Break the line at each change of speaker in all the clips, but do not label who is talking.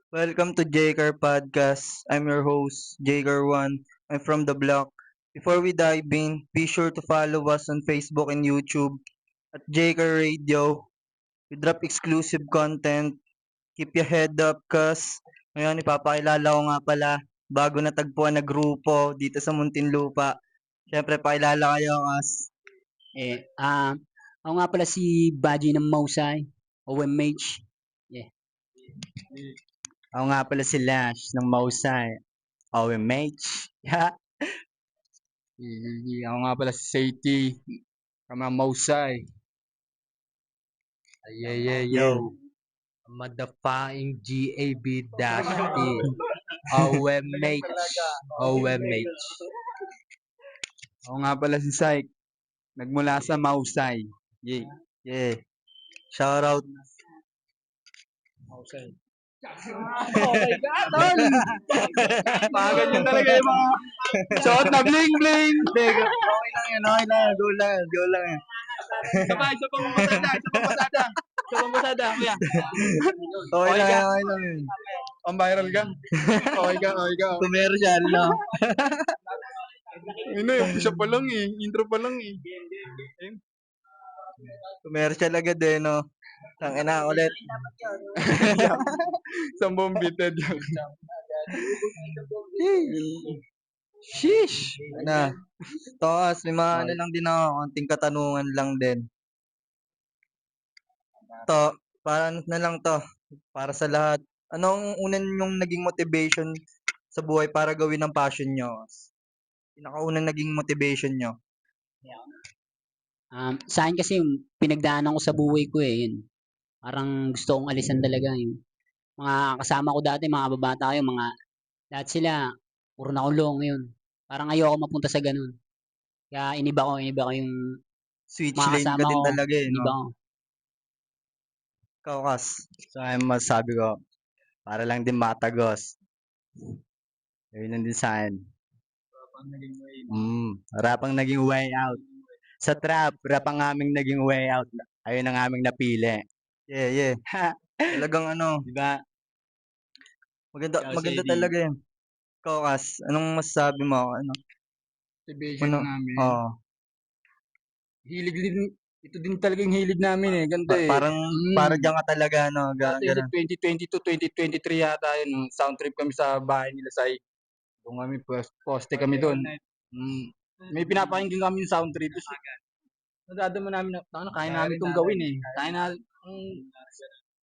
Welcome to Jaker Podcast. I'm your host, Jaker1. I'm from the block. Before we dive in, be sure to follow us on Facebook and YouTube at Jaker Radio. We drop exclusive content. Keep your head up, cuz. Ngayon, ipapakilala ko nga pala bago natagpuan na grupo dito sa Muntinlupa. Siyempre, pakilala kayo, kas.
Eh, ako nga pala si Baji ng Mausay, OMH. Yeah.
Ako nga pala si Lash ng Mausay. OMH.
Ako nga pala si Seiti from Mausay.
Yo. Madafahing GAB-T. OMH. OMH.
Ako nga pala si Syke. Nagmula sa Mausay. Yay.
Yeah. Shout out.
Mga ganyan talaga yung mga shot na bling bling.
Okay lang yan, okay lang. Go lang, go lang yan.
Sabay, isa pang pasada, isa pang pasada. Isa pang pasada, kuya.
Okay lang yan, okay lang yan.
Ang viral ka. Okay ka.
Commercial, no?
Ano yung isa pa lang eh. Intro pa lang eh.
Commercial agad eh, no? Tangina ulit.
Sambong bited yan.
Sheesh! Na. Toas, may mga ano lang din ako, konting katanungan lang din. Para na lang to, para sa lahat. Anong unang yung naging motivation sa buhay para gawin ang passion nyo? Pinakaunang naging motivation nyo?
Sa akin kasi yung pinagdaanan ko sa buhay ko yun. Parang gusto kong alisan talaga yung mga kasama ko dati, mga babata kayo, lahat sila, puro nakulong yun. Parang ayoko mapunta sa ganun. Kaya iniba ko yung
Switch
mga
lane ka
kasama
din
ko,
talaga eh,
iniba
no?
ko.
Ikaw, Kas.
So, ay masasabi ko, para lang din matagos. Yun lang din sa akin. Rap ang naging way out. Sa trap, rap ang aming naging way out. Ayun ang aming napili.
Yeah. Talagang ano,
Diba?
maganda talaga yan. Ikaw, Kas, anong masasabi mo? Ano?
Motivation
Ano?
namin.
Oh,
Hilig din. Ito din talaga yung hilig namin eh. Ganda eh.
para diyan ka talaga, no?
Dati
Ganun.
2022, 2023 yata yun. Sound trip kami sa bahay nila sa doon kami, poste kami doon. May pinapakinggan kami yung sound trip. Nadadama namin na, kaya namin itong gawin eh. Kaya na,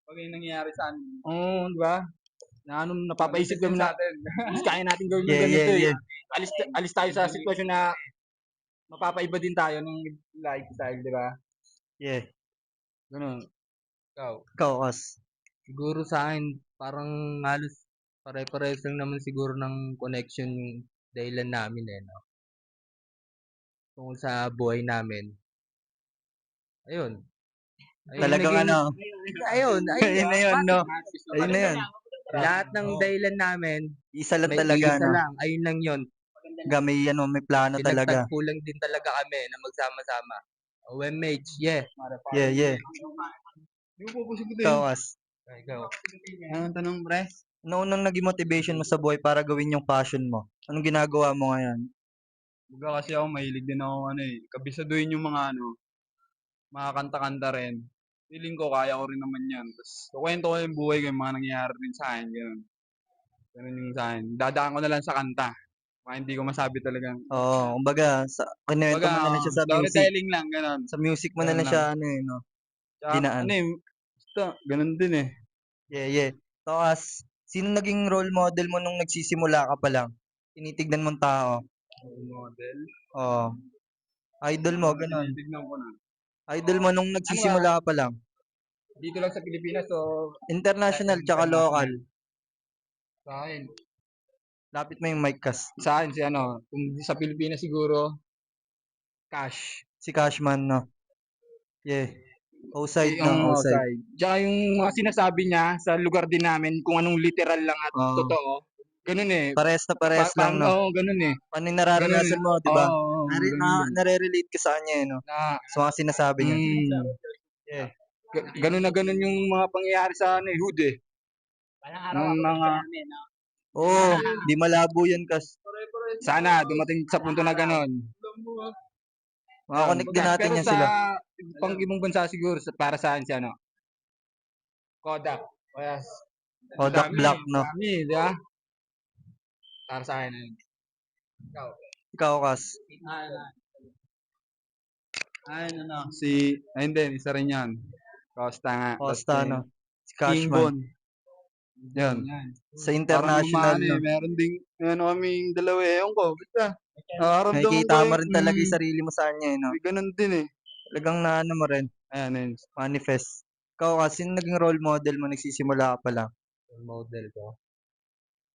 pag yung nangyayari sa amin. Oo, di ba? Na napapaisip kami na, kaya natin gawin yung ganito eh. Alis tayo sa sitwasyon na mapapaiba din tayo ng lifestyle, di ba?
Yeah.
Ganun.
Ikaw, Kas.
Siguro sa akin, parang halos pare-parehas lang naman siguro ng connection yung dahilan namin eh, no? Tungkol sa buhay namin. Ayun.
Talagang ano,
Ayun
ayun na yun, no? Ayun na yun.
Lahat ng dahilan namin,
Isa lang
may
talaga,
isa
no?
lang. Ayun lang yun.
May plano talaga.
Pinagtagpo lang din talaga kami na magsama-sama. OMH, yeah.
Yeah. Ikaw, Kas.
Ikaw.
Anong tanong, pre?
Ano unang naging motivation mo sa buhay para gawin yung passion mo? Anong ginagawa mo ngayon?
Baga kasi ako mahilig din ako kabisaduhin yung mga kanta-kanta rin. Feeling ko kaya ko rin naman yan. Tapos kukwento ko yung buhay ko, yung mga nangyayari rin sa akin. Ganun yung sa akin. Dadaan ko na lang sa kanta. Mga hindi ko masabi talagang.
Oo, kumbaga, kinuwento mo na lang siya sa music.
Storytelling lang, ganun.
Sa music mo na
Ganun
lang siya, ano eh, no?
Tsaka,
Dinaan.
basta, ganun din eh.
Yeah. Tapos, sino naging role model mo nung nagsisimula ka pa lang? Tinitignan mong tao.
Model.
Oo. Idol mo, ganun.
Tignan ko na.
Idol mo nung nagsisimula ka pa lang.
Dito lang sa Pilipinas, so
International tsaka local.
sa akin.
Lapit mo yung mic, Kas.
Sa akin, kung sa Pilipinas siguro, Cash.
Si Cashman, no? Yeah. Outside, no?
Yung
Outside.
outside. Tsaka yung mga sinasabi niya sa lugar din namin, kung anong literal lang at
Oo.
totoo. Ganun eh.
Parehas lang, no?
Oo, ganun eh.
Paano yung nararanasan mo, di ba?
Oo, ganun din.
Nare-relate ka sa kanya, no?
Na,
Sa mga sinasabi niya.
mm,
Yeah.
ganun na ganun yung mga pangyayari sa hood eh.
Balang araw
Ng
ako
mga,
namin, no?
Oo, di malabo yan kas.
sana dumating sa punto na ganon.
Makakonect din natin
Pero
yan
sa
sila.
pang ibang bansa siguro, para saan si ano? Kodak. Kaya,
Kodak Black, no?
dami, di ba? Para sa akin, ikaw.
Ikaw, kas.
Ayun din, isa rin yan. Costa nga.
Costa, no? Si
King
Cashman.
Von. Yan.
Sa
Parang
international,
umano
no?
meron ding, kaming dalawa ewan ko. Basta, nakaramdaman ko
Nakikita mo rin talaga yung sarili mo sa kanya, no?
may ganun din eh.
Talagang naano mo rin,
Ayan, ayun.
manifest. Ikaw kasi, sino naging role model mo nagsisimula ka pa lang?
Yung model ko.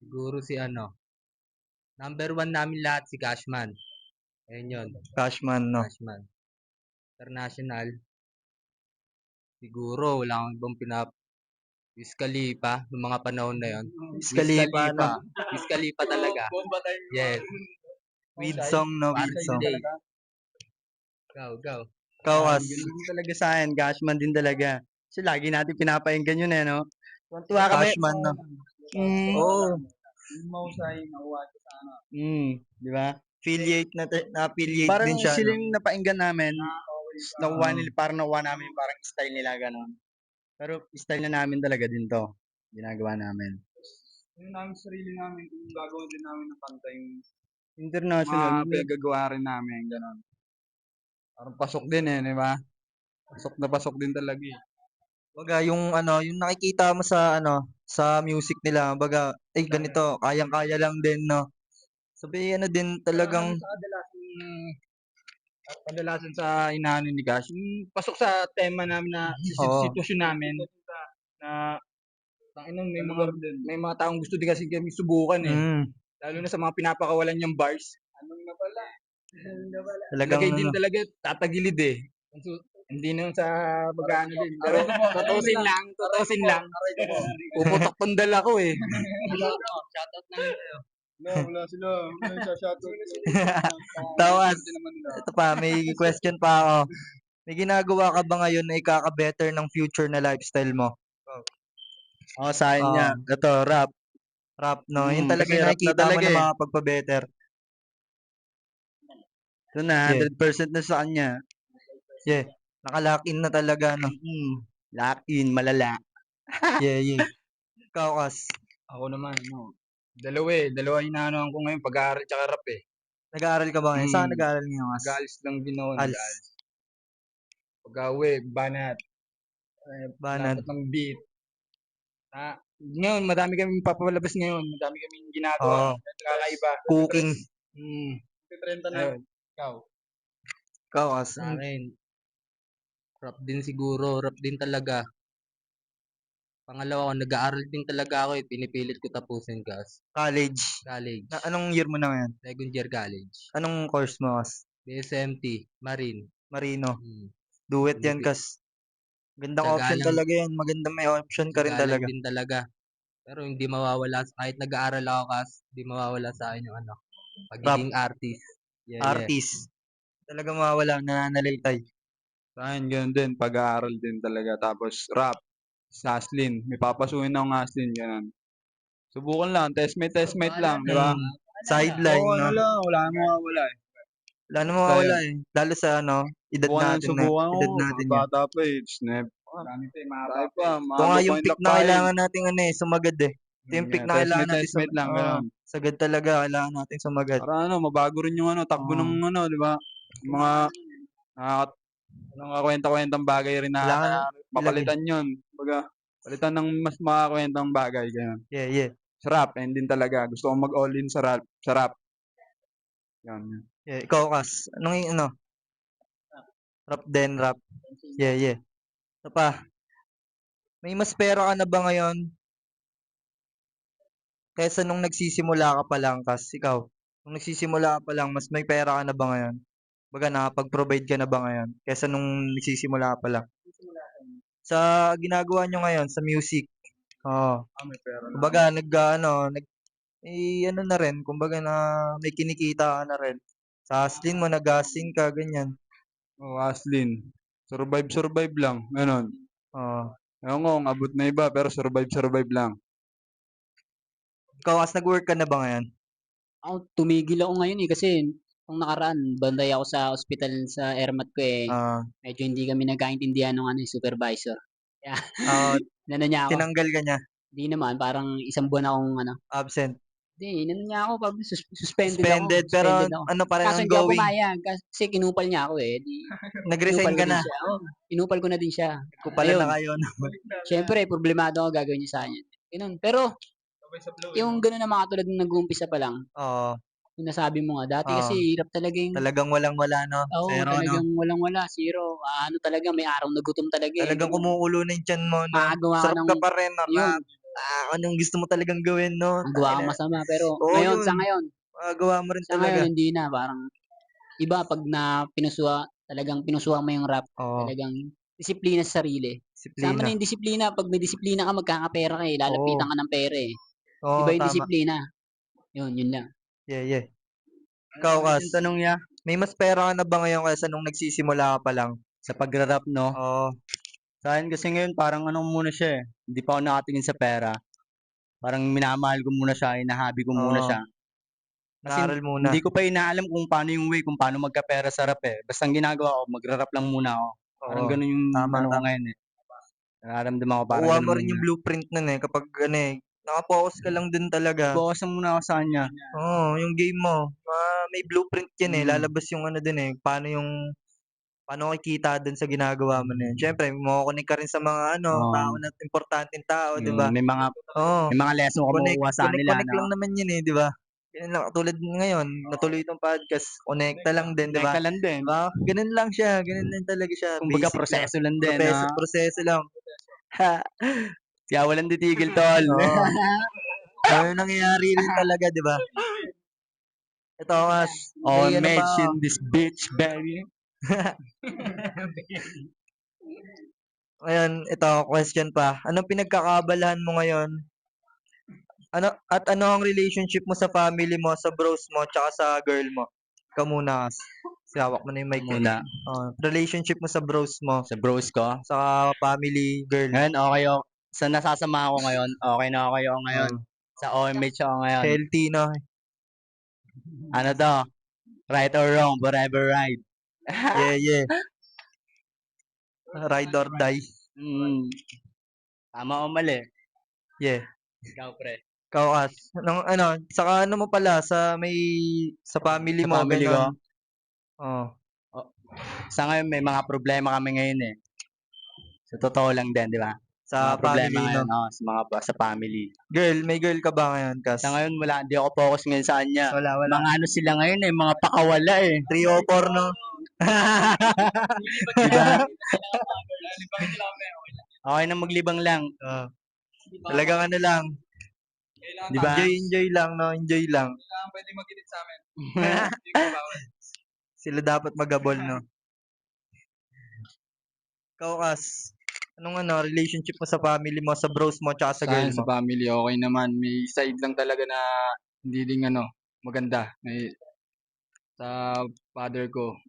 Siguro si ano. Number 1 namin lahat si Cashman. Ayun yun.
Cashman, no?
Cashman. International. Siguro, wala akong ibang Wiz Khalifa, noong mga panahon na yun.
Wiz Khalifa, no?
Wiz Khalifa talaga. Yes.
Weed song, no? Weed
Father's
song.
Day. Go.
Ikaw, kas.
Yun din talaga sa akin, Cashman din talaga. Kasi lagi natin pinapakinggan yun eh, no? Tuwa kami.
Cashman, no?
Mm,
Oo.
di ba?
Na-affiliate
Parang
din siya,
sila
no?
yung napakinggan namin. Nakuha nila, parang nakuha namin yung parang style nila, gano'n. Pero style na namin talaga din to. Ginagawa namin.
Yung namin sarili namin, kung gagawin din namin ng kanta yung
International.
mga pinagagawa rin namin, gano'n. Parang pasok din eh, di ba? Pasok din talaga eh.
Baga, yung ano, yung nakikita mo sa ano, sa music nila, baga, ay ganito, kayang-kaya lang din, no? Sabi, ano din talagang,
Kadalasan sa inaano ni Gash, yung pasok sa tema namin na
Oo.
sitwasyon namin na may mga taong gusto din kasi kami subukan eh. Lalo na sa mga pinapakawalan niyang bars.
talagang,
Lagay din
ano,
talaga tatagilid eh. Hindi naman sa mag-ano din. Pero tutusin lang. Puputok pang dala ko eh.
Shoutout namin sa'yo.
Wala sila. Wala yung shoutout.
tawas. Ito pa, may question pa ako. May ginagawa ka ba ngayon na ikaka-better ng future na lifestyle mo?
Oo, sa akin niya. Ito, rap.
Rap, no? Yun talaga
Kasi
yung
rap na
nakikita mo
talaga
na
eh.
makapagpa-better.
Ito na,
Yeah.
100% na sa kanya.
Yeah. Nakalock in na talaga, no?
Lock in, malala.
Yeah. Ikaw, kas.
Ako naman, no. Dalawa inaanoan ko ngayon, pag-aaral tsaka rap eh.
Nag-aaral ka ba ngayon? Saan ka nag-aaral ngayon, kas?
Nag-aalis lang din ako.
Als.
Pag-awi, banat.
Banat.
Dapat ng beat. Ngayon, madami kaming papalabas ngayon. Madami kaming ginagawa.
Oo.
Kakaiba.
Cooking.
Ayun. Ikaw.
Ikaw, kas.
Sa akin, rap din siguro. Rap din talaga. Pangalawa ko, nag-aaral din talaga ako eh. Pinipilit ko tapusin gas.
College.
College.
Anong year mo na ngayon?
Second year college.
Anong course mo, kas?
BSMT, Marine.
Marino.
Hmm.
Do it yan, kas. Gandang
Tiyaga
option
lang.
talaga yan. Magandang may option ka rin
Tiyaga lang
talaga.
din talaga. Pero hindi mawawala, kahit nag-aaral ako kas, hindi mawawala sa akin yung ano, pagiging artist. Yeah.
Artist. Talaga mawawala, nananalitay.
Sa akin, ganun din. Pag-aaral din talaga. Tapos, rap. Haslin. May papasukin akong Haslin, ganun. Subukan lang. Testmate lang, di ba?
Sideline,
Oo,
no?
wala namang mawawala eh.
Wala namang mawawala eh. Lalo sa ano, edad natin na. Edad natin yan.
Bata pa eh. Snap. Tayo pa,
Ito nga yung pick na kailangan natin ano eh, sumagad eh. Ito yung pick na kailangan natin
Testmate lang, ganun.
sagad talaga, kailangan natin sumagad.
Para mabago rin yung takbo ng di ba? Yung mga kwenta-kwentang bagay rin na
Kailangan
mapalitan yun. Baga, palitan ng mas makakwentang bagay, ganun.
Yeah.
Sarap, and din talaga. Gusto kong mag-all in sa rap. Yan.
Yeah, ikaw, kas. Anong yung ano? Rap din, rap. Yeah. Ito pa. May mas pera ka na ba ngayon kaysa nung nagsisimula ka pa lang, kas? Ikaw, nung nagsisimula ka pa lang, mas may pera ka na ba ngayon? Baga, nakapag-provide ka na ba ngayon kaysa nung nagsisimula ka pa lang? Sa ginagawa nyo ngayon, sa music. Oo.
May pera na.
Kumbaga, ano na rin. Kumbaga na may kinikita ka na rin. Sa hustling mo, nag-hustling ka, ganyan.
Haslin. Survive lang. Ganon.
Oo.
Ewan ko, abot na iba, pero survive lang.
Ikaw, Kas, nag-work ka na ba ngayon?
Ako, tumigil ako ngayon kasi nung nakaraan, banday ako sa ospital sa airmat ko
Ah,
medyo hindi kami nagkaintindihan ng supervisor. Kaya,
ah,
inano niya ako,
tinanggal ka niya,
hindi naman, parang isang buwan akong
absent.
hindi, inano niya ako, suspended ako,
Suspended, pero
suspended ako.
ano pa rin
Kaso hindi ako
ongoing.
pumayag kasi kinupal niya ako di
Nag-resign
kinupal ko
ka
din
na.
siya. Kinupal ko na din siya.
Nagkupalan na
Ayun,
kayo, no?
siyempre problemado ako gagawin niya sa akin. Ganun. Pero yung ganun na mga tulad ng nag-uumpisa pa lang,
Oo,
yung nasabi mo nga, dati
oo.
kasi hirap talaga yung
Talagang walang-wala, no?
oo,
Zero, no?
talagang walang-wala, zero. Ano talaga, may araw na gutom talaga hindi
Talagang
mo
kumukulo na yung tiyan mo, no?
makagawa ka
Sarap
ng
ka pa rin, no?
yun,
Anong gusto mo talagang gawin, no?
magawa kang
Tangina.
masama. Pero
Oo,
ngayon,
yun. Magagawa mo rin talaga.
hindi na. Parang iba pag talagang pinusuan mo yung rap,
Oo,
talagang disiplina sa sarili. Sama
disiplina.
na yung disiplina. Pag may disiplina ka, magkakapera ka
Oo,
lalapitan ka ng pera Iba
oo,
yung
tama.
disiplina. Yun lang.
Yeah, yeah.
Ano
Ikaw,
ulit
Kas,
yung tanong niya?
may mas pera ka na ba ngayon kaysa nung nagsisimula ka pa lang?
Sa pagra-rap, no?
Oo,
Sa akin kasi ngayon, parang ano muna siya eh. Hindi pa ako nakatingin sa pera. Parang minamahal ko muna siya, inahabi ko muna
oo.
siya. Kasi
Naaral muna.
hindi ko pa inaalam kung paano yung way, kung paano magkapera sa rap eh. Basta ang ginagawa ko, magra-rap lang muna ako. Parang
Oo,
ganun yung
tama,
ano ko
tama.
ngayon eh. Nararamdaman ko parang
Makuha mo
ganun
rin
muna.
yung blueprint nun eh, kapag ano eh, nakapokus ka lang din talaga.
Focus lang muna ako sa kanya.
Oo, yung game mo, may blueprint yan eh,
Mm.
lalabas yung ano din eh, paano kikita dun sa ginagawa mo na yun. Siyempre, mako-connect ka rin sa mga tao
Oo.
na importanteng tao, di ba?
May mga
Oo,
may mga lesson ka makukuha sa kanila,
connect
no?
lang naman yun eh, di ba? Ganun lang, tulad ngayon, natuloy itong podcast, connecta lang din, di ba?
Connect ka lang din.
Diba? Ganun lang siya, ganun lang talaga siya,
Kumbaga
basic lang.
proseso lang din, no?
Proseso lang.
Kaya walang titigil, tol.
Oo, ganun nangyayari rin talaga, di ba? Ito, mas,
On
may ano pa ako.
mention this bitch, baby.
Ngayon, ito, question pa. Anong pinagkakaabalahan mo ngayon? Ano ang relationship mo sa family mo, sa bros mo, tsaka sa girl mo? Ikaw muna, Kas. Kasi hawak mo na yung mic eh.
Muna,
Relationship mo sa bros mo,
sa bros ko.
sa family, girl.
Ngayon, okay ako. Sa nasasama ko ngayon, okay na okay ako ngayon.
Oh,
Sa OMH ako ngayon.
healthy, no?
Ano to? Right or wrong, forever right.
Yeah, yeah. Ride or die.
Mm. Tama o mali?
Yeah.
Ikaw, pre.
Ikaw, Kas. Saka ano mo pala, sa family
Sa
mo,
family ko,
ganun. Oh,
sa ngayon may mga problema kami ngayon eh. Sa totoo lang din, di ba?
sa
Mga problema
family, no?
ngayon, sa family.
May girl ka ba ngayon, Kas?
Sa ngayon, wala, hindi ako focus ngayon sa kanya.
Wala.
Mga ano sila ngayon eh, mga pakawala eh.
3 o 4, no?
Di ba? Okay na maglibang lang.
Oh, talagang ano lang.
Di ba?
Enjoy lang, no? Enjoy lang.
Pwede mag-edit sa amin.
Sila dapat magabol, no? Ikaw, Kas. Anong relationship mo sa family mo, sa bros mo, tsaka sa
Sa
girl
akin,
mo?
sa family, okay naman. May side lang talaga na hindi din maganda. Sa father ko,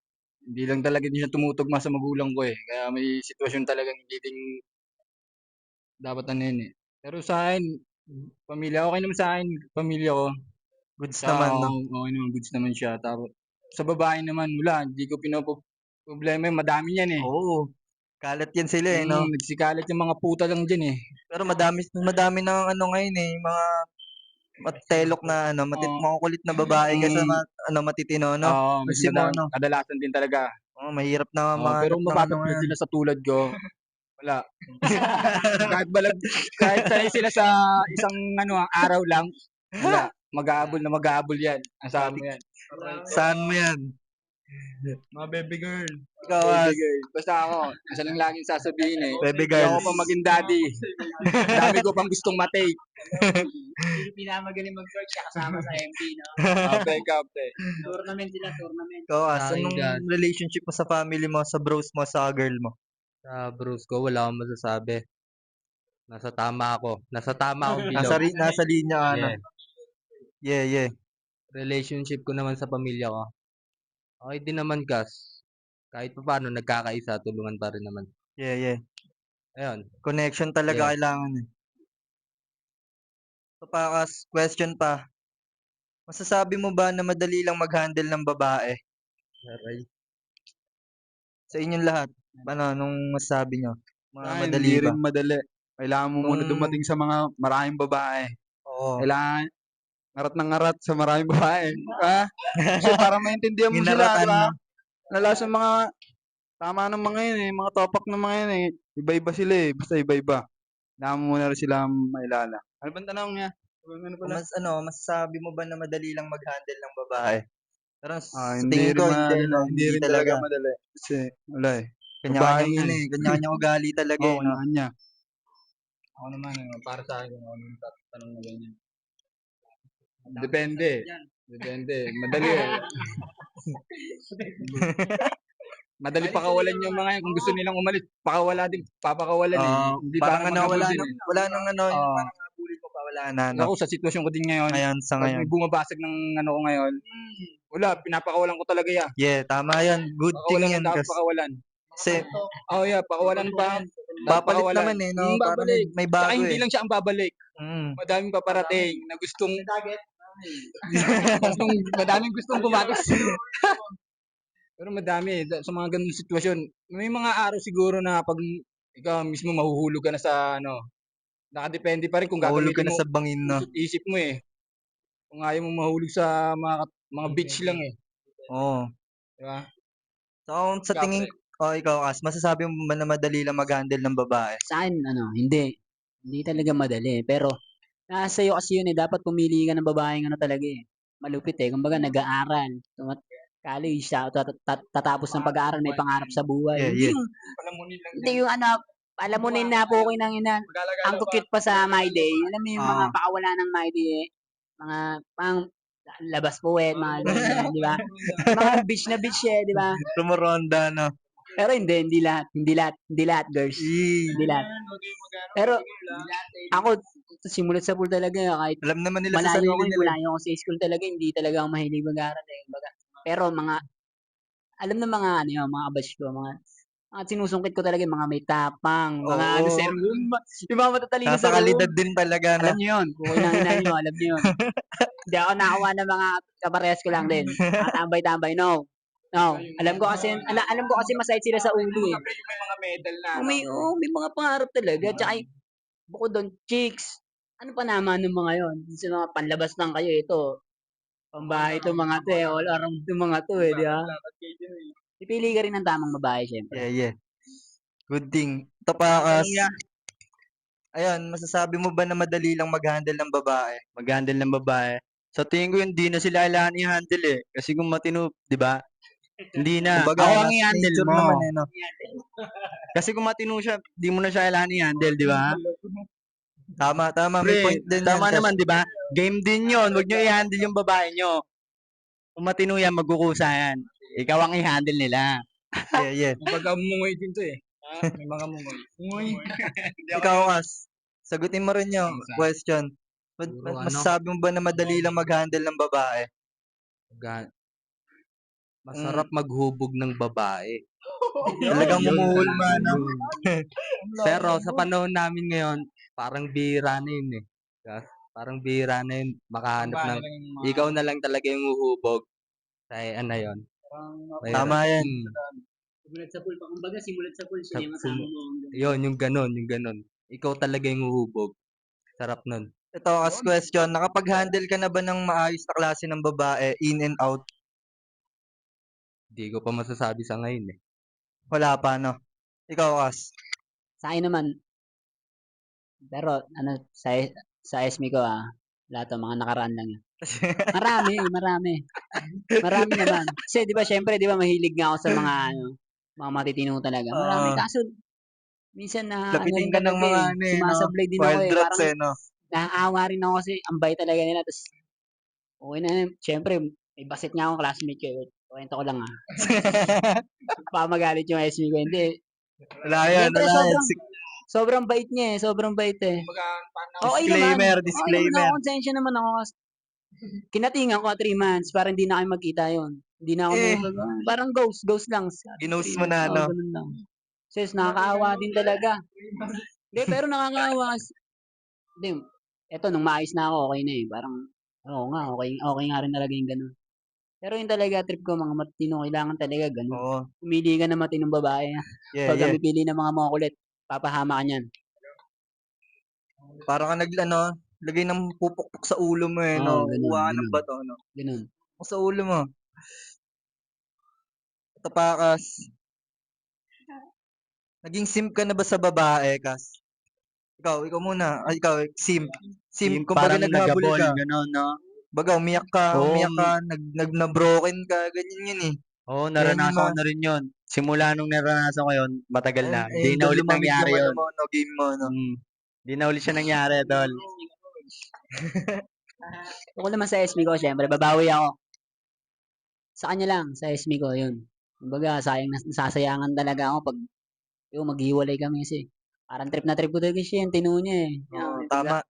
hindi lang talaga din siya tumutugma sa magulang ko eh. Kaya may sitwasyon talagang hindi din dapat eh. Pero sa akin, pamilya, okay naman sa akin, pamilya ko.
Goods
Tsaka
naman, no?
okay naman, goods naman siya. Tapos, sa babae naman, wala, hindi ko problema yun, madami yan eh.
Oo. Kalat yan sila eh, no?
Nagsikalat yung mga puta lang dyan eh.
Pero madami ng ngayon eh, mga matelok na
Oo.
makukulit na babae kaysa
Mm,
matitino, no?
Oo, mas
Kasi mo, no?
kadalasan din talaga.
Mahirap na
Pero
mahanap
kung
ng
mapapatid
ngayon.
sila sa tulad ko, wala. kahit balag, kahit sanay sila sa isang araw lang, wala. Mag-aabol yan. Asahan mo yan.
Saan mo yan?
Mga baby girl.
Ikaw,
Baby
As.
girl. Basta ako, isa lang laging sasabihin eh.
Baby
Hindi ako
girls.
pa maging daddy. Dami ko pang gustong matake.
Hindi pinakamagaling mag-work siya kasama sa MP, no?
Kapte.
Tournament sila, tournament.
Ikaw, As.
Sa akin,
Anong
Gas,
relationship mo sa family mo, sa bros mo, sa girl mo?
sa bros ko, wala akong masasabi. Nasa tama ako. Nasa tama akong
Nasa,
bilog.
nasa linya ka na.
Yeah.
Yeah.
Relationship ko naman sa pamilya ko. Okay din naman, Gas. Kahit pa paano, nagkakaisa, tulungan pa rin naman.
Yeah.
Ayun.
Connection talaga
Yeah.
kailangan eh. Tupakas, question pa. Masasabi mo ba na madali lang mag-handle ng babae?
Aray.
Sa inyong lahat, ano, nung masasabi nyo?
Sa akin,
Madali
hindi
ba?
rin madali. Kailangan mo muna
Nung,
dumating sa mga maraming babae.
oo.
Kailangan ngarat ng ngarat sa maraming babae. Ah, kasi para maintindihan mo sila, di
Ginaratan,
ba?
no?
Lalo sa mga tama ng mga yun eh, mga topak ng mga yun eh. Iba-iba sila eh, basta iba-iba. Kailangan mo muna rin sila mailala. Ano bang tanong niya? Ano
Kung
pala?
masasabi mo ba na madali lang mag-handle ng babae? Pero sa
Hindi
tingin
rin
ko, hindi,
ano,
no?
hindi
Hindi
rin talaga
talaga.
madali. Kasi, wala eh. Babae
Kanya-kanyang
nga
ano
eh.
eh. Kanya-kanyang ugali talaga
Oo,
eh, no?
kanya-kanya. Ako naman, para sa akin, ano yung tanong na ganyan. Depende. Depende. Madali eh. Madali pakawalan yung mga yan. Kung gusto nilang umalis, pakawala din. Papakawalan eh. Hindi
Parang
para
ano,
maghabol din eh.
wala nang ano, yung
Oo.
parang habulin mo pa, wala na, no?
Ako sa sitwasyon ko din ngayon,
Ngayon, sa
pag
ngayon.
may bumabasag ng ano ko ngayon, wala, pinapakawalan ko talaga yan.
Yeah, tama yan. Good thing
Pakawalan
yan.
ang dapat
Kasi,
pakawalan.
kasi
Yeah, pakawalan pa.
babalik
Pakawalan.
naman eh, no? Parang
Babalik.
may
Saka
bago
hindi
eh.
lang siya ang babalik. Madaming paparating na gustong madaming gustong bumatis. Pero madami sa mga ganung sitwasyon. May mga araw siguro na pag ikaw mismo mahuhulog ka na sa ano, nakadepende pa rin kung
Mahulog ka
gagamitin
na
mo
sa bangin, no?
puso't isip mo eh. Kung ayaw mo mahulog sa mga beach lang eh,
Oo.
di ba?
So, kung sa
Ikaw,
tingin
pre.
ko, ikaw, Kas, masasabi mo ba na madali lang mag-handle ng babae?
Sa akin, ano, hindi. Hindi talaga madali. Pero, nasa iyo kasi yun eh. Dapat pumili ka ng babaeng ano talaga eh. Malupit eh. Kumbaga, nag-aaral. College, tatapos ng pag-aaral, may pangarap sa buhay.
Yeah,
Hindi
yeah.
yung,
Palamunin lang
hindi yung ano, alam mo na po ko nang ina. Ang cute pa sa My Day. Alam mo yung mga
Oo.
pakawala ng My Day eh. Mga pang labas puwet, mga ganyan, di ba? Mga beach na beach eh, di ba?
Tumuronda, no?
Pero hindi lahat, hindi lahat girls. Hindi lahat. Pero ako simulat sa pool talaga kahit
Alam naman nila sa sarili nila.
malayo ako sa school talaga, hindi talaga ako mahilig mag-aral eh. Kumbaga. Pero mga alam ng mga ano yun, mga batch ko, mga sinusungkit ko talaga yung mga may tapang, mga ano sa
Oo.
room, yung mga matatalino
Nasa
sa room.
kalidad din talaga, no?
Alam niyo yun, kung kinangina niyo, alam niyo yun. Hindi ako nakakuha ng mga kaparehas ko lang din. Mga tambay-tambay, no. No, alam ko kasi masahit sila sa ulo eh.
May mga medal na.
Oh, may mga pangarap talaga. Tsaka bukod doon, chicks. Ano pa naman ng mga yon? Sa mga panlabas lang kayo, ito. Pambahay itong mga to eh. All around itong mga to eh, di ba? Pipili ka rin ng tamang babae, syempre.
Yeah, yeah. Good thing. Ito pa, Kas. Ayun, masasabi mo ba na madali lang mag-handle ng babae?
Mag-handle ng babae. Sa tingin ko hindi na sila kailangan i-handle eh. Kasi kung matino, di ba? Hindi na.
Kumbaga,
Ako ang
nasa
i-handle
nature
mo.
naman eh, no?
Kasi kung matino siya, di mo na siya kailangan i-handle, di ba?
Tama. May
Pre,
point din yan,
tama
Kas.
naman, di ba? Game din yon. Huwag nyo i-handle yung babae nyo. Kung matino yan, magkukusa yan. Ikaw ang i-handle nila.
Yeah, yeah.
Kumbaga mungoy din to eh. May mga mungoy. Mungoy.
Ikaw, Kas. Sagutin mo rin yung question.
Siguro ano?
Masasabi mo ba na madali lang mag-handle ng babae?
Masarap maghubog ng babae.
Talagang
Yun
mumuhulma,
talaga
no?
yun. Pero sa panahon namin ngayon, parang bihira na yun eh. Parang bihira na yun makahanap ng ikaw na lang talaga yung uhubog. Kaya ano yun.
Tama yan.
Simulat sa pool pa. Kumbaga, simulat sa pool, siya yung
Sa-
kasama mo.
Yun, yung ganon. Ikaw talaga yung uhubog. Sarap nun.
Ito, as question, nakapag-handle ka na ba ng maayos na klase ng babae, in and out?
Hindi ko pa masasabi sa ngayon eh.
Wala pa, no? Ikaw, Kas.
Sa akin naman, pero ano, sa SME ko lahat ng mga nakaraan lang yan. Marami. Marami naman. Kasi 'di ba syempre 'di ba mahilig nga ako sa mga ano, mga matitino talaga. Marami
Oo.
kaso minsan na ano
Lapitin
rin
ka ng
talaga
mga
eh.
ano eh, no?
Sumasablay din ako
Wild
eh.
rats
Parang
eh, no?
naaawa rin ako kasi ang bait talaga nila. Tapos okay na yun. Syempre may basit nga akong classmate ko eh. Kwento ko lang Baka magalit yung SME ko. Hindi.
Wala yan.
Syempre sobrang bait niya eh. Sobrang bait eh. Okay naman.
Disclaimer.
Ako, konsensya naman ako. Kinatingan ko 3 months para hindi na kayo magkita yon. Hindi na ako parang ghost lang.
Ginost mo na, no?
Ganun lang. Sis, nakakaawa din talaga. Hindi, pero nakakaawa. Hindi, Eto nung maayos na ako, okey na, eh, parang oo nga, okey nga rin talaga yung gano'n. Pero yun talaga trip ko mga matino, kailangan talaga gano'n.
Oo.
Pumili ka ng matinong babae,
Yeah,
'wag kang
yeah.
pipili ng mga makukulit, papahamak ka niyan.
Para ka lagay ng pupukpok sa ulo mo, eh,
Oo,
'no?
gano'n,
Kukuha ka ng
gano'n,
bato, 'no?
gano'n.
Sa ulo mo. Tapakas, naging simp ka na ba sa babae, Kas? Ikaw muna. Ay, ikaw, simp. Simp,
Yung
kumbaga
parang
naghabol
nagabol,
ka.
gano'n, no?
Baga,
Oo,
umiyak ka, na-broken ka, ganyan yun, eh.
oo,
Yan yung
naranasan ko
mga,
na rin yun. Simula nung naranasan ko yun, matagal na.
ayun,
Hindi na
doon
ulit
lumamig yung
nangyari
ano
yun.
mo, no, game mo, no?
Hindi na ulit siya nangyari, tol.
Tungkol naman sa SB ko siyempre babawi ako. Sa kanya lang, sa SB ko, yun. Kumbaga nasasayangan talaga ako 'pag maghiwalay kami kasi parang trip na trip ko talaga siya, yung tino niya, eh.
Oo, tama.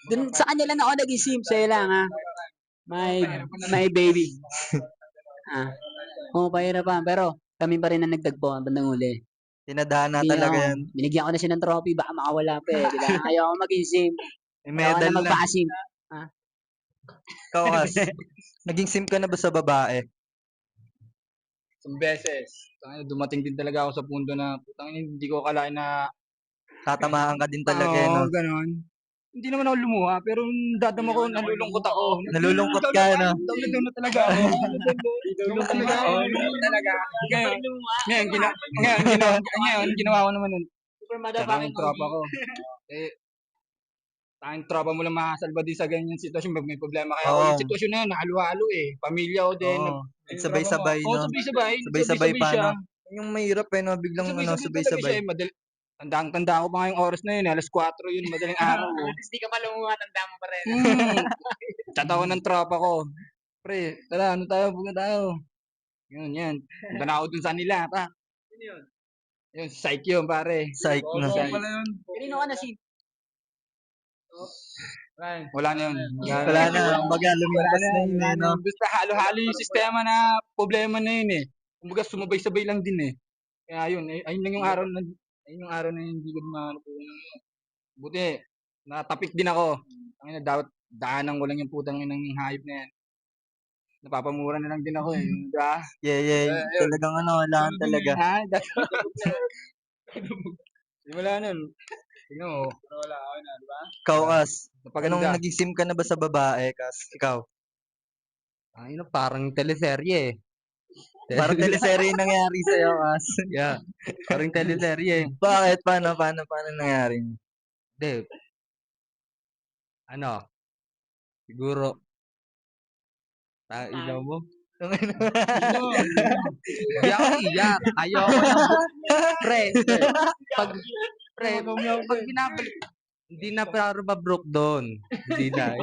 Dun sa kanya lang ako naging simp, sa'yo lang, ha. My baby. Oo, pahirapan, pero kami pa rin ang nagtagpo bandang huli.
Tinadhana talaga yan.
Binigyan ko na siya ng trophy, baka makawala pa, eh, 'di ba? Ayoko maging simp,
May
ayoko
medal
na
na.
magpaka-simp.
Ikaw, Kas, naging simp ka na ba sa babae?
Isang beses. Dumating din talaga ako sa punto na hindi ko akalain na
Tatamaan ka din talaga, eh, no?
gano'n. Hindi naman ako lumuha, pero nung dadama ko, nalulungkot ako.
Nalulungkot ka, no?
Down na talaga ako. Down na talaga ako. Down talaga. Ngayon, ngayon, ginawa ko naman nun. Tanging tropa ko. Eh, tanging tropa mo lang makasalba din sa ganyan sitwasyon. Pag may problema kaya ako,
Oo.
yung sitwasyon na yun, halo-halo eh. Pamilya ko din.
Oo. Nagsabay-sabay,
Oo,
no?
sabay-sabay.
Sabay-sabay pa,
siya.
no? Yung mahirap, eh, no? Biglang,
Sabay-sabay talaga
sabay-sabay.
siya eh. Tandang-tanda ko pa nga yung oras na yun. 4:00 yun, madaling araw.
Hindi ka pa lumuha, tanda mo pa rin.
Chat ako ng tropa ko. Pre, tara, pupunta tayo. Yan. Punta na ako dun sa nila, pa. Yun, psych yun, pare.
Psych na.
Kanino ka na simp?
Wala na yun.
Wala na. Kumbaga, lumipas na yun, eh, no?
Basta halo-halo yung sistema na problema na yun eh. Kumbaga, sumabay-sabay lang din eh. Kaya yun, ayun lang yung araw na, hindi ko naman buti, natapik din ako. Ang dapat daanan ko lang yung putang inang hayop na yan. Napapamura na lang din ako eh. Diba?
Yeah. Talagang kailangan talaga.
Ha? Wala nun. Tingnan mo. Wala ako na, diba?
Ikaw, Kas, anong
Napaganda.
naging simp ka na ba sa babae, Kas? Ikaw.
Parang teleserye, eh.
Parang teleserye yung nangyari sa'yo, Kas.
Yeah, parang teleserye, eh.
Bakit? Paano nangyari?
Hindi, siguro, ilaw mo. Hindi ako iiyak. Ayoko ng pre. Pag binabalik, hindi na para ma-broke doon. Hindi na.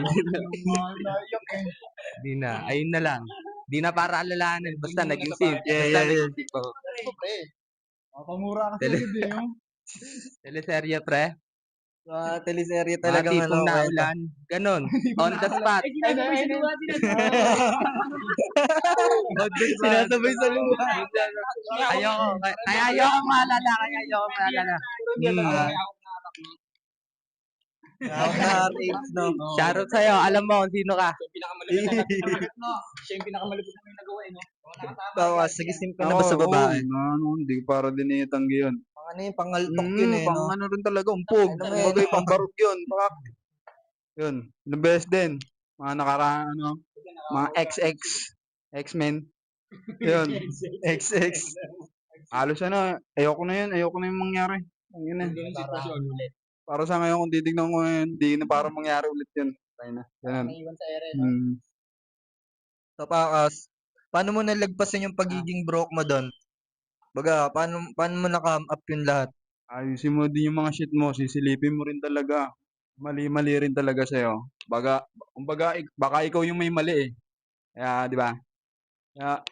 Ayun na lang. Hindi na para alalahanin. Basta naging simp.
Yeah.
Pre, mapamura ka
Teleserye, pre.
Teleserye
Mga
talagang
tipong
kwento.
naulan. Ganon. On the spot. On the spot.
Sinasabay sa luha.
Ayoko. Kaya ayoko maalala.
RH, no?
Shoutout sa'yo. Alam mo kung sino ka.
Siya yung pinakamalupit na may nagawa eh, no?
Ikaw, Kas, naging simp ka na ba sa babae?
Hindi ko para din itanggi yun.
Pangaltok yun, eh, no?
Pang ano rin talaga, umpog.
Ano mo
Kumbaga
yun?
pang barok yun. Yun, the best din. Mga nakaraan, mga XX, X-Men. Yun,
XX.
halos ayoko na yung mangyari. Yun na. Para sa ngayon, kung titignan ko ngayon, hindi na para mangyari ulit yun. Tayo na. Ganun.
Tapakas, paano mo nalagpasan yung pagiging broke mo doon? Baga, paano mo na-come up yung lahat?
Ayusin mo din yung mga shit mo, sisilipin mo rin talaga. Mali-mali rin talaga sa'yo. Kumbaga, baka ikaw yung may mali eh. Kaya, di ba? Kaya,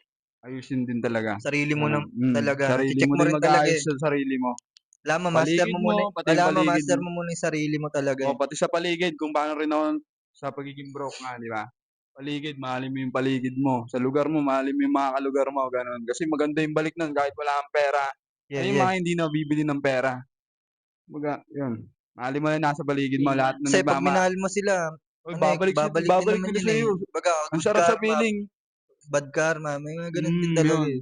ayusin din talaga.
Sarili mo na talaga.
Sarili
Check
mo
mo
din
rin talaga,
mag-aayos
eh.
sa sarili mo.
Master
Paligid
mo muna.
mo, pati yung paligid
Master
mo.
mo muna yung sarili mo talaga, eh.
Pati sa paligid, kung paano rin ako sa pagiging broke nga, di ba? Paligid, mahalin mo yung paligid mo. Sa lugar mo, mahalin mo yung mga kalugar mo, ganun. Kasi maganda yung balik nun kahit wala kang pera.
Yeah.
Yung mga hindi na bibili ng pera. Yun. Mahalin mo na nasa paligid mo, lahat na
Kasi pag minahal mo sila,
Uy,
ano eh, babalik din
babalik
naman
sila
yun eh.
sa'yo.
Baga,
Ang
good
sarap sa
karma,
feeling.
bad karma, may mga ganun din talaga
Yun.
eh.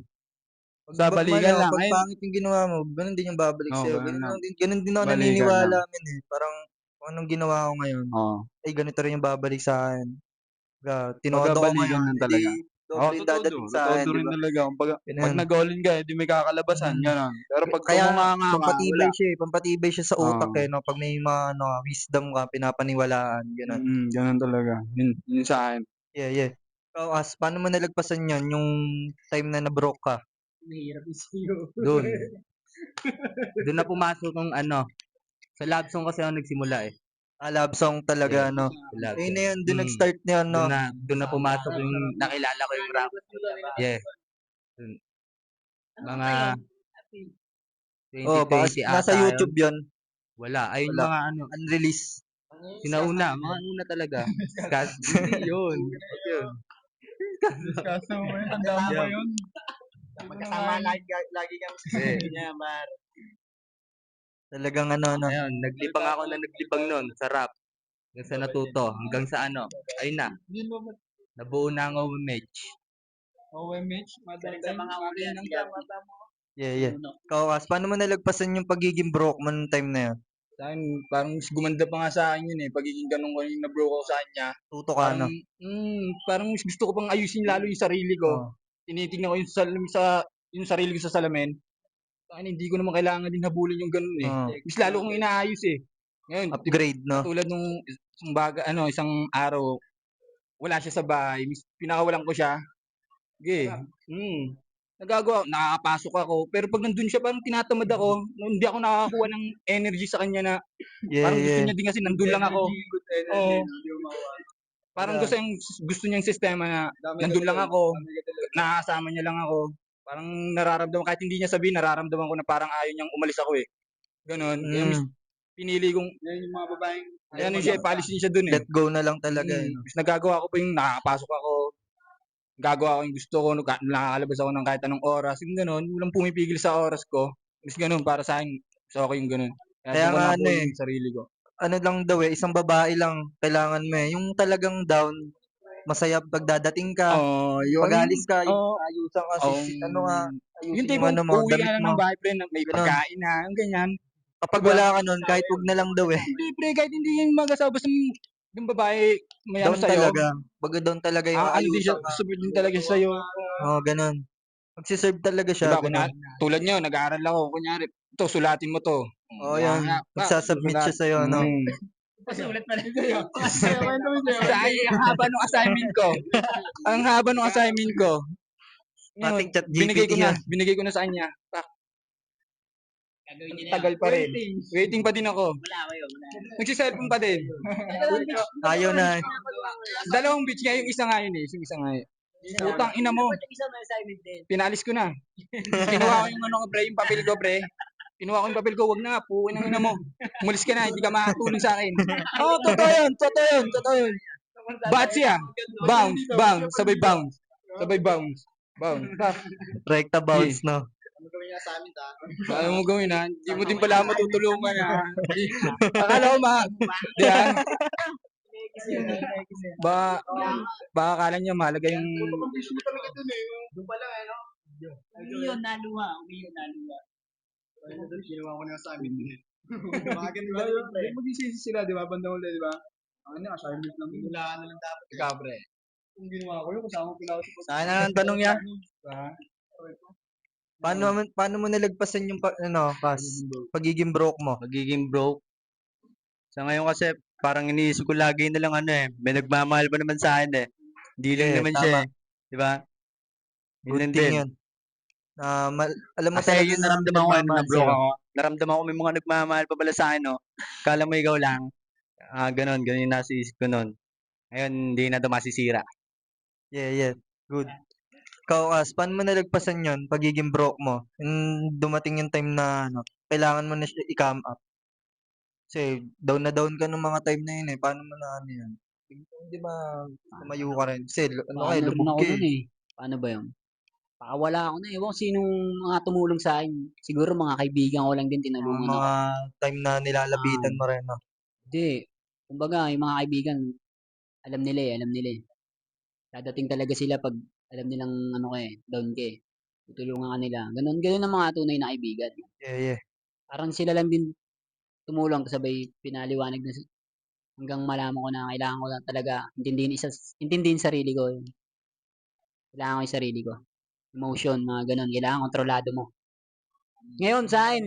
Sa balikan lang.
Pag
Ayun.
pangit yung ginawa mo, ganun din yung babalik
Oo,
sa'yo.
ganun lang.
Ganun din ako
Balikan
naniniwala
lang.
min eh. Parang kung anong ginawa ko ngayon,
Oo.
ay ganito rin yung babalik sa akin.
Kumbaga
Tinodo ko
balikan
ngayon,
lang
edi
talaga. Oo,
doble yung
totoo
dadating sa
Totoo
akin, di
rin
ba?
talaga. Pag
Ganun.
nag-all-in ka, di may kakalabasan,
Mm.
gano'n. Pero pag
Kaya
tumunganga ka, wala.
pampatibay siya sa utak
Oo.
eh, no? Pag may mga wisdom ka, pinapaniwalaan, ganun.
Ganun talaga. Yun sa akin.
Yeah. So, paano mo nalagpasan yun, yung time na na-broke ka?
Mahirap yung sa'yo.
Doon. Doon na pumasok yung sa love song kasi ako nagsimula eh.
Love song talaga,
Yeah,
no?
sa love
Ayun
song.
na yun, doon nag-start na yun, no?
Doon na pumasok yung nakilala ko yung rap. Yeah. Dun. Mga
Oh, baka
2020
nasa
ata yun.
YouTube yun.
Wala. Ayun
Wala.
mga
Unreleased.
sinauna. Mga una talaga. Hindi yun. Yun.
Kaso mo yun, tanda mo ba yun?
Magkasama lagi kami sa
Eh.
niya, Mar.
Talagang ano, no?
Ayun, naglibang nun sa rap. Hanggang sa natuto. Hanggang sa ayun na. Nabuo na ang OMH.
OMH,
Galing sa mga uli yan, si Gabi.
Yeah. Ikaw, paano mo nalagpasan yung pagiging broke mo nung time na yun?
Sa akin, parang mas gumanda pa nga sa akin yun eh. Pagiging ganun ko yung na-broke ako sa kanya.
Tuto ka,
Parang,
no?
parang mas gusto ko pang ayusin lalo yung sarili ko.
Oh.
Tinitingnan ko yung sarili ko sa salamin. Sa akin, hindi ko naman kailangan din habulin yung ganun eh.
Oh.
Mas lalo kong inaayos eh. Ngayon,
Upgrade, no?
tulad nung isang araw, wala siya sa bahay. Pinakawalan ko siya. Sige. Nagagawa, nakakapasok ako. Pero pag nandun siya, parang tinatamad ako. Hindi ako nakakakuha ng energy sa kanya na parang gusto niya din kasi nandun lang ako. Oo. Parang gusto niyang sistema na nandun lang ako. Nakakasama niya lang ako. Parang nararamdaman, kahit hindi niya sabihin, nararamdaman ko na parang ayaw niyang umalis ako eh. Ganon. Kaya mas pinili kong, yan yung mga babaeng, paalis din siya dun eh.
Let go na lang talaga, eh, no?
Mas nagagawa ko pa yung nakakapasok ako. Gagawa ko yung gusto ko, nakakalabas ako ng kahit anong oras, yung gano'n, walang pumipigil sa oras ko. Mas gano'n, para sa akin, mas okay yung gano'n.
Kaya
doon ko
nga
nakuha yung sarili ko.
ano lang daw eh, isang babae lang kailangan mo eh. Yung talagang down, masaya pag dadating ka, pag alis ka, ayusan ka,
yung
ayusin yung
tipong
ano mo,
uwi ka
damit
na
mo.
ng bahay, pre, na may
Ganun.
pagkain na, yung ganyan.
Kapag
Diba?
wala ka nun, kahit wag na lang daw eh.
Hindi, pre, kahit hindi yung mag-asawa, basta yung babae, may ano
Down
sa'yo.
talaga. Baga down talaga yung
Ano din siya,
ayusan ka.
support din talaga siya sa'yo.
Oh, ganun. Magsiserve talaga siya,
Diba,
ganun.
tulad nyo, nag-aaral ako, kunyari, ito, sulatin mo to.
Oh, yan. Magsasubmit siya sa'yo, no?
Pasulat pa rin.
Ang haba ng assignment ko. Ang haba ng assignment ko. Ngayon,
Pating chat GPT yan.
binigay ko na sa kanya.
Gagawin niya na
Tagal pa rin. Waiting pa din ako.
Wala kayo, wala.
Nagsiselfon pa din.
Ayaw na eh.
Dalawang beach nga, yung isa nga yun eh. Yung isa nga yun. Utang ina mo.
Isa may assignment din.
Pinalis ko na. Kinuha ko yung yung papel ko, pre. Kinuha ko yung papel ko, wag na, puwi ng ina mo. Umalis ka na, hindi ka makatulong sa akin. Totoo yun. Bad siya. Bounce. Sabay bounce.
Rekta bounce, no?
Ano gawin niya sa amin, ta?
Ayaw mo gawin ha. Hindi mo din pala matutulungan ha. Akala ko di ba? Baka akala niya mahalaga yung...
Doon pa lang, ano? Umiyon, naluwa.
Ginawa ko na sa amin. Magsisisi sila, di ba? Bandang ulit, di ba? Ang ano, assignment lang. Wala na lang dapat. Ikaw, pre. Kung ginawa ko yun, kasama ko pila ko.
Saan na ang tanong niya? Paano mo nalagpasan yung pagiging broke mo?
Magiging broke. Sa ngayon kasi, parang iniisip ko lagi na lang may nagmamahal pa naman sa akin eh. Hindi lang naman
tama.
siya eh. Di ba? Yun
Good
lang
thing
din.
yun. Alam mo
Kasi
talaga
yun
na
naramdaman ko
nagmamahal
na broke
sa'yo.
ako. Naramdaman ko may mga nagmamahal pa pala sa akin, no? Kala mo ikaw lang. Ganon yung nasa isip ko nun. Ngayon, hindi na ito masisira.
Yeah. Good. Ikaw, paano mo nalagpasan yun, pagiging broke mo? Yung dumating yung time na kailangan mo na siya i-come up. Kasi down na down ka nung mga time na yun eh. Paano mo na yan? Hindi ba tumayo ka rin? Kasi
Paano rin
lubog
ako
ka
nun
eh.
eh. Paano ba yun? Pakawala ako na, ewan ko sinong mga tumulong sa'kin. Siguro mga kaibigan ko lang din tinulungan ako.
Mga time na nilalapitan
Ah.
mo rin, 'no?
Hindi, kumbaga yung mga kaibigan alam nila, eh. Dadating talaga sila 'pag alam nilang ano ka, eh, down ka, eh. Tutulungan ka nila, gano'n ang mga tunay na kaibigan.
Yeah.
Parang sila lang din tumulong sabay pinaliwanag na hanggang malaman ko na kailangan ko lang talaga intindihin sarili ko. Kailangan ko yung sarili ko. Emotion, mga gano'n. Kailangan kontrolado mo. Ngayon sa'kin,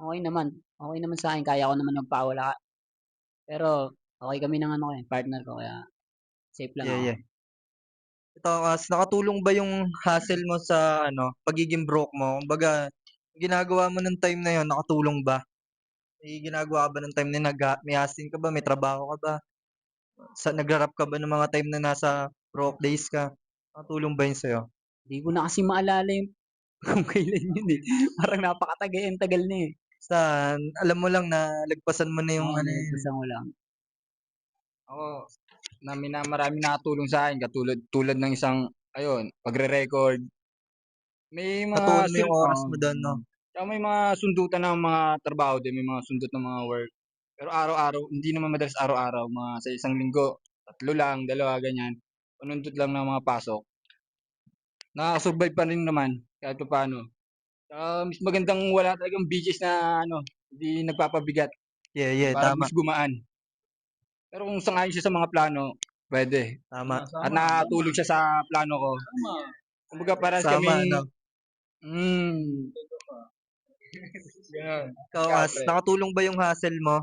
okey naman. Okey naman sa'kin, kaya ko naman magpawala. Pero okey kami ng ano ko, eh, partner ko kaya safe lang ako.
Yeah. Ito, nakatulong ba yung hustle mo sa ano, pagiging broke mo? Kumbaga, ginagawa mo nung time na yun, nakatulong ba? May ginagawa ka ba nung time na yun, may hustling ka ba, may trabaho ka ba? Nagra-rap ka ba nung mga time na nasa broke days ka? Nakatulong ba yun sa'yo?
Hindi ko na kasi maalala yung kung kailan yun, eh. Parang ang tagal na, eh.
Basta, alam mo lang na lagpasan mo na yung
Oo,
ano yun.
nalagpasan ko lang.
Ako, maraming nakatulong sa akin tulad ng isang ayun, pagre-record. May mga
Natuon mo yung oras mo doon, 'no?
tsaka may mga sundutan ng mga trabaho din, may mga sundot ng mga work. Pero araw-araw, hindi naman madalas araw-araw, mga sa isang linggo, 3 lang, 2 ganyan. Panundot lang ng mga pasok. Nakaka-survive pa rin naman kahit papaano. Tsaka mas magandang wala talagang bitches na ano, hindi nagpapabigat.
Yeah,
Parang
tama,
mas gumaan. Pero kung sang-ayon siya sa mga plano, pwede.
tama.
At nakatulong siya sa plano ko. Kumbaga parehas
Sama,
kaming
ano?
gano'n.
Ikaw,
Ikaw
As,
pre?
nakatulong ba yung hustle mo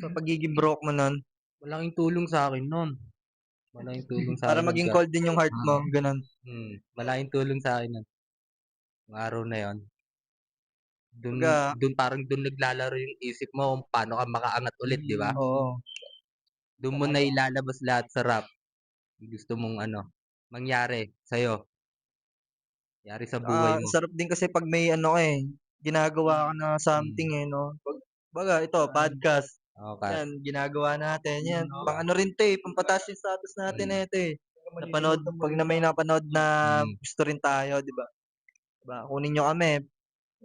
sa pagiging broke mo nun?
Malaking tulong sa'kin nun. Malaking tulong
Para
sa'kin nun
maging
ka
cold din yung heart mo, ganun.
malaking tulong sa'kin nun, nung araw na yun.
Kumbaga,
Dun naglalaro yung isip mo kung paano ka makaangat ulit, 'di ba?
oo.
Dun mo na ilalabas lahat sa rap, yung gusto mong ano, mangyari sa'yo, mangyari sa buhay
Ang
mo.
sarap din kasi 'pag may ano ka, eh, ginagawa ka na something,
Hmm,
eh, 'no? Kumbaga ito, podcast,
oo, Kas.
'yan ginagawa natin 'yan. Pang-ano rin 'to, eh, pampataas yung status natin
Hmm,
nito, eh. 'Pag na may napanood na
mm.
gusto rin tayo, 'di ba? 'Di ba, kunin niyo kami,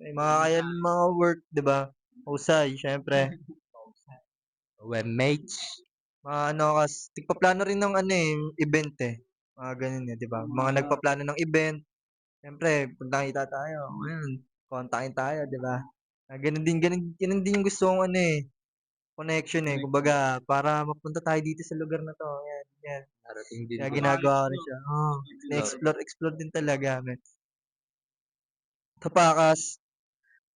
may mga mga work, 'di ba? Husay, siyempre.
Webmates,
Mga ano tigpaplano rin ng ano, eh, event, eh, mga gano'n, eh, 'di ba? Mga nagpaplano ng event, siyempre 'pag nakita tayo, ayun, kontakin tayo, 'di ba? Gano'n din yung gusto kong ano, eh, connection, eh. Kumbaga para mapunta tayo dito sa lugar na 'to, yan.
darating din
Kaya
dun.
ginagawa ko rin siya, oo. Explore din talaga, men. Ito pa,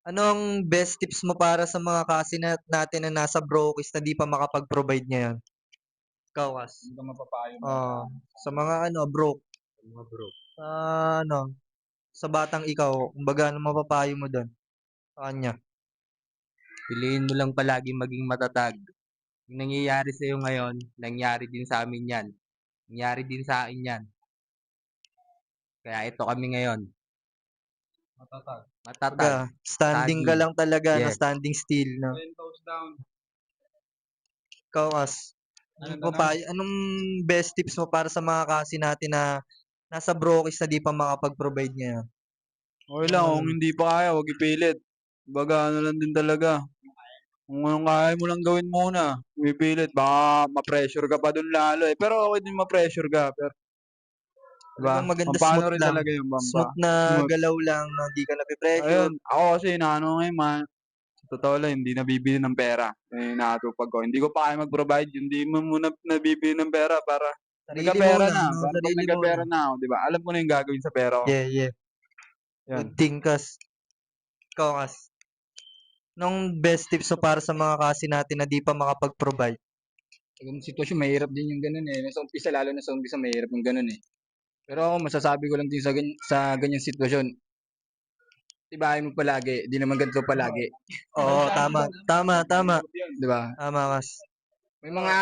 ano ang best tips mo para sa mga natin na nasa brokies na di pa makapag-provide ngayon? Ikaw,
Ano ba mapapayo mo?
Oo, sa mga ano, broke,
Mga bro,
sa ano, sa batang ikaw, kumbaga anong mapapayo mo dun sa kanya?
piliin mo lang palaging maging matatag. Yung nangyayari sa'yo ngayon, nangyari din sa amin 'yan. Nangyari din sa akin 'yan. Kaya ito kami ngayon,
Kumbaga,
matatag,
standing ka
saging.
lang talaga, no,
Yes.
standing still, no?
10 toes down.
Ikaw, anong best tips mo para sa mga natin na nasa brokies na di pa makapag-provide ngayon?
Okay lang, kung hindi pa kaya, huwag ipilit. Kumbaga ano lang din talaga, kung anong kaya mo lang gawin muna, kung ipilit baka ma-pressure ka pa dun lalo, eh. Pero okey din ma-pressure ka, pero 'di ba,
Talagang maganda,
pampaano
smooth
rin
lang.
talaga yun,
Smooth na
smooth.
galaw lang, na di ka nape-pressure.
Ayun, ako kasi inaano ko ngayon sa totoo lang hindi nabibili ng pera, eh, inaatupag ko. Hindi ko pa kaya mag-provide, hindi mo muna nabibili ng pera para
Sarili
nagkapera
muna,
na,
no?
para 'pag
Sarili muna.
nagkapera na ako, 'di ba, alam ko na yung gagawin sa pera ko,
Yeah.
yan.
Good thing, ikaw, nung best tips mo para sa mga natin na di pa makapag-provide?
Yung sitwasyon mahirap din yung gano'n, eh. Sa umpisa, lalo na sa umpisa mahirap yung gano'n, eh. Pero ako masasabi ko lang din sa ganyang sitwasyon, tibayan mo palagi, 'di naman ganito palagi,
Oo, tama.
'di ba?
Tama,
May mga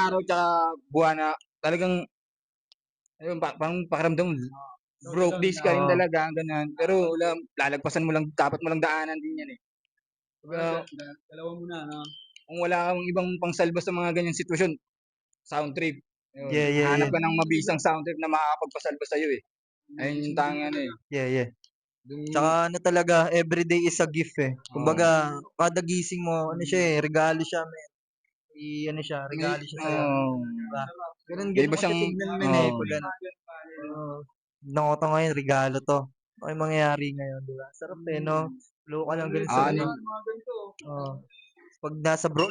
araw tsaka buwan na talagang ayun parang pakiramdam mo broke days ka rin
oo.
talaga, ganun. Pero wala, lalagpasan mo lang, dapat mo lang daanan din 'yan, eh. Kumbaga, kung wala kang ibang pangsalba sa mga ganyang sitwasyon, sound trip, ayun, hanap
Yeah.
ka ng mabisang sound trip na makakapagpasalba sa'yo, eh. Ayun yung tanging ano eh.
Yeah.
Dun,
Tsaka ano talaga, everyday is a gift eh. Kumbaga, kada gising mo, ano siya eh, regalo siya, men. Ano siya, regalo siya sa'yo. Diba? Ganun
May iba
ko siya
siyang,
tignan, men eh, pag ano. Tignan ko to ngayon, regalo to. Ano yung mangyayari ngayon, diba? Sarap eh, no? Flow ka lang ganun sa
ano,
Oo. Pag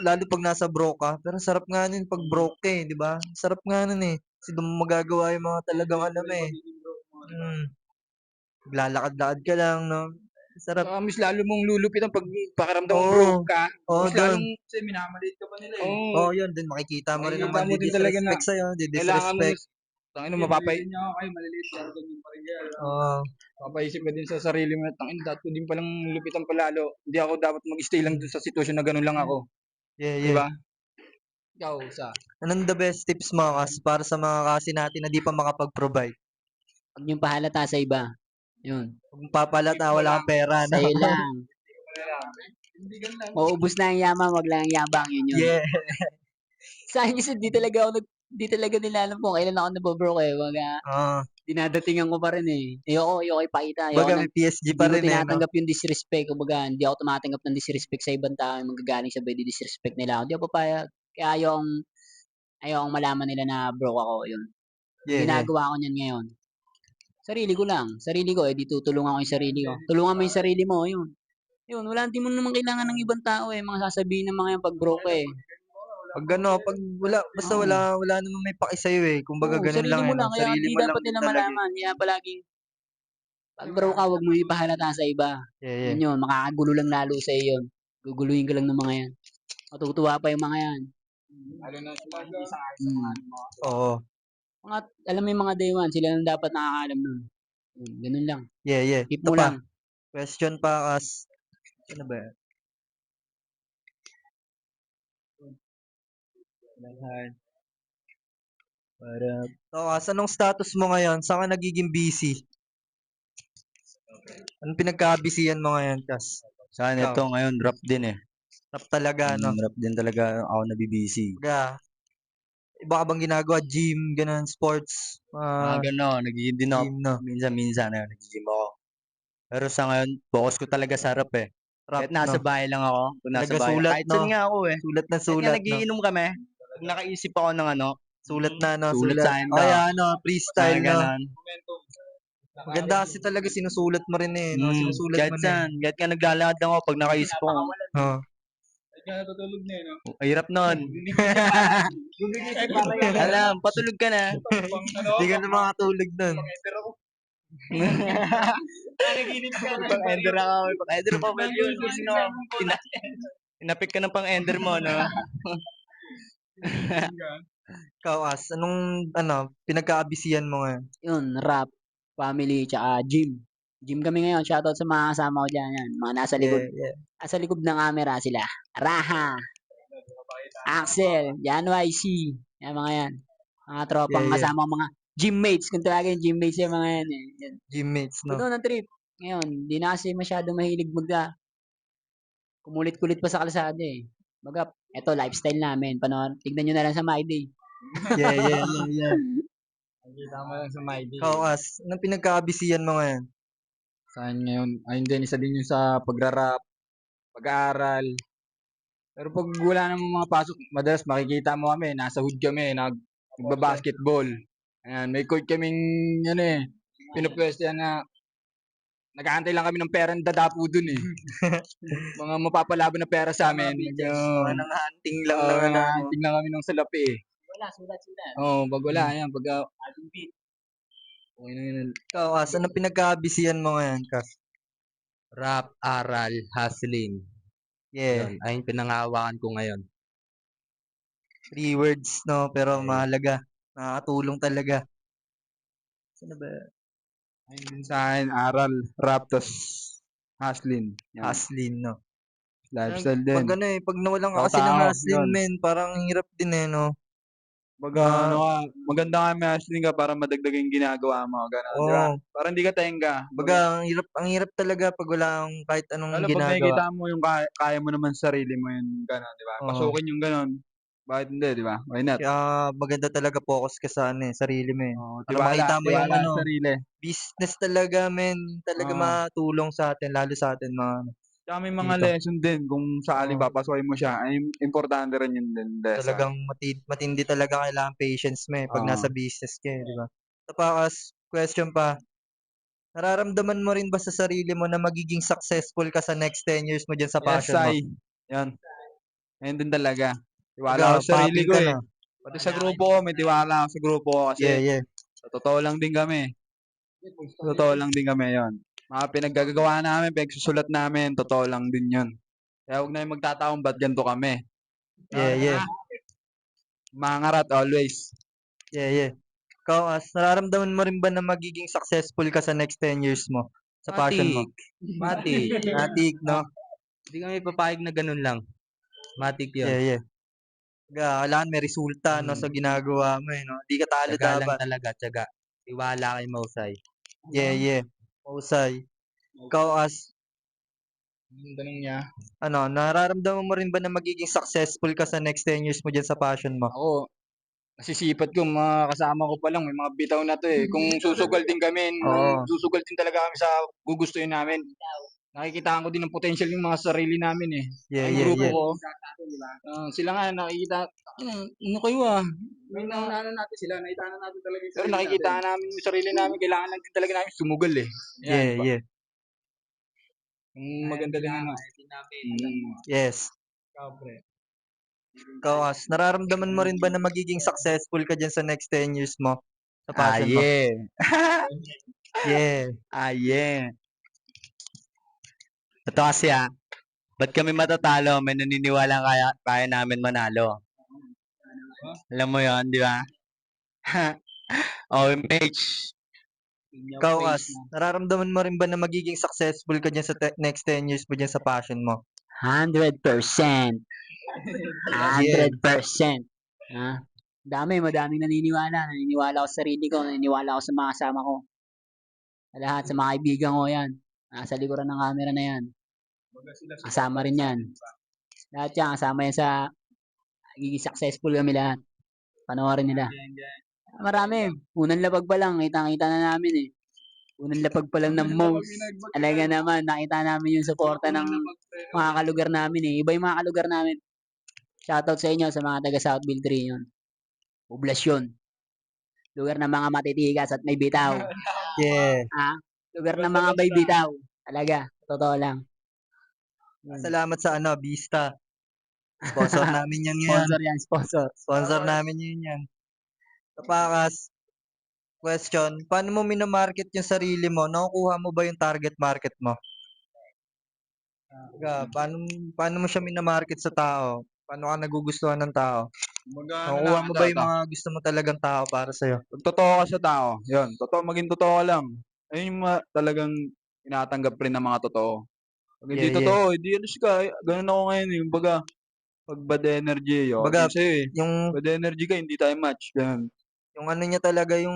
lalo pag nasa bro ka, pero sarap nga nun pag broke ka eh, di ba? Sarap nga nun eh. Kasi doon mo magagawa yung mga talagang alam eh. Mm. Lalakad-lakad ka lang, no? Sarap.
saka mas lalo mong lulupitan pag pakiramdam mong
Oo.
broke ka.
Oo,
Mas
doon.
lalong,
Kasi minamaliit ka pa nila eh.
oo,
Yun, doon makikita mo rin
makikita
naman
mo din talaga na
di-disrespect sa'yo,
kailangan mo
di-disrespect.
tangin mo,
Maliliit niya ako kayo, maliliit pero ganyan pa rin yan.
Oo.
mapaisip ka din sa sarili mo na tangin, dapat ko din palang lupitan palalo. Hindi ako dapat mag-stay lang dun sa sitwasyon na ganun lang ako.
Yeah,
Di
yeah.
ba? Ikaw, sa
Anong the best tips mo, Kas, para sa mga kasi natin na di pa makapag-provide?
Huwag niyong pahalata sa iba. Yun.
Kung papalata, wala kang pera, no?
Sa'yo lang. Mauubos na ang yaman, wag lang ang yabang. Yun.
Yeah.
Sa akin kasi di talaga nila alam kung kailan ako nabobroke eh.
Oo.
Dinadatingan ko pa rin eh. Ayoko ipakita.
Baga may PSG
Hindi
pa
ko
rin eh, no?
tinatanggap yung disrespect. Kumbaga, hindi ako tumatanggap ng disrespect sa ibang tao. Yung magagaling sa disrespect nila ako. Hindi ako papayag. Kaya ayokong malaman nila na broke ako. Yun. Yung
Yeah.
ginagawa ko niyan ngayon. Sarili ko lang. Sarili ko di tutulungan ko yung sarili ko. Tulungan mo yung sarili mo. Yun. Yun, di mo naman kailangan ng ibang tao eh. Mga sasabihin ng mga yan pag broke ka eh.
Pag ano, pag basta
Oo.
wala namang may paki sa'yo eh. Kumbaga
Oo,
ganun
sarili
lang
mo
eh,
lang.
no?
Kaya
Sarili
hindi
mo lang
dapat
din
nila
talaga eh.
malaman. Kaya palaging pag broke ka, huwag mo ipahalata sa iba.
Yeah.
Yun, makakagulo lang lalo sa iyo yun. Guguluhin ka lang ng mga yan. Matutuwa pa yung mga yan.
lalo na sila hindi sa
Oo.
Alam mo yung mga day one, sila lang dapat nakakaalam nun. Yun, ganun lang.
Yeah.
Keep
Ito
mo
pa.
lang.
Question pa, Kas. Ano ba yan? Kas, anong status mo ngayon? Saan ka nagiging busy? Anong pinagka-busyhan mo ngayon, Kas?
Saan
Ikaw.
ito ngayon, rap din eh.
Rap talaga, no?
Rap din talaga ako nabibisi.
Kumbaga, iba ka bang ginagawa? Gym, ganun, sports?
Gano'n, nag-gym din ako.
Gym, no?
Minsan, nag-gym ako. Pero sa ngayon, focus ko talaga sa rap eh.
Rap,
Kahit nasa
no?
bahay lang ako, kung nasa
Talaga
bahay,
sulat,
kahit
no?
saan nga ako eh.
Sulat na
Kahit nga
sulat, no?
nagiinom kami, pag nakaisip ako ng ano,
Sulat na, no?
sulat sa akin
Kaya,
daw.
ano, freestyle, no?
Ganon.
Maganda kasi talaga sinusulat mo rin eh, no? Sinusulat
Kahit
mo na eh.
saan, kahit nga naglalakad lang ako, pag nakaisip ako,
Oo.
Natutulog na eh, no?
hirap nun. Alam, patulog ka na.
Hindi ka na makatulog nun.
Pang-ender ako. Pang-ender pa ba yun? Sino? Tinapik ka ng pang-ender mo, no?
Ikaw, As, anong, pinagka-abisihan mo ngayon?
Yun, rap, family, tsaka gym. Gym kami ngayon. Shoutout sa mga kasama ko dyan. Yan. Mga nasa likod.
Yeah.
Nasa likod ng camera sila. Raha, Axel, Jan YC. Yan mga yan. Mga tropang
Yeah.
kasama mga gymmates. Kung tawagin gymmates yung mga yan eh. Yan.
Gymmates, no?
Doon ang trip. Ngayon, di na kasi masyado mahilig kumulit-kulit pa sa kalsada eh. Baga, eto lifestyle namin. Tignan nyo na lang sa My Day.
Yeah.
Nakikita mo lang sa my day.
Ikaw, As, anong pinagka-abisihan mo ngayon?
Saan ngayon? Ayun din, isa din yung sa pagrarap, pag-aaral. Pero pag wala namang mga pasok, madalas makikita mo kami, nasa hood kami, nagba-basketball. Ayan, may court kaming, pinupwestihan na nag-aantay lang kami ng pera ng dadapo dun eh. Mga mapapalaban na pera sa amin.
Mga nang-hunting lang ng ano.
Nang lang kami ng salapi eh.
Wala, sulat.
Oo, pag wala, ayan, pag okay na yun.
Ikaw, As, anong pinagka-abisihan mo ngayon, Kas?
Rap, aral, hustling.
Yeah.
Yun, ayun pinangahawakan ko ngayon.
3 words, no? Pero
Yeah.
mahalaga. Nakakatulong talaga. Sino ba?
Ayun sa akin, aral, rap, tas hustling. Yan.
Hustling, no?
Lifestyle
Pag
din.
pag nawalan ka
Ikaw
kasi ng
tao,
hustling,
yun.
men, parang hirap din eh, no?
Baga, maganda nga may hustling ka para madagdagan yung ginagawa mo. Ganun, di ba?
Oo.
Para hindi ka tenga.
Baga, ang hirap talaga pag wala kang kahit anong
Lalo pag
ginagawa.
nakikita mo yung kaya mo naman sa sarili mo yun, gano'n, di ba?
Oo.
Pasukin yung gano'n. Bakit hindi, di ba? Why not?
Kaya maganda talaga focus ka sa sarili mo.
Oo,
Para makita mo yung
tiwala sa sarili.
business talaga men, talaga
Oo.
matulong sa atin, lalo sa atin mga
Tsaka may mga
dito.
lesson din kung sakaling
Oo.
papasukin mo siya. Ay, importante rin yun din, lesson.
Talagang matindi talaga kailangan patience mo pag
Oo.
nasa business ka di ba? Tapos, question pa, nararamdaman mo rin ba sa sarili mo na magiging successful ka sa next 10 years mo dyan sa
Yes,
passion mo?
Sai. Yan. Ayun din talaga. Tiwala ako
Baga,
sa sarili
popping
ko
ka
eh.
na.
Pati sa grupo ko, may tiwala ako sa grupo ko kasi
Yeah.
sa totoo lang din kami. Sa totoo lang din kami yon. Mga pinaggagawa namin, pinagsusulat namin, totoo lang din yun. Kaya huwag na yung magtataong ba't ganito kami.
Yeah.
Mangarat always.
Yeah. Ikaw, nararamdaman mo rin ba na magiging successful ka sa next 10 years mo? Sa passion mo?
Matik.
Matik, no?
Hindi kami papayag na ganun lang. Matik yun.
Yeah. Kailangan may resulta no sa ginagawa mo no. Hindi ka talo
Tiyaga lang
dapat.
talaga, tiyaga. Tiwala kay Mausay.
Yeah. Husay. Ikaw
Yung tanong niya,
nararamdaman mo rin ba na magiging successful ka sa next 10 years mo dyan sa passion mo?
ako, nasisipat ko, mga kasama ko pa lang, may mga bitaw na to eh. Kung susugal din kami,
Oo.
susugal din talaga kami sa gugustuhin namin. Nakikitaan ko din ng potential yung mga sarili namin eh.
Yeah.
Ang grupo ko, sila nga nakikita, ano kayo
May naunahan natin sila, naitahan natin talaga yung
Pero
sarili
nakikita
natin.
namin yung sarili namin, kailangan lang din talaga namin sumugal eh.
Yeah.
Maganda din ano.
Yes. Ikaw, nararamdaman mo rin ba na magiging successful ka dyan sa next 10 years mo? Sa passion mo? Yeah.
Yeah. Ito kasi ba't kami matatalo? May naniniwala kaya namin manalo. Alam mo yon, di ba? Mitch.
Ikaw, nararamdaman mo rin ba na magiging successful ka dyan sa next 10 years mo dyan sa passion mo?
100%. 100%. Madaming naniniwala. Naniniwala ako sa sarili ko, naniniwala ako sa mga kasama ko. Sa lahat, sa mga kaibigan ko yan. Nasa likuran ng camera na yan. Kasama rin yan. Lahat yan, kasama yan sa magiging successful kami lahat. Panoorin nila. Marami. Unang labag pa lang, kitang-kita na namin eh. Unang lapag pa lang ng most. Talaga naman, nakita namin yung suporta ng mga kalugar namin eh. Iba yung mga kalugar namin. Shoutout sa inyo sa mga taga Southville 3 yun. Poblasyon. Lugar ng mga matitigas at may bitaw.
Yeah.
Lugar ng mga may bitaw. Talaga, totoo lang.
Salamat sa Vista. Sponsor namin yan
Sponsor yan, sponsor.
Sponsor namin yan. Tapakas, question, paano mo minamarket yung sarili mo? Nakukuha mo ba yung target market mo? Paano mo siya minamarket sa tao? Paano ka nagugustuhan ng tao? Nakukuha mo ba yung mga gusto mo talagang tao para sa'yo?
Pag totoo ka sa tao, yun. Maging totoo ka lang. Ayun yung talagang inatanggap rin ng mga totoo. Pag hindi totoo, hindi alis ka. Ganun ako ngayon eh. Pag bad energy,
Baga,
sa'yo eh.
yung
Bad energy ka, hindi tayo match. Ganun.
yung niya talaga yung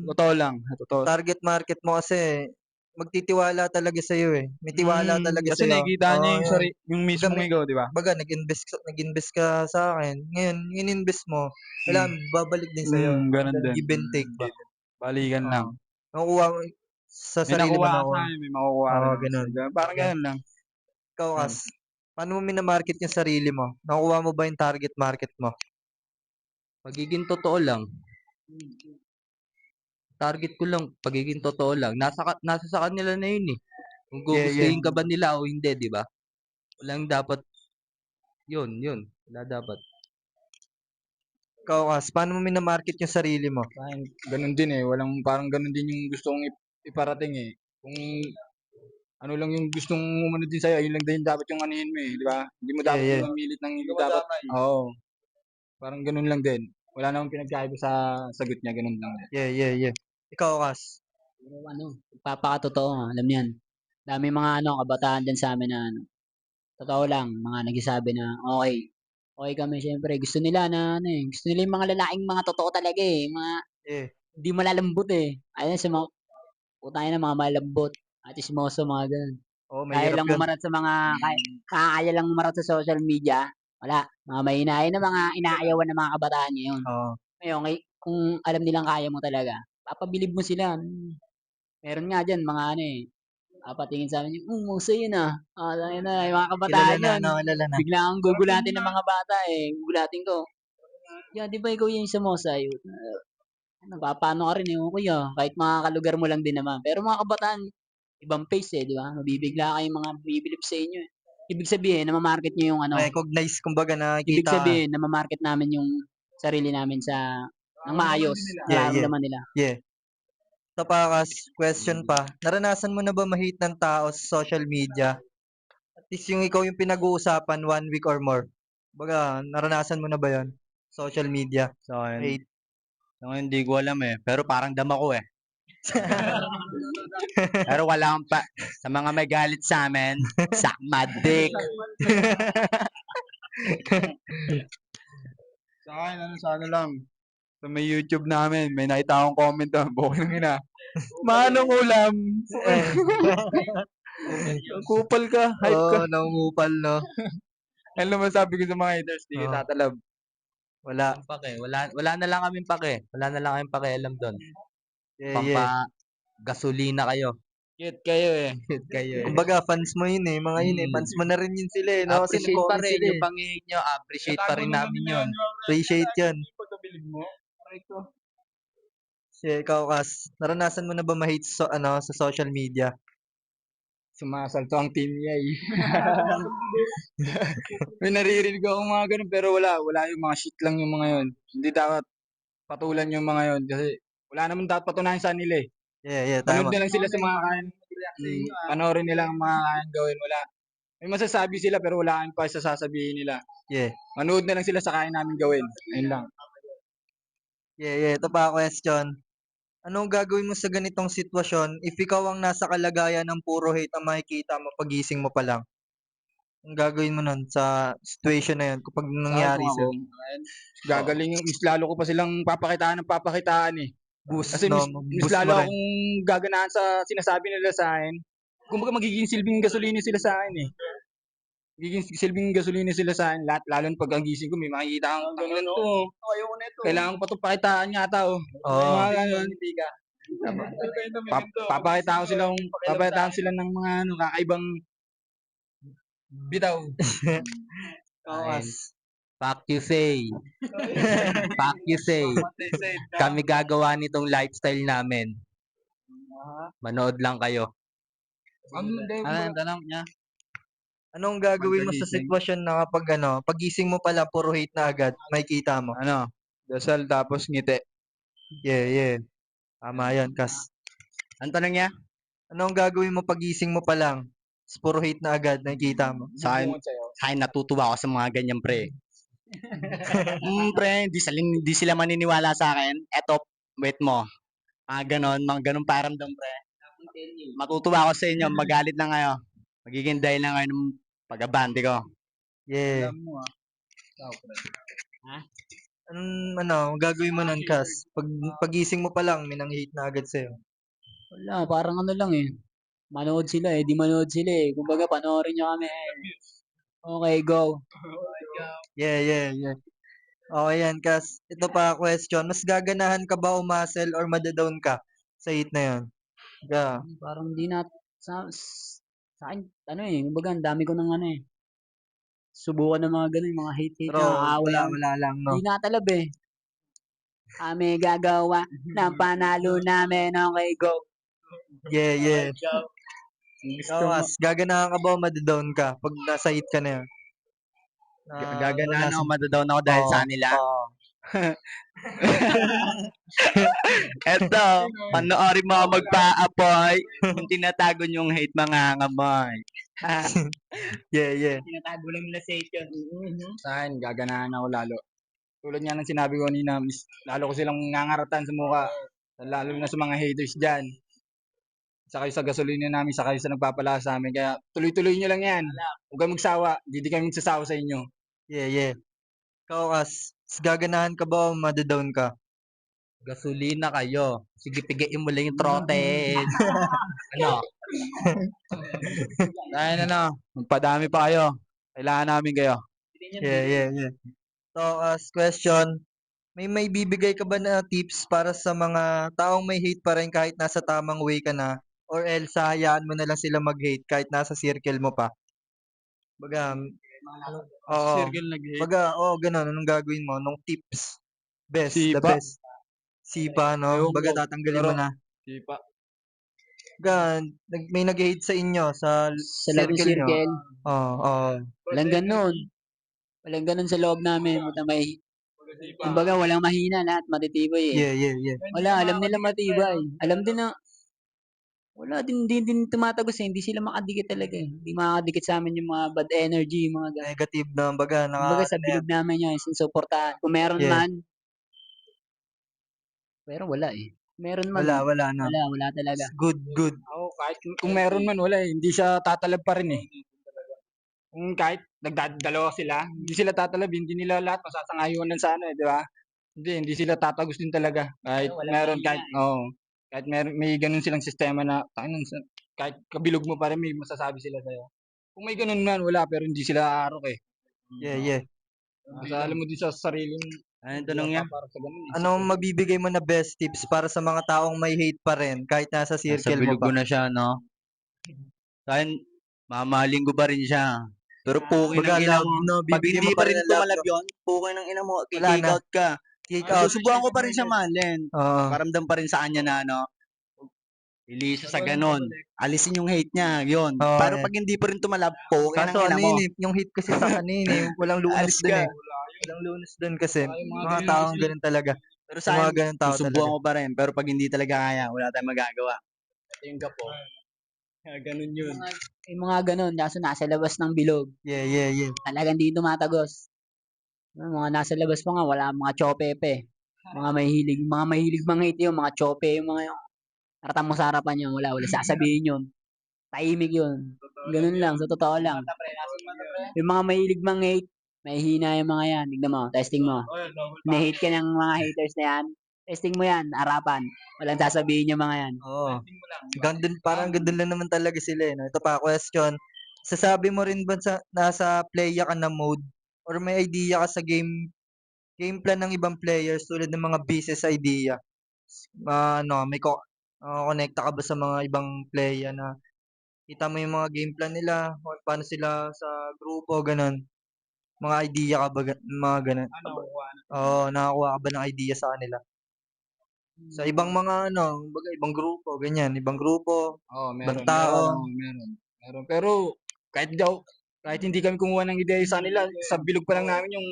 Totoo lang. Totoo.
target market mo kasi magtitiwala talaga sa iyo eh. May tiwala talaga sa
Kasi
iyo.
nakikita niya yung mismong ikaw, di ba?
Baga nag-invest ka sa akin. Ngayon, in-invest mo, kailangan babalik din sa iyo.
Ganun din.
Give and take ba?
Balikan lang.
Nakukuha mo sa
May
sarili mo
nakuha
na
sa akin, may makukuha rin ako
ganun.
sa'yo. Parang ganun lang.
Ikaw, paano mo minamarket yung sarili mo? Nakukuha mo ba yung target market mo?
Pagiging totoo lang. Target ko lang, pagiging totoo lang. Nasa sa kanila na yun eh. Kung gugustuhin ka ba nila o hindi, di ba? Walang dapat, yun. Wala dapat.
Ikaw, paano mo minamarket yung sarili mo?
Ganun din eh. Parang ganun din yung gusto kong iparating eh. Kung ano lang yung gustong umunod din sa'yo, yun lang din dapat yung anuhin mo eh. Di ba? Hindi mo dapat yung mamilit ng hindi dapat. Oo. Parang ganun lang din. Wala namang pinagkaiba sa sagot niya, ganun lang din.
Yeah. Ikaw,
Papakatotoo, alam niyan. Dami mga kabataan dyan sa amin na totoo lang, mga nagsasabi na okay. Okay kami, syempre. Gusto nila gusto nila yung mga lalaking mga totoo talaga eh. Mga hindi malalambot eh. Ayun sa mga putay na mga malambot. At ismoso, mga ganun. Kaya lang umarat sa mga, kaya lang umarat sa social media. Wala, mga mahihinain na mga inaayawan ng mga kabataan ngayon.
Oo.
Ngayon kung alam nilang kaya mo talaga, papabilib mo sila. Meron nga diyan mga ano, papatingin sa'min yung, husay yun, tangina yung mga
Kilala
kabataan
na,
yun.
no, kilala na.
Bigla kang gugulatin ng mga bata, gugulatin ko. "Kuya, 'di ba ikaw yung sa Mosay?" Napapaano ka rin, "Kuya, kahit mga kalugar mo lang din naman." Pero mga kabataan, ibang pace, 'di ba? Mabibigla kayong mga bibilib sa inyo, eh. Ibig sabihin nama-market niyo yung ano,
Recognize kumbaga
ibig
nakikita ka.
sabihin nama-market namin yung sarili namin ng maayos,
Yeah, yeah.
nararamdaman nila.
Yeah. Ito pa, Kas, question pa. Naranasan mo na ba ma-hate ng tao sa social media? At least yung ikaw yung pinag-uusapan 1 week or more. Baga, naranasan mo na ba yon? Social media.
So,
Hate.
hindi ko alam eh. Pero parang dama ko eh. Pero wala akong sa mga may galit sa amin, suck my dick.
Sa akin, sa ano lang. Sa may YouTube namin, may nakita akong comment doon. Bukong ina. Manong ulam. Kupal ka, hype ka.
Oo, nangungupal, no?
Ano naman sabi ko sa mga haters, di
Oo.
kita tatalab.
Wala.
Ang pake. Wala na lang kaming pake. Wala na lang kaming pakialam doon.
Yeah, yeah.
Gasolina kayo.
Cute kayo eh.
Cute kayo eh.
Kumbaga, fans mo yun eh. Mga yun eh. Fans mo na rin yun sila eh. No? Kasi
Appreciate pa
nag-comment
rin
sila
yung
eh.
pangingin nyo. Appreciate pa rin namin yun.
Appreciate yan.
Pagkabilib mo. Aray ko.
Ikaw, Kas, naranasan mo na ba ma-hate sa social media?
Sumasalto ang team niya eh. May naririnig ako mga ganun pero wala yung mga shit lang yung mga yun. Hindi dapat patulan yung mga yun kasi wala naman dapat patunayan sa nila eh.
Yeah, yeah,
Manood
tama.
na lang sila sa mga kain. Panoorin nila ang mga kain gawin. Wala. May masasabi sila pero wala kang pa sa sasabihin nila.
Yeah.
Manood na lang sila sa kain namin gawin. Ayun lang.
Yeah, yeah. Ito pa question. Anong gagawin mo sa ganitong sitwasyon if ikaw ang nasa kalagayan ng puro hate ang makikita mo pagising mo pa lang? Ang gagawin mo nun sa situation na yun kapag nangyari
Kung ako,
sa'yo?
gagaling, mas lalo ko pa silang papakitaan eh.
Boost,
Kasi
no?
mas
Boost mo
lalo
rin.
akong gaganahan sa sinasabi nila sa akin. Kumbaga magiging silbing gasolina sila sa akin eh. Magiging silbing gasolina sila sa akin. Lalo na pag ang gising ko, may makikita kang tangan to. Kailangan ko pa itong pakitaan yata oh.
Oo.
Mga ganun. Papakitaan ko sila ng mga kakaibang bitaw.
Kas.
Fuck you say. Fuck you say. Kami gagawa nitong lifestyle namin. Manood lang kayo. Ano yung tanong niya?
Anong gagawin mo sa
Pagkagising.
sitwasyon na kapag pagising mo pala puro hate na agad, makikita mo?
Ano? Dasal tapos ngiti.
Yeah, yeah. Tama yan, Kas.
Ang tanong niya?
Anong gagawin mo pagising mo pa lang? Puro hate na agad, nakikita mo.
Sa akin natutuwa ako sa mga ganyan pre. Pre, di sila maniniwala sa akin. Eto, wait mo. Mga ganun paramdam pre. Matutuwa ako sa inyo, magalit lang kayo. Magiging dahil lang kayo ng pag-abante ko.
Yeah. Anong gagawin mo nun, Kas? Pagising mo pa lang, may nang-hate na agad sa'yo.
Wala, parang ano lang manood sila di manood sila Kumbaga panoorin nyo kami Okay, go.
Yeah, yeah, yeah. Okay yan, Kas. Ito pa question. Mas gaganahan ka ba umasel or madadown ka sa hate na yun? Yeah.
Parang di na, sa akin, kumbaga ang dami ko ng subukan ng mga ganun, mga hate
Pero
na away.
wala lang, no?
Di natalab Kami gagawa ng panalo namin. Okay, go.
Yeah, yeah.
Gusto
Ikaw,
mo.
Kas, gaganahan ka ba o madadown ka pag nasa hate ka na yun?
Gaganahan ako, madadown ako dahil sa kanila. Eto, panoorin mo ako magpa-apoy. Kung tinatago niyong hate mga ngamoy.
Yeah, yeah.
Tinatago lang nila sa hate yun.
Sa akin, gaganahan ako lalo. Tulad nga ng sinabi ko kanina, lalo ko silang ngangaratan sa mukha. Lalo na sa mga haters dyan. Sa kayo sa gasolina namin, sa kayo sa nagpapala sa amin. Kaya tuloy-tuloy nyo lang yan. Huwag kayong magsawa. Hindi kami magsasawa sa inyo.
Yeah, yeah. Ikaw, Kas, gaganahan ka ba o madadown ka?
Gasolina kayo. Sige, pigain mo lang yung throttle. Ano?
Dahil magpadami pa kayo. Kailangan namin kayo.
Yeah. So, as question, may bibigay ka ba na tips para sa mga taong may hate pa rin kahit nasa tamang way ka na? Or else, hayaan mo na lang sila mag-hate kahit nasa circle mo pa? Baga, oo.
Circle nag-hate.
Baga, ganun. Anong gagawin mo? Nung tips. The
Sipa.
best. Sipa, no?
Ewan
Baga,
ko.
tatanggalin
Pero,
mo na.
sipa.
Baga, may nag-hate sa inyo sa
Sa loob ng
circle nyo.
circle,
Oo.
walang ganun. Walang ganun sa loob namin. Kumbaga, walang mahina, lahat matitibay eh.
Yeah.
Wala, alam nila matibay. Alam din na, wala din tumatagos eh. Hindi sila makadikit talaga eh. Hindi makakadikit sa amin yung mga bad energy, yung mga ganun.
Negative na, baga,
Kumbaga, sa
ano na yan.
bilog namin yun, sinusuportahan. Kung meron
Yeah.
man, pero wala eh. Meron man,
Wala na.
wala talaga.
Good.
Ako, kahit kung meron man, wala eh. Hindi siya tatalab pa rin eh. Kung kahit nagdadalawa sila, hindi sila tatalab, hindi nila lahat masasangayunan sa ano eh, di ba? Hindi sila tatagos din talaga. Kahit
Walang
meron,
mahina
kahit, kahit meron, may ganun silang sistema na, kahit kabilog mo pa rin, may masasabi sila sa'yo. Kung may ganun man, wala, pero hindi sila aarok eh.
Yeah.
Nasa alam mo din sa sarili mo.
Anong tanong niya?
Para sa ganun eh.
Anong mabibigay mo na best tips para sa mga taong may hate pa rin kahit nasa
Nasa
circle mo
bilog ko
pa?
na siya, no? Sa'kin, mamahalin ko pa rin siya. Pero pukin ng
Baga,
ina
love,
mo.
no?
Pag
Bibigyan
hindi
mo pa
pa
rin
rin
ng love,
tumalab
no?
yun, pukin ng ina mo,
Wala
kick
na.
out ka.
Kick out.
Susubukan ko pa rin siya mahalin.
Oo.
Paramdam pa rin sa kanya na, ano, ilisa sa ganon. Alisin yung hate niya, yun.
Oo,
Pero
eh.
pag hindi pa rin tumalab, pukin ng
Kaso
ina
ano
mo.
yun eh, yung hate kasi sa kanin eh, walang lunas
Alis
dun
ka.
eh. Walang lunas dun kasi.
Saka yung mga
Mga
ganun
taong
kasi,
ganun talaga.
Pero
Yung
sa
mga
akin,
ganun tao talaga.
susubukan ko pa rin. Pero pag hindi talaga kaya, wala tayong magagawa.
yung gapo.
Ganun yun.
Yung mga ganun, kaso nasa labas ng bilog.
Yeah.
Talagang di tumatagos. Yung mga nasa labas pa nga, wala mga chopepe. Mga mahilig mangit yun, mga chope, yung mga yung taratang mo sa harapan yun, wala sasabihin yun. Tahimik yun. Ganun lang, sa totoo lang. Yung mga mahilig mangit, mahihina yung mga yan. Tignan mo, testing mo. Na-hate ka ng mga haters na yan, testing mo yan, harapan. Walang sasabihin yung mga yan.
Oo. Parang gandun lang naman talaga sila eh. No? Ito pa, question. Sasabi mo rin ba nasa playa ka na mode or may idea ka sa game plan ng ibang players tulad ng mga business idea? Connecta ka ba sa mga ibang playa na kita mo yung mga game plan nila, o paano sila sa grupo, ganun. Mga idea ka ba, mga ganun? Oo, nakakuha ka ba ng idea sa kanila? Sa ibang mga ibang grupo, ganyan, ibang grupo, ibang tao.
Meron. Pero, kahit hindi kami kumuha ng ideya sa kanila, sa bilog pa lang namin yung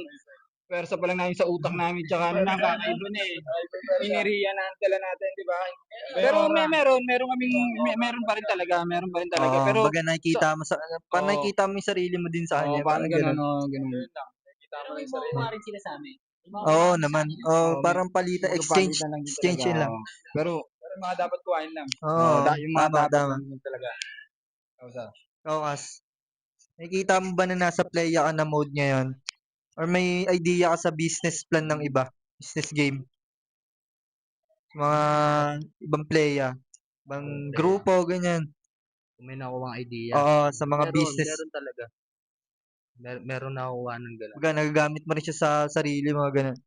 pwersa pa lang namin sa utak namin, tsaka ano na, kakaiba na eh. Miniriya na tala natin, di ba? Pero meron pa rin talaga,
Oo,
pero,
baga nakikita mo parang
Oo.
nakikita mo yung sarili mo din sa kanya,
parang
parang ganun.
ganun.
rin sila sa amin.
Oo naman. Parang palitan, exchange yun lang.
Pero mga dapat kuhain lang.
Oo,
Yung mga
tama.
dapat kuhain talaga.
Oo, nakikita mo ba na nasa playa ka na mode ngayon? Or may idea ka sa business plan ng iba? Business game? Mga ibang playa? Ibang grupo, ganyan.
Kung may nakuha idea.
Oo, sa mga business.
Meron talaga. Meron nakuha ng gano'n.
Baga, nagagamit mo rin siya sa sarili, mga ganun.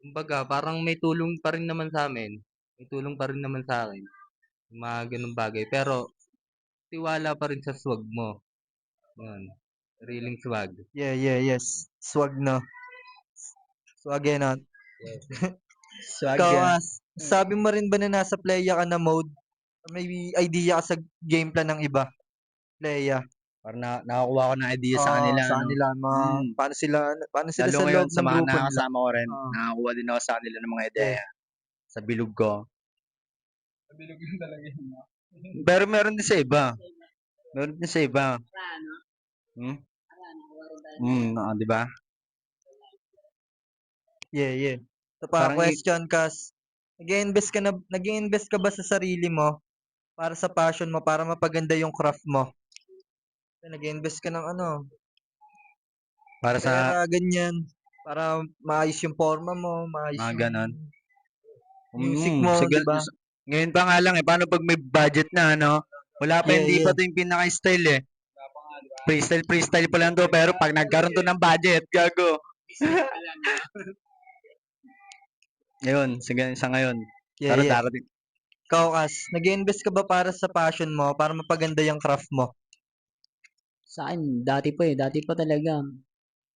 Kumbaga, parang may tulong pa rin naman sa amin. May tulong pa rin naman sa akin. Yung mga ganung bagay. Pero, tiwala pa rin sa swag mo. Yan. Sariling swag.
Yes. Swag, no? Swag, no?
Swag
Ikaw,
yan.
sabi mo rin ba na nasa playa ka na mode? Or may idea ka sa game plan ng iba? Playa.
Parang nakakuha ko ng idea sa kanila.
Sa kanila, paano sila
Lalo
sa
ngayon,
loob
sa
ng
mga
grupo nila?
nakakasama ko rin,
Oo.
nakakuha din ako sa kanila ng mga ideya. Sa bilog ko. Pero meron din sa iba. Di ba?
Yeah. So, pa
Parang
question kas, nag-invest ka ba sa sarili mo para sa passion mo, para mapaganda yung craft mo? Nag-invest ka ng
para sa
pera, ganyan, para maayos yung forma mo, maayos
mga
yung
ganon.
music mo, di ba?
Ngayon pa nga lang paano pag may budget na, ano? Wala pa, hindi
Yeah.
pa ito yung pinaka-style eh. freestyle pa lang to, pero pag nagkaroon to ng budget, gago. Yun, sa ngayon.
Yeah,
Pero
yeah.
darating.
Ikaw, Kas, nag-invest ka ba para sa passion mo, para mapaganda yung craft mo?
Sa akin, dati pa talaga.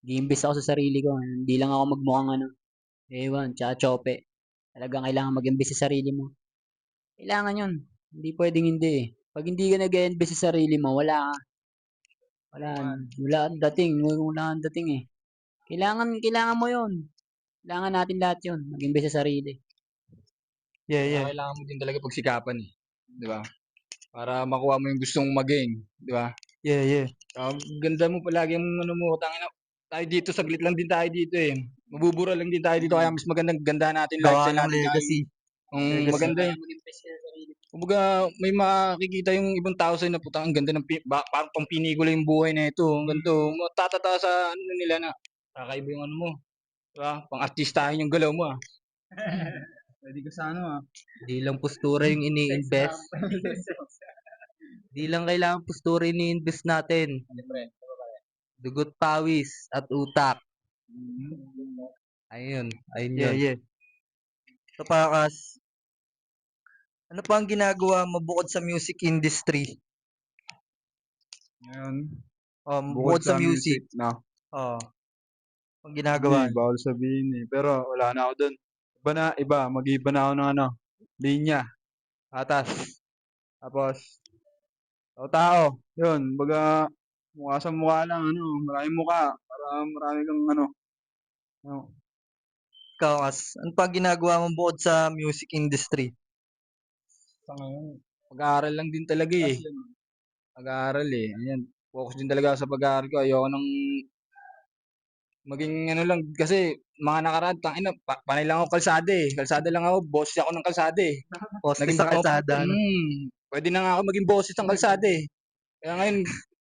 Nag-iimbes ako sa sarili ko. Hindi lang ako magmukhang ewan, tsaka chope. Talagang kailangan mag-invest sa sarili mo. Kailangan yun. Hindi pwedeng hindi eh. Pag hindi ka nag-invest sa sarili mo, wala kang dating eh. Kailangan mo yun. Kailangan natin lahat yun. Mag-invest sa sarili.
Yeah,
Kaya
yeah.
kailangan mo din talaga pagsikapan eh. Di ba? Para makuha mo yung gustong maging. Di ba?
Yeah, yeah.
Ganda mo palagi yung ano mo. Tangina, tayo dito, saglit lang din tayo dito eh. Mabubura lang din tayo dito. Kaya mas magandang ganda natin,
Gawa
lifestyle
ng
natin.
legacy. Legacy.
Maganda yun. Kumbaga, may makikita yung ibang tao sa'yo na putang ang ganda ng parang pang pinikula yung buhay na ito. Ang ganito. Matatata sa ano nila na kakaiba yung ano mo. Diba? Pang artistahin yung galaw mo ah.
Pwede ka sa ano ah.
Di lang postura yung ini-invest. Di lang kailangan postura yung ini-invest natin. Dugot, pawis, at utak. Ayun
Yeah,
yun.
yeah. So, Kas, ano pa ang ginagawa mo bukod sa music industry?
Ngayon,
Bukod sa music.
no?
Oh, ang
Hindi,
ginagawa.
bawal sabihin eh. Pero wala na ako dun. Mag-iba na ako ng ano, linya, atas. Tapos, tao, yun, baga, mukha sa mukha lang, ano, maraming mukha, para marami kang ano,
Ikaw, Kas, ano pa ang ginagawa mo bukod sa music industry?
Sa ngayon, pag-aaral lang din talaga eh. Pag-aaral eh. Ayan, focus din talaga ako sa pag-aaral ko. Ayoko nang maging ano lang kasi mga nakaraan tangina panay lang ako kalsada eh. Kalsada lang ako, boss ako ng kalsada eh.
Poste
Naging
sa kalsada, ano?
pwede na nga ako maging boses ng kalsada eh. Kaya ngayon,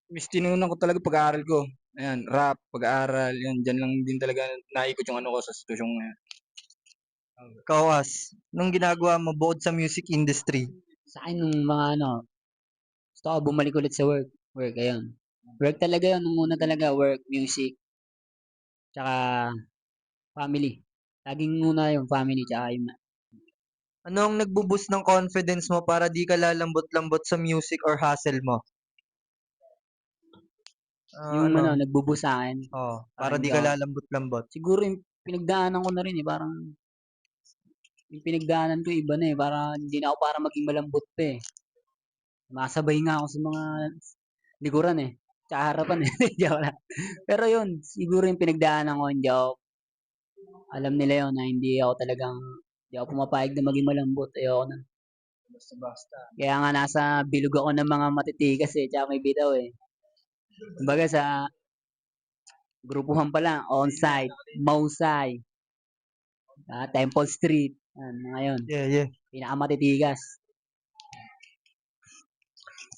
mas tinunan ko talaga pag-aaral ko. Ayan, rap, pag-aaral, yan, dyan lang din talaga naikot yung ano ko sa sitwasyong ngayon.
Ikaw, Kas, anong ginagawa mo bukod sa music industry?
Sa akin, nung mga gusto ko bumalik ulit sa work. Work, ayun. Work talaga yun. Nung una talaga, work, music, tsaka family. Laging una yung family, tsaka yung
Ano ang nagbo-boost ng confidence mo para di ka lalambot-lambot sa music or hustle mo?
yung
Ano?
nagbubuo sa akin.
Para
Akin
di ka
daw.
lalambot-lambot.
Siguro yung pinagdaanan ko na rin eh. Parang yung pinagdaanan ko iba na eh. Para hindi na ako para maging malambot pa eh. Masabay nga ako sa mga likuran eh. Tsaka harapan eh. Joke lang. Pero yun, siguro yung pinagdaanan ko, hindi ako, alam nila yun na hindi ako pumapayag na maging malambot. Ayoko na.
Basta-basta.
Kaya nga nasa bilog ako ng mga matitigas eh. Tsaka may bitaw eh. Kumbaga sa grupuhan pa lang, on-site, Mausay, Temple Street, mga yun.
Yeah, yeah.
Pinakamatitigas.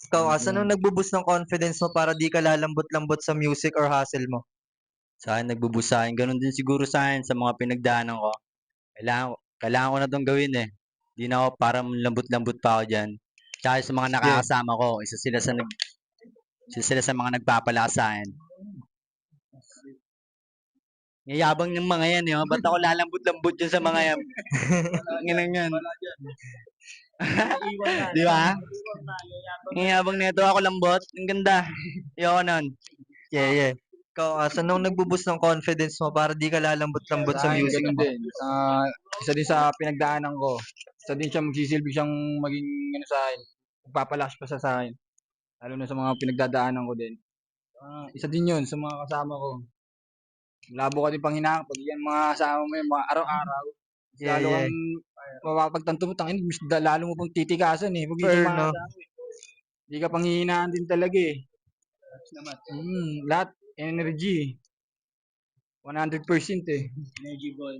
Ikaw, Kas, anong nagbo-boost ng confidence mo para di ka lalambot-lambot sa music or hustle mo?
Sa akin, nagbubusahin. Ganun din siguro sa akin sa mga pinagdaanan ko. Kailangan ko na tong gawin eh. Di na ako para lambot-lambot pa ako dyan. Tsaka sa mga nakakasama ko, isa sila sa mga nagpapalakas sa akin. Yabang ng mga yan, eh. Ba't ako lalambot-lambot dyan sa mga yan? Ngilang yan. Di ba? Yabang nito ako lambot. Ang ganda. Ayoko nun.
Yeah, yeah. Ikaw, Kas, anong nagbo-boost ng confidence mo para di ka lalambot-lambot sa
Sa akin,
music
ganun
mo?
din. Isa din sa pinagdaanan ko. Isa din siya magsisilbi siyang maging ano sa akin. Magpapalakas pa sa akin. Lalo na sa mga pinagdadaanan ko din. Isa din yun sa mga kasama ko. Labo ka din panghinaan pag yan mga kasama mo yung mga araw-araw.
Yeah,
Lalo
yeah.
kang mapapagtanto mo, tangin, lalo mo pang titikasan eh. Pag
Fair,
yung mga
no?
kasama eh. Hindi ka panghihinaan din talaga eh. Lahat, energy. 100% eh.
Energy ball.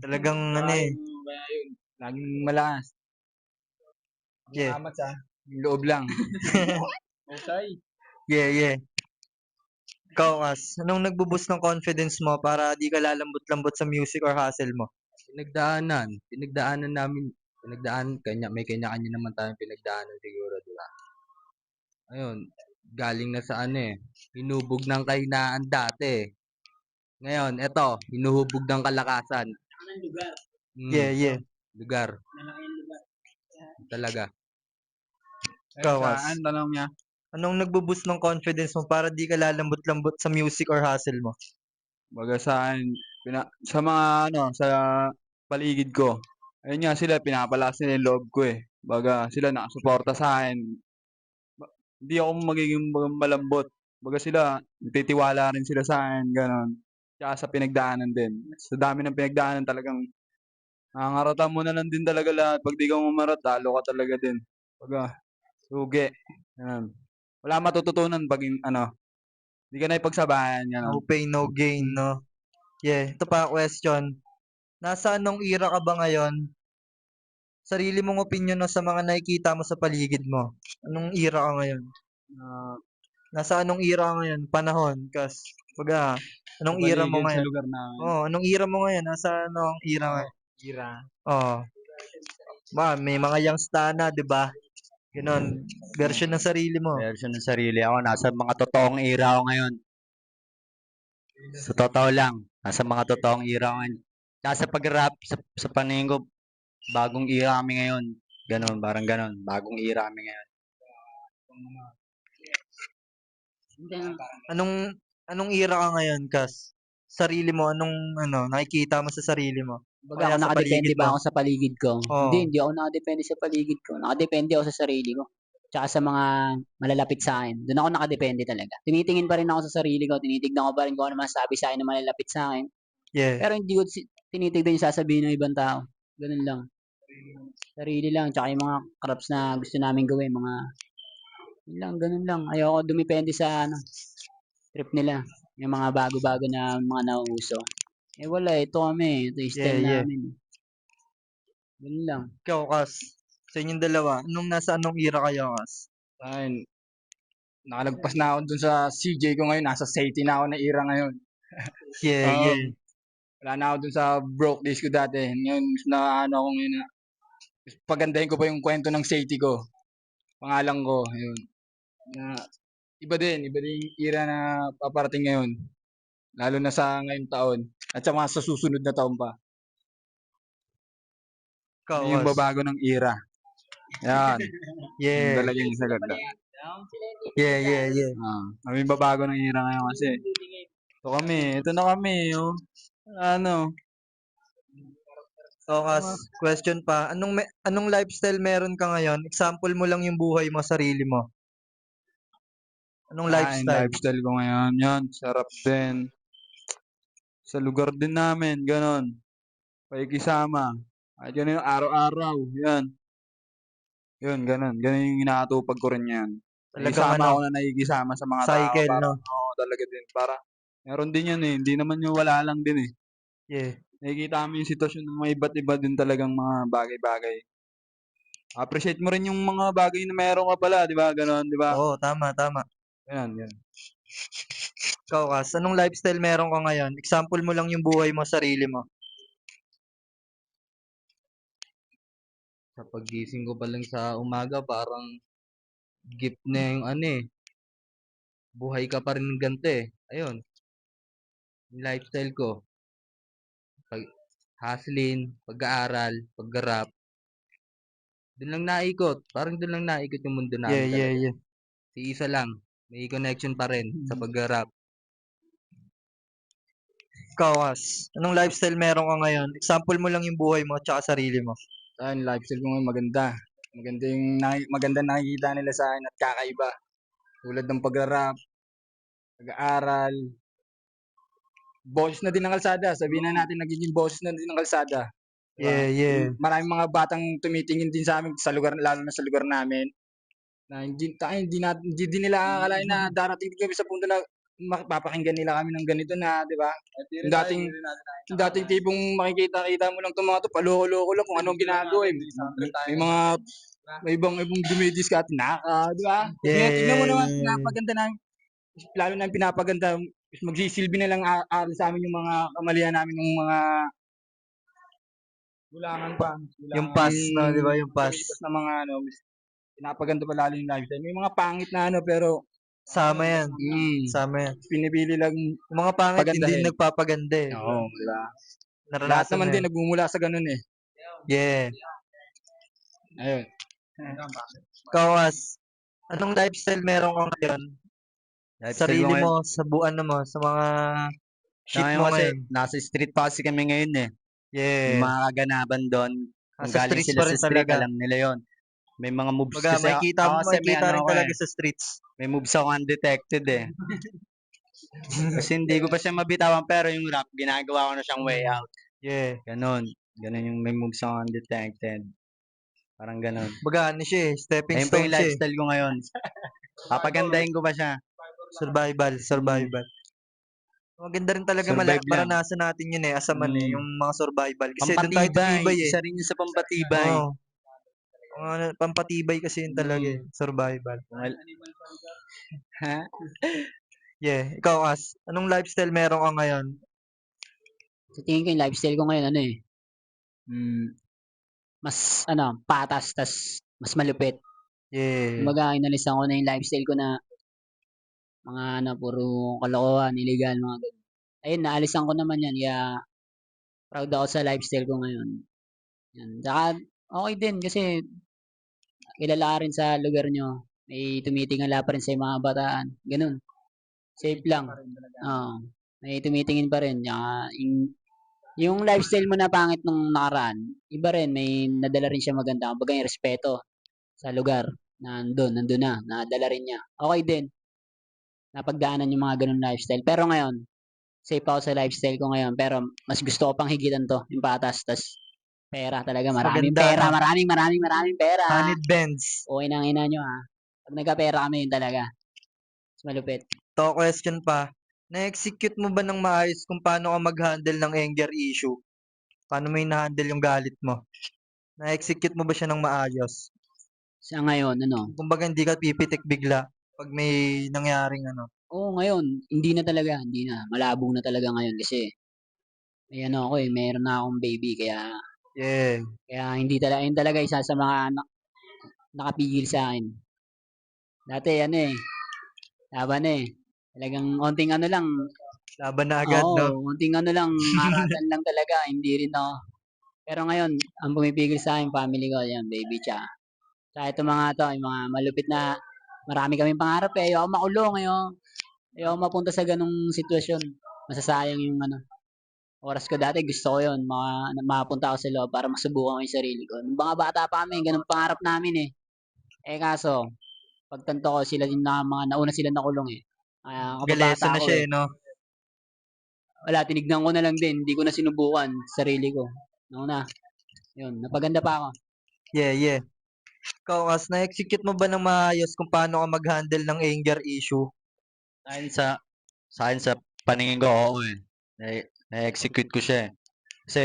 Talagang ano eh.
Kaya yun, laging malakas.
Yeah.
Salamat sa yung loob lang. Okay.
Yeah, yeah. Ikaw, Kas, anong nagbo-boost ng confidence mo para di ka lalambot-lambot sa music or hustle mo?
Pinagdaanan namin, may kanya-kanya naman tayong pinagdaanan siguro, di ba? Ayun, galing na sa ano eh, hinubog ng kahinaan dati. Ngayon, eto, hinuhubog ng kalakasan.
Yeah, yeah.
Lugar. Talaga.
Ikaw,
Ayun, sa
Kas.
tanong niya.
Anong nagbo-boost ng confidence mo para di ka lalambot-lambot sa music or hustle mo?
Baga sa akin, sa mga sa paligid ko. Ayun nga sila, pinapalakas nila yung loob ko eh. Baga sila nakasuporta sa akin. Hindi ako magiging malambot. Baga sila, titiwala rin sila sa akin, ganon. Tsaka sa pinagdaanan din. Sa dami ng pinagdaanan talagang nangangaratan mo na lang din talaga lahat. Pag di ka umarat, talo ka talaga din. Baga, sugi. Ganun. Wala matututunan pag hindi ka na ipagsabayan,
No
ganon.
pain, no gain, no? Yeah, ito pa question. Nasa anong era ka ba ngayon? Sarili mong opinion o sa mga nakikita mo sa paligid mo? Anong era ka ngayon?
Ah,
Nasa anong era ka ngayon? Panahon, Kas. Baga,
sa
anong era mo
paligid, sa
ngayon?
lugar namin.
Oh, anong era mo ngayon? Nasa anong era ngayon?
Ira.
Oh. May mga youngstana, 'di ba? Ganon. Version ng sarili mo.
Version ng sarili ako, nasa mga totoong era ako ngayon. Sa totoo lang, nasa mga totoong era ako ngayon. Tsaka sa pag-rap, sa paningin ko, bagong era kami ngayon. Ganon, parang ganon. Bagong era kami ngayon.
Anong era ka ngayon, Kas? Sarili mo, anong nakikita mo sa sarili mo? O
Baga
kaya
ako
sa
nakadepende
paligid
ba
mo?
ako sa paligid ko?
Oo.
Hindi ako nakadepende sa paligid ko. Nakadepende ako sa sarili ko. Tsaka sa mga malalapit sa akin. Doon ako nakadepende talaga. Tinitingin pa rin ako sa sarili ko. Tinitignan ko pa rin kung ano masasabi sa akin ng malalapit sa akin.
Yeah.
Pero hindi ko tinitignan yung sasabihin ng ibang tao. Ganun lang. Sarili lang. Tsaka yung mga crops na gusto namin gawin. Yun lang, ganun lang. Ayoko dumipende sa trip nila. Yung mga bago-bago na mga nauuso. Eh wala, ito kami. Ito yung
Yeah,
style
yeah.
namin. Ganun lang.
Ikaw, Kas. Sa inyong dalawa, nasa anong era kayo, Kas?
Sa akin, nakalagpas na ako dun sa CJ ko ngayon. Nasa SATY na ako na era ngayon.
Yeah, yeah.
Wala na ako dun sa broke days ko dati. Ngayon, mas na ano ako ngayon na pagandahin ko pa yung kwento ng SATY ko. Pangalan ko, yun. Na, iba din yung era na paparating ngayon. Lalo na sa ngayong taon. At sa mga sa susunod na taon pa.
Ikaw,
Ano yung
Kas.
babago ng era? Yan. Yung
Yeah.
talaga yung sagot.
Yeah, yeah, yeah.
Kami babago ng era ngayon kasi. Ito na kami, oh. Ano?
So, Kas, question pa. Anong lifestyle meron ka ngayon? Example mo lang yung buhay mo, sarili mo. Anong
Yung
lifestyle?
lifestyle ko ngayon, yan. Sarap din. Sa lugar din namin, ganon. Pakikisama. At yun yung araw-araw, yan. Yun, ganon. Ganon yung inaatupag ko rin yan.
Talagang
Nakisama ako na nakikisama sa mga tao.
cycle,
Para,
no?
oo, talaga din. Para, meron din yan eh. Hindi naman yung wala lang din eh.
Yeah.
Nakikita mo yung sitwasyon ng mga iba't iba din talagang mga bagay-bagay. Appreciate mo rin yung mga bagay na meron ka pala, di ba? Ganon, di ba?
Oo, tama, tama.
Yan.
Ikaw, Kas, anong lifestyle meron ka ngayon? Example mo lang yung buhay mo, sarili mo.
Sa paggising ko pa lang sa umaga, parang gift na yung buhay ka pa rin ng ganito eh. Ayun, yung lifestyle ko. Hustling, pag-aaral, pag-rap. Doon lang naikot. Parang doon lang naikot yung mundo
Yeah,
namin
yeah,
talaga.
yeah.
Si isa lang. May connection pa rin sa pag-rap.
Ikaw, Kas, anong lifestyle meron ka ngayon? Example mo lang yung buhay mo at sarili mo.
Sa akin, lifestyle ko ngayon maganda. Maganda nakikita nila sa akin at kakaiba. Tulad ng pag-rap, pag-aaral, boses na din ng kalsada. Sabihin na natin nagiging boses na din ng kalsada. Diba?
Yeah, yeah.
Maraming mga batang tumitingin din sa amin sa lugar, lalo na sa lugar namin. Na hindi din nila akalain na darating din kami sa punto na mapapakinggan nila kami ng ganito na, di ba? Yung dating tipong makikita mo lang itong mga to, paloko-loko lang kung anong ginagawa eh. May ibang dumidiscount di ba?
Yeah,
Tingnan mo naman,
yeah.
pinapaganda namin, lalo na yung pinapaganda, magsisilbi na lang aral sa amin yung mga kamalian namin ng mga gulangan pa.
Yung past, no? Di ba? Yung past.
Lumipas na mga pinapaganda pa lalo yung lifestyle. May mga pangit na pero
Sama yan.
Mm.
Sama yan.
Pinipili lang
Yung mga pangit, hindi
pagandahin.
nagpapaganda eh.
Oo, di ba? Lahat
Naranasan
naman
mo
din
yan.
nagmumula sa ganun eh.
Yeah.
Ayun.
Ikaw, As, anong lifestyle meron ka ngayon?
Lifestyle ko
Sarili
ngayon.
mo, sa ano mo, sa mga
Sa
shit
ngayon
mo
kasi,
ngayon.
nasa street pa kasi kami ngayon eh. Yung
Yeah.
mga kaganapan doon, kung
Nasa
galing
streets
sila
pa
sa
rin
street,
talaga.
alam nila yon. May mga moves
Baga,
kasi ako kasi may
makikita rin
ako
talaga
eh.
sa streets.
May moves ako undetected eh. Kasi hindi ko pa siya mabitawan pero yung rap, ginagawa ko na siyang way out.
Yeah.
Ganon. Ganon yung may moves ako undetected. Parang ganon.
Baga, ano siya eh, stepping
Ayun pa
stone
yung
siya eh.
lifestyle ko ngayon. Papagandahin ko pa siya.
Survival. Maganda rin talaga
Survive lang.
maranasan natin yun eh, asaman eh, yung mga survival. Kasi doon tayo
Pampatibay.
titibay eh.
Isa rin yun sa pampatibay.
Oo. Pampatibay kasi yun talaga eh, survival.
Ha?
Yeah, ikaw As, anong lifestyle meron ka ngayon?
Sa tingin ko yung lifestyle ko ngayon, ano eh, mas, patas, tas mas malupit.
Yeah.
Kumbaga, inalisan ko na yung lifestyle ko na mga puro kalokohan, illegal, mga ganun. Ayun, naalisan ko naman yan, kaya proud ako sa lifestyle ko ngayon. Yan. Saka, okay din kasi kilala ka rin sa lugar nyo. May tumitingala pa rin sa mga bataan. Ganun. Safe lang. Oo. May tumitingin pa rin. Tsaka, yung lifestyle mo na pangit nung nakaraan, iba rin. May nadala rin siya maganda. Kumbaga yung respeto sa lugar. Nandun na. Nadala rin niya. Okay din. Napagdaanan yung mga ganun lifestyle. Pero ngayon, safe ako sa lifestyle ko ngayon. Pero mas gusto ko pang higitan to. Yung patas. Tas pera talaga. Maraming
Maganda,
pera.
no?
Maraming pera.
Honey Benz.
Okay na ang ina nyo ha. Pag nagka-pera kami yun talaga. Mas malupit.
To question pa, na-execute mo ba ng maayos kung paano ka mag-handle ng anger issue? Paano mo hina-handle yung galit mo? Na-execute mo ba siya ng maayos?
Sa ngayon,
Kumbaga hindi ka pipitik bigla pag may nangyaring ano.
Oo, ngayon, hindi na talaga. Hindi na. Malabo na talaga ngayon kasi may ako eh. Meron na akong baby. Kaya
Yeah.
hindi talaga. Yun talaga isa sa mga nakapigil sa akin. Dati laban Talagang onting lang.
Laban na agad, no?
Oo, onting lang. Maratan lang talaga. Hindi rin ako. Pero ngayon, ang pumipigil sa akin, family ko, yan, baby siya. Sa ito yung mga malupit na, marami kaming pangarap eh. Ayoko makulong, ayoko mapunta sa ganung sitwasyon. Masasayang yung oras ko dati, gusto ko yun. Mapunta ako sa loob para masubukan ko yung sarili ko. Nung mga bata pa kami, ganun pangarap namin eh. Kaso, pagtanto ko sila din nauna sila nakulong eh.
Galeso
Kababata
na
ako
siya
eh.
eh, no?
Wala, tinignan ko na lang din. Hindi ko na sinubukan sarili ko. Yun, napaganda pa ako.
Yeah. Ikaw, As, na-execute mo ba ng maayos kung paano ka mag-handle ng anger issue?
Sa akin sa paningin ko, oo eh. Na-execute ko siya eh. Kasi,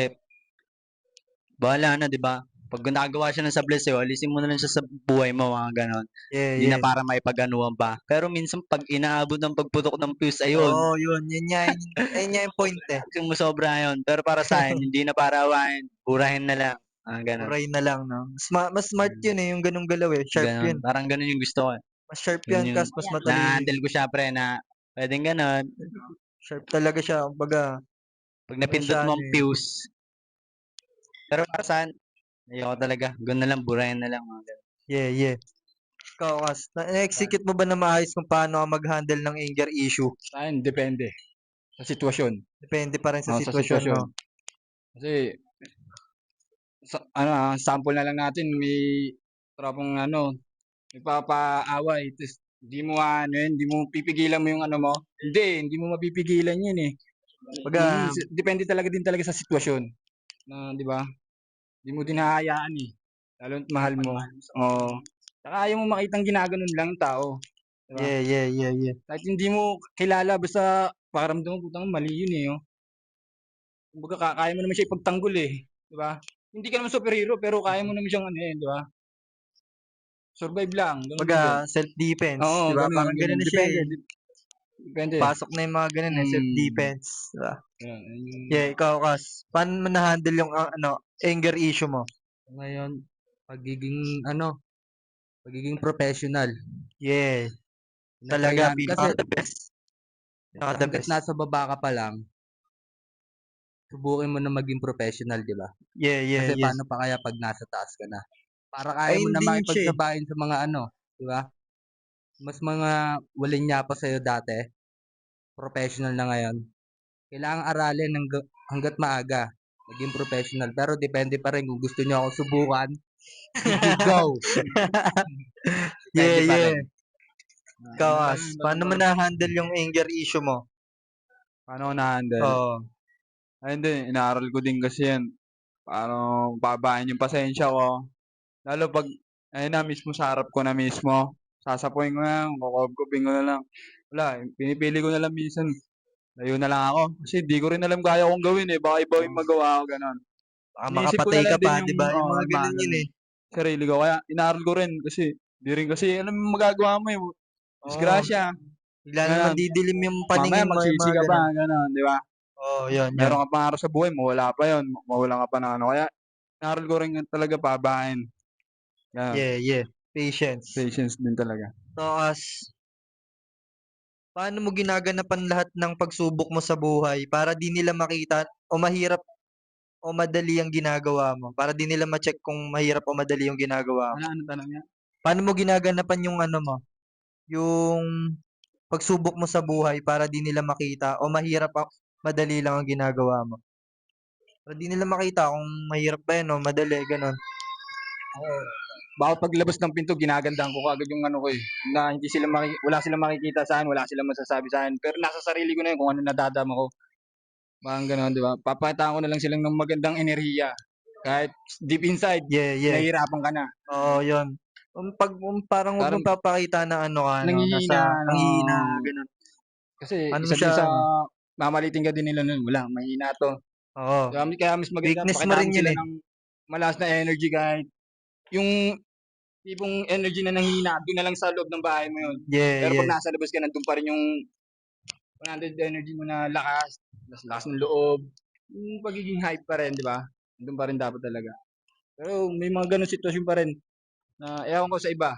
bahala na, di ba? Pag nagawa siya ng sablay sa'yo, alisin mo na lang siya sa buhay mo, mga ganon. Hindi na
Yeah.
para maipaganuhan pa. Pero minsan, pag inaabot ng pagputok ng fuse, ayun,
Oo, yun. Yun nga yung point eh.
yung musobra yun. Pero para sa akin, hindi na para awain, burahin na lang. Ganon.
Uray na lang, no? Mas smart yun eh, yung ganung galaw eh. Sharp
Ganon.
yun.
Parang ganon yung gusto ko eh.
Mas sharp
Yun
yan,
yung
Kas. Mas matalino.
na-handle ko siya, pre, na pwedeng ganon.
Sharp talaga siya. Kumbaga,
Pag
ano
napindot
siya,
mo
ano
ang
eh.
fuse. Pero para saan, ayoko talaga. Ganoon na lang, burahin na lang. Mga ganon.
Yeah. Ikaw, Kas, na-execute mo ba na maayos kung paano ka mag-handle ng anger issue?
Sa akin, depende. Sa sitwasyon.
Depende pa rin sa
Sa
sitwasyon,
sitwasyon.
no?
Kasi, sample na lang natin, may tropang nagpapaaway, tapos hindi mo pipigilan mo yung mo. Hindi mo mapipigilan yun eh.
Baga,
Depende din talaga sa sitwasyon. Di ba? Hindi mo din hahayaan eh. Lalo na't mahal mo. Oo. Saka ayaw mo makitang ginaganon lang yung tao. Diba?
yeah.
Kahit hindi mo kilala, basta pakiramdam mo, putang mali yun eh. Oh. Kumbaga, kaya mo naman siya ipagtanggol eh. Di ba? Hindi ka naman superhero, pero kaya mo naman siyang di ba? Survive lang. Ganun din.
Baga, self-defense.
Oo,
Diba?
ganun.
Parang ganun na siya eh.
Depende.
Pasok na yung mga ganun eh, self-defense. Diba?
Yan.
Yeah, ikaw, Kas. Paano mo na-handle yung anger issue mo?
Ngayon, pagiging professional.
Yeah.
Tinatry
Talaga,
namin kasi
pinaka the best. Pinaka the
hangga't
best.
nasa baba ka pa lang, subukin mo na maging professional, 'di ba?
Yeah, yeah,
Kasi
yeah.
paano pa kaya pag nasa taas ka na? Para kaya mo
Ayun
na
din siya eh.
makipagsabayan sa mga ano, 'di ba? Mas mga walang pa sa'yo dati, professional na ngayon. Kailangang aralin hangga't maaga maging professional. Pero depende pa rin kung gusto niyo ako subukan, sige go.
Yeah,
Depende pa
yeah.
rin.
Ikaw,
Ano lang
As,
yun,
paano mo na-handle yung anger issue mo?
paano ko na-handle?
Oo.
Ayun din, inaaral ko din kasi yan. Paano babain yung pasensya ko. Lalo pag, ayun na, mismo sa harap ko na mismo. Sasapuin ko na lang, kukubkubin ko na lang. Wala, pinipili ko na lang minsan. Layo na lang ako. Kasi di ko rin alam kaya kong gawin eh. Baka iba yung magawa ko, gano'n.
Baka
Iniisip ko
makapatay
na
ka
lang
pa,
din
di
yung,
ba? Yung mga
yung mga
ganun yun
ganun.
eh.
Sarili ko. Kaya inaaral ko rin kasi di rin kasi alam mo magagawa mo eh.
Oo.
Disgrasya.
Bigla na
Ganun.
didilim yung
Mamaya
paningin mo, yung
magsisi
mga
ka
ganun.
pa, gano'n, di ba?
Oo, yun, yun.
Meron ka pangarap sa buhay, mawala pa yun. Mawalan ka pa ng ano. Kaya inaaral ko rin talaga pabain. Ganun.
Yeah, yeah. Patience.
Patience din talaga.
So, As, paano mo ginaganapan lahat ng pagsubok mo sa buhay para di nila makita o mahirap o madali ang ginagawa mo? Para di nila ma-check kung mahirap o madali yung ginagawa mo.
Ano tanong niya?
Paano mo ginaganapan yung ano mo? Yung pagsubok mo sa buhay para di nila makita o mahirap o madali lang ang ginagawa mo? Para di nila makita kung mahirap ba yan o madali, ganun.
Bawat paglabas ng pinto, ginagandahan ko kaagad yung ano ko eh. Na hindi sila wala silang makikita sa akin, wala silang masasabi sa akin. Pero nasa sarili ko na yun kung ano nadadama ko. Parang gano'n, di ba? Papakitaan ko na lang silang ng magandang enerhiya. Kahit deep inside,
Yeah, yeah.
nahihirapan ka na.
Oo, yun. Parang huwag
Parang
mong papakita na ano ka, no,
nanghihina,
nasa,
no.
nanghihina, ganun.
Kasi
Ano mo
isa din
siya,
sa
ano,
mamalitin ka din nila nun, wala, mahina to.
oo.
Kaya mas maganda,
Weakness mo
pakitaan
rin
mo
yun
sila
eh.
ng malakas na energy kahit yung tipong energy na nanghihina, doon na lang sa loob ng bahay mo yun.
Yeah,
Pero pag
yeah.
nasa labas ka, nandun pa rin yung 100 energy mo na lakas, lakas ng loob, yung pagiging hype pa rin, di ba? Nandun pa rin dapat talaga. Pero may mga ganun sitwasyon pa rin na ewan ko sa iba.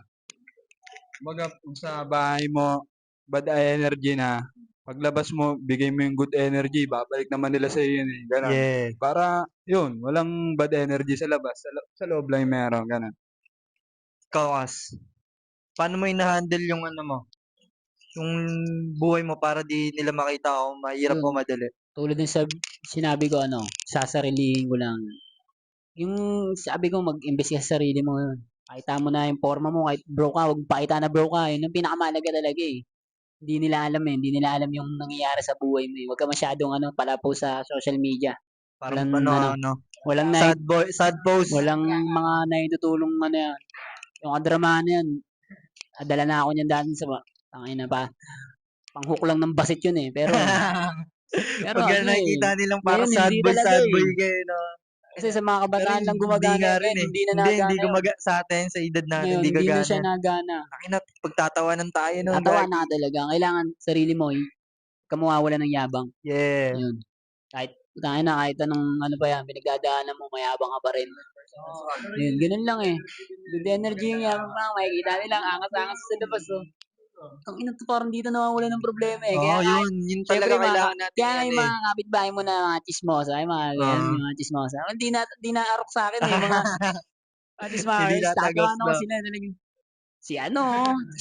Kumbaga, kung sa bahay mo, bad energy na, paglabas mo, bigay mo yung good energy, babalik naman nila sa iyo yun eh. Ganon.
Yeah.
Para, yun, walang bad energy sa labas. Sa loob lang yung meron, ganon.
Ikaw, As, paano mo ina-handle yung ano mo? Yung buhay mo para di nila makita kung mahirap o
Yun,
madali.
tulad din sa sinabi ko, sasarilihin ko lang. Yung sabi ko, mag-invest ka sa sarili mo. Pakita mo na yung forma mo, kahit broke ka, huwag pakita na broke ka. Yun ang pinakamahalaga talaga eh. Hindi nila alam eh, hindi nila alam yung nangyayari sa buhay mo eh. Huwag ka masyadong palapo sa social media.
Parang
Walang walang
sad boy, sad post.
walang mga naitutulong yan. Yung kadramahan na yan, adala na ako niyan dati sa tangina pa. Panghook lang ng basit yun eh. Pero
Pag
kasi
nakikita nilang parang
ngayon hindi talaga
sad boy
eh.
kayo, no?
Kasi sa mga
Pero
kabataan lang
hindi
gumagana
nga
yun.
rin
Ngayon,
eh.
hindi na
Hindi
nagana yun.
sa atin, sa edad natin,
Ngayon,
hindi
hindi na
gagana.
siya nagana.
Takina, pagtatawanan tayo noon,
Tatawa
gagi.
na ka talaga. Kailangan sarili mo, kamawawala ng yabang.
Yeah.
Yun. Kahit kahit anong ano pa yan, pinagdadaanan mo, mayabang ka pa rin. Yun, ganun lang eh. Good energy yung yabang pa. Makikita nila, angas-angas sa labas. Oh. Ang ina to, parang dito nawawala ng problema eh.
Oo,
Kaya kahit,
yun
syempre,
talaga kailangan natin
kaya nga
yan
yung
eh.
mga kapitbahay mo na mga chismosa, yung mga,
Oo.
yung mga chismosa. Hindi na arok sa akin eh, mga
Hindi
chismosa.
tatagos,
Tatawanan ko
no?
sila talagang, si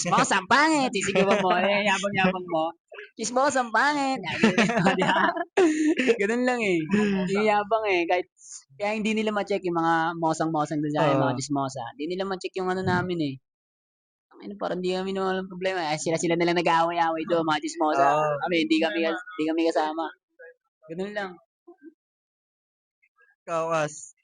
chismosa ang pangit, sisigawan mo, yabang-yabang mo. Chismosa ang pangit. Di ba? Ganun lang eh. Yung yabang eh. Kaya hindi nila ma-check yung mga mosang-mosang doon sa akin, mga
Oo.
chismosa. Hindi nila ma-check yung ano namin eh. Parang hindi kami naman walang problema. Sila na lang nag-aaway-aaway doon, mga chismosa.
Oo.
Kami, hindi kami kasama. Ganun lang.
Ikaw, As,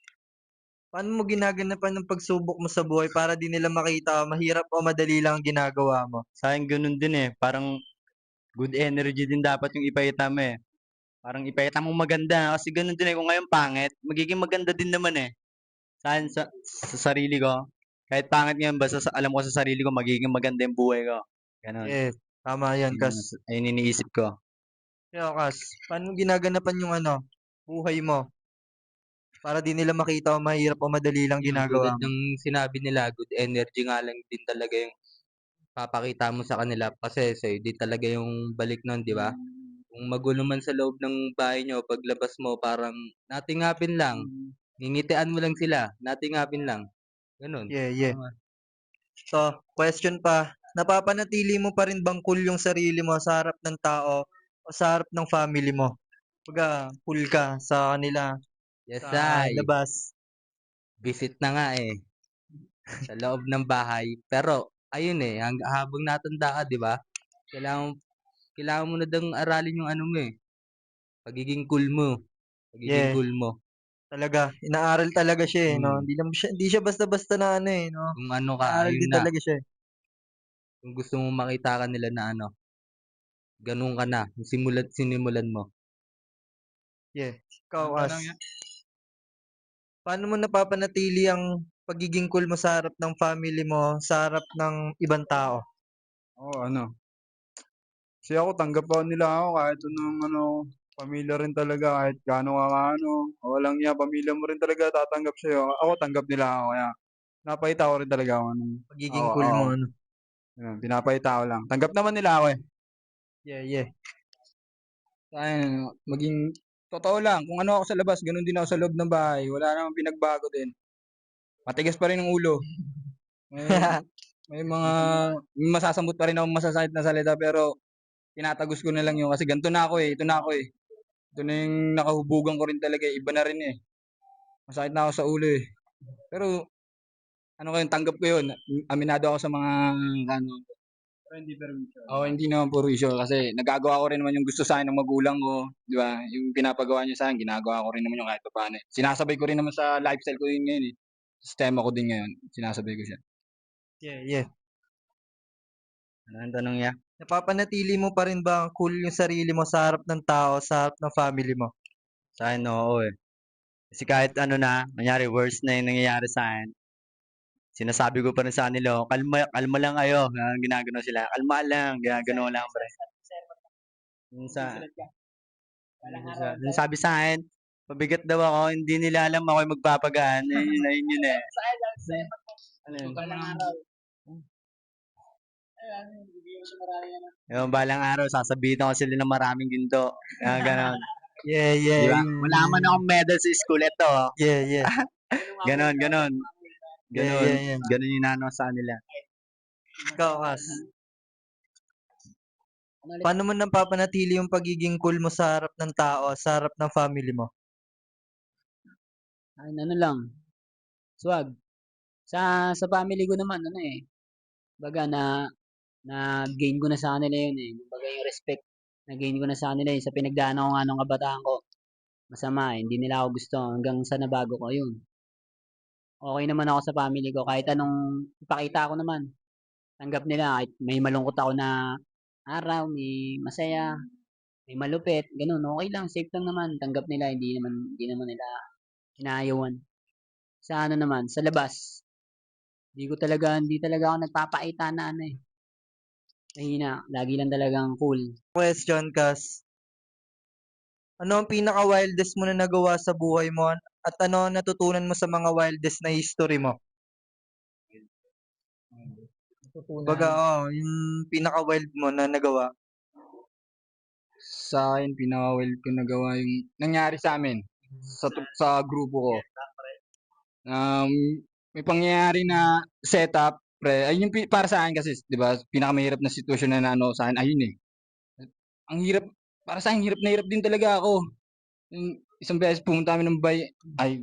paano mo ginaganapan ng pagsubok mo sa buhay para di nila makita mahirap o madali lang ang ginagawa mo?
Sa akin ganun din eh. Parang good energy din dapat yung ipakita mo eh. Parang ipakita mo maganda. Kasi ganun din eh. Kung ngayon pangit, magiging maganda din naman eh. Sa akin, sa sarili ko. Kahit pangit ngayon, basta alam ko sa sarili ko, magiging maganda yung buhay ko. Ganun.
Yes, tama yan, Kas.
Ayun iniisip ko.
Ikaw, Kas, paano mo ginaganapan yung buhay mo para di nila makita o mahirap o madali lang
Yun,
ginagawa
tulad
mo?
ng sinabi nila, good energy nga lang din talaga yung papakita mo sa kanila kasi sa'yo din talaga yung balik nun, 'di ba? Kung magulo man sa loob ng bahay niyo, paglabas mo parang natingapin lang, ngingitian mo lang sila, natingapin lang, gano'n.
Yeah. So, question pa, napapanatili mo pa rin bang cool yung sarili mo sa harap ng tao o sa harap ng family mo? Kumbaga, cool ka sa kanila,
Yes,
sa
ay,
labas.
visit na nga, eh, sa loob ng bahay. Pero ayun, eh, habang natanda ka, 'di ba, kailangan kailangan mo na ding aralin yung ano mo, eh, pagiging cool mo, pagiging
Yeah,
cool mo.
talaga. Inaaral talaga siya eh, no?
Hmm,
Hindi siya basta-basta na ano eh, no?
kung ano ka,
Inaaral
ayun
din
na,
talaga siya eh.
kung gusto mong makita ka nila na ano, gano'n ka na, yung sinimulan mo.
Yeah. Ikaw,
Ang
As,
tanong yan,
paano mo napapanatili ang pagiging cool mo sa harap ng family mo, sa harap ng ibang tao?
ano, kasi ako tanggap ako nila ako kahit anong ano, pamilya rin talaga kahit gaano ka ano, walang iya, pamilya mo rin talaga tatanggap sa'yo. Ako tanggap nila ako kaya pinapakita ko rin talaga ako ng
Pagiging
ako,
cool
oo.
mo, ano?
Ayun, pinapakita ko lang. Tanggap naman nila ako eh.
Yeah.
Ayun, maging totoo lang. Kung ano ako sa labas, ganun din ako sa loob ng bahay. Wala namang pinagbago din. Matigas pa rin ang ulo. May, may mga may masasambot pa rin akong masasakit na salita pero tinatagos ko na lang yun kasi ganito na ako eh. Ito na ako eh. Ito na yung nakahubugan ko rin talaga eh. Iba na rin eh. Masakit na ako sa ulo eh. Pero ano ko yun, tanggap ko yun. Aminado ako sa mga ano. Pero hindi permission. Oo, hindi naman puro issue kasi nagagawa ko rin naman yung gusto sa akin ng magulang ko, 'di ba? Yung pinapagawa niya sa akin, ginagawa ko rin naman yung kahit papaano. Sinasabay ko rin naman sa lifestyle ko yun ngayon eh. Sistema ko din ngayon, sinasabay ko siya.
Yeah.
Ano ang tanong niya?
Napapanatili mo pa rin ba ang cool yung sarili mo sa harap ng tao, sa harap ng family mo?
Sa akin, oo eh. Kasi kahit ano na, kunyari worst na yung nangyayari sa akin, sinasabi ko pa rin sa kanila, "Oh, kalma, kalma lang kayo." Ginagano sila, kalma lang, ginagano lang, pre. Yung yung sabi sa akin, pabigat daw ako, hindi nila alam ako yung magpapagaan. Ayun yun eh. Ano yun? Yung balang araw, sasabihin ko sila ng maraming ginto. Ganon.
Yeah.
Di ba?
Yun,
Wala man akong medal sa school, ito. Oh.
Yeah.
Ganon.
Yeah.
Ganon yung nano sa nila.
Ikaw, As, paano mo napapanatili yung pagiging cool mo sa harap ng tao, sa harap ng family mo?
Ay, ano lang, swag. Sa family ko naman, ano eh, baga na-gain ko na sa kanila yun eh. Kumbaga yung respect, na-gain ko na sa kanila yun. Sa pinagdaanan ko nga nung kabataan ko, masama eh. Hindi nila ako gusto hanggang sa nabago ko yun. Okay naman ako sa family ko. Kahit anong ipakita ko naman, tanggap nila. Kahit may malungkot ako na araw, may masaya, may malupit, ganun. Okay lang, safe lang naman. Tanggap nila, hindi naman nila inaayawan. Sa ano naman, sa labas, hindi talaga ako nagpapakita na ano eh. Mahina, lagi lang talagang cool.
Question, Kas, ano ang pinaka-wildest mo na nagawa sa buhay mo at ano ang natutunan mo sa mga wildest na history mo? Baga, yung pinaka-wild mo na nagawa.
Sa akin, pinaka-wild ko nagawa yung nangyari sa amin sa grupo ko. Um, may pangyayari na setup, pre. Ay, yung para sa akin kasi, di ba, pinakamahirap na sitwasyon na ano sa akin, ayun eh. Ang hirap, para sa akin, hirap na hirap din talaga ako. Yung isang beses pumunta kami ng bay, ay,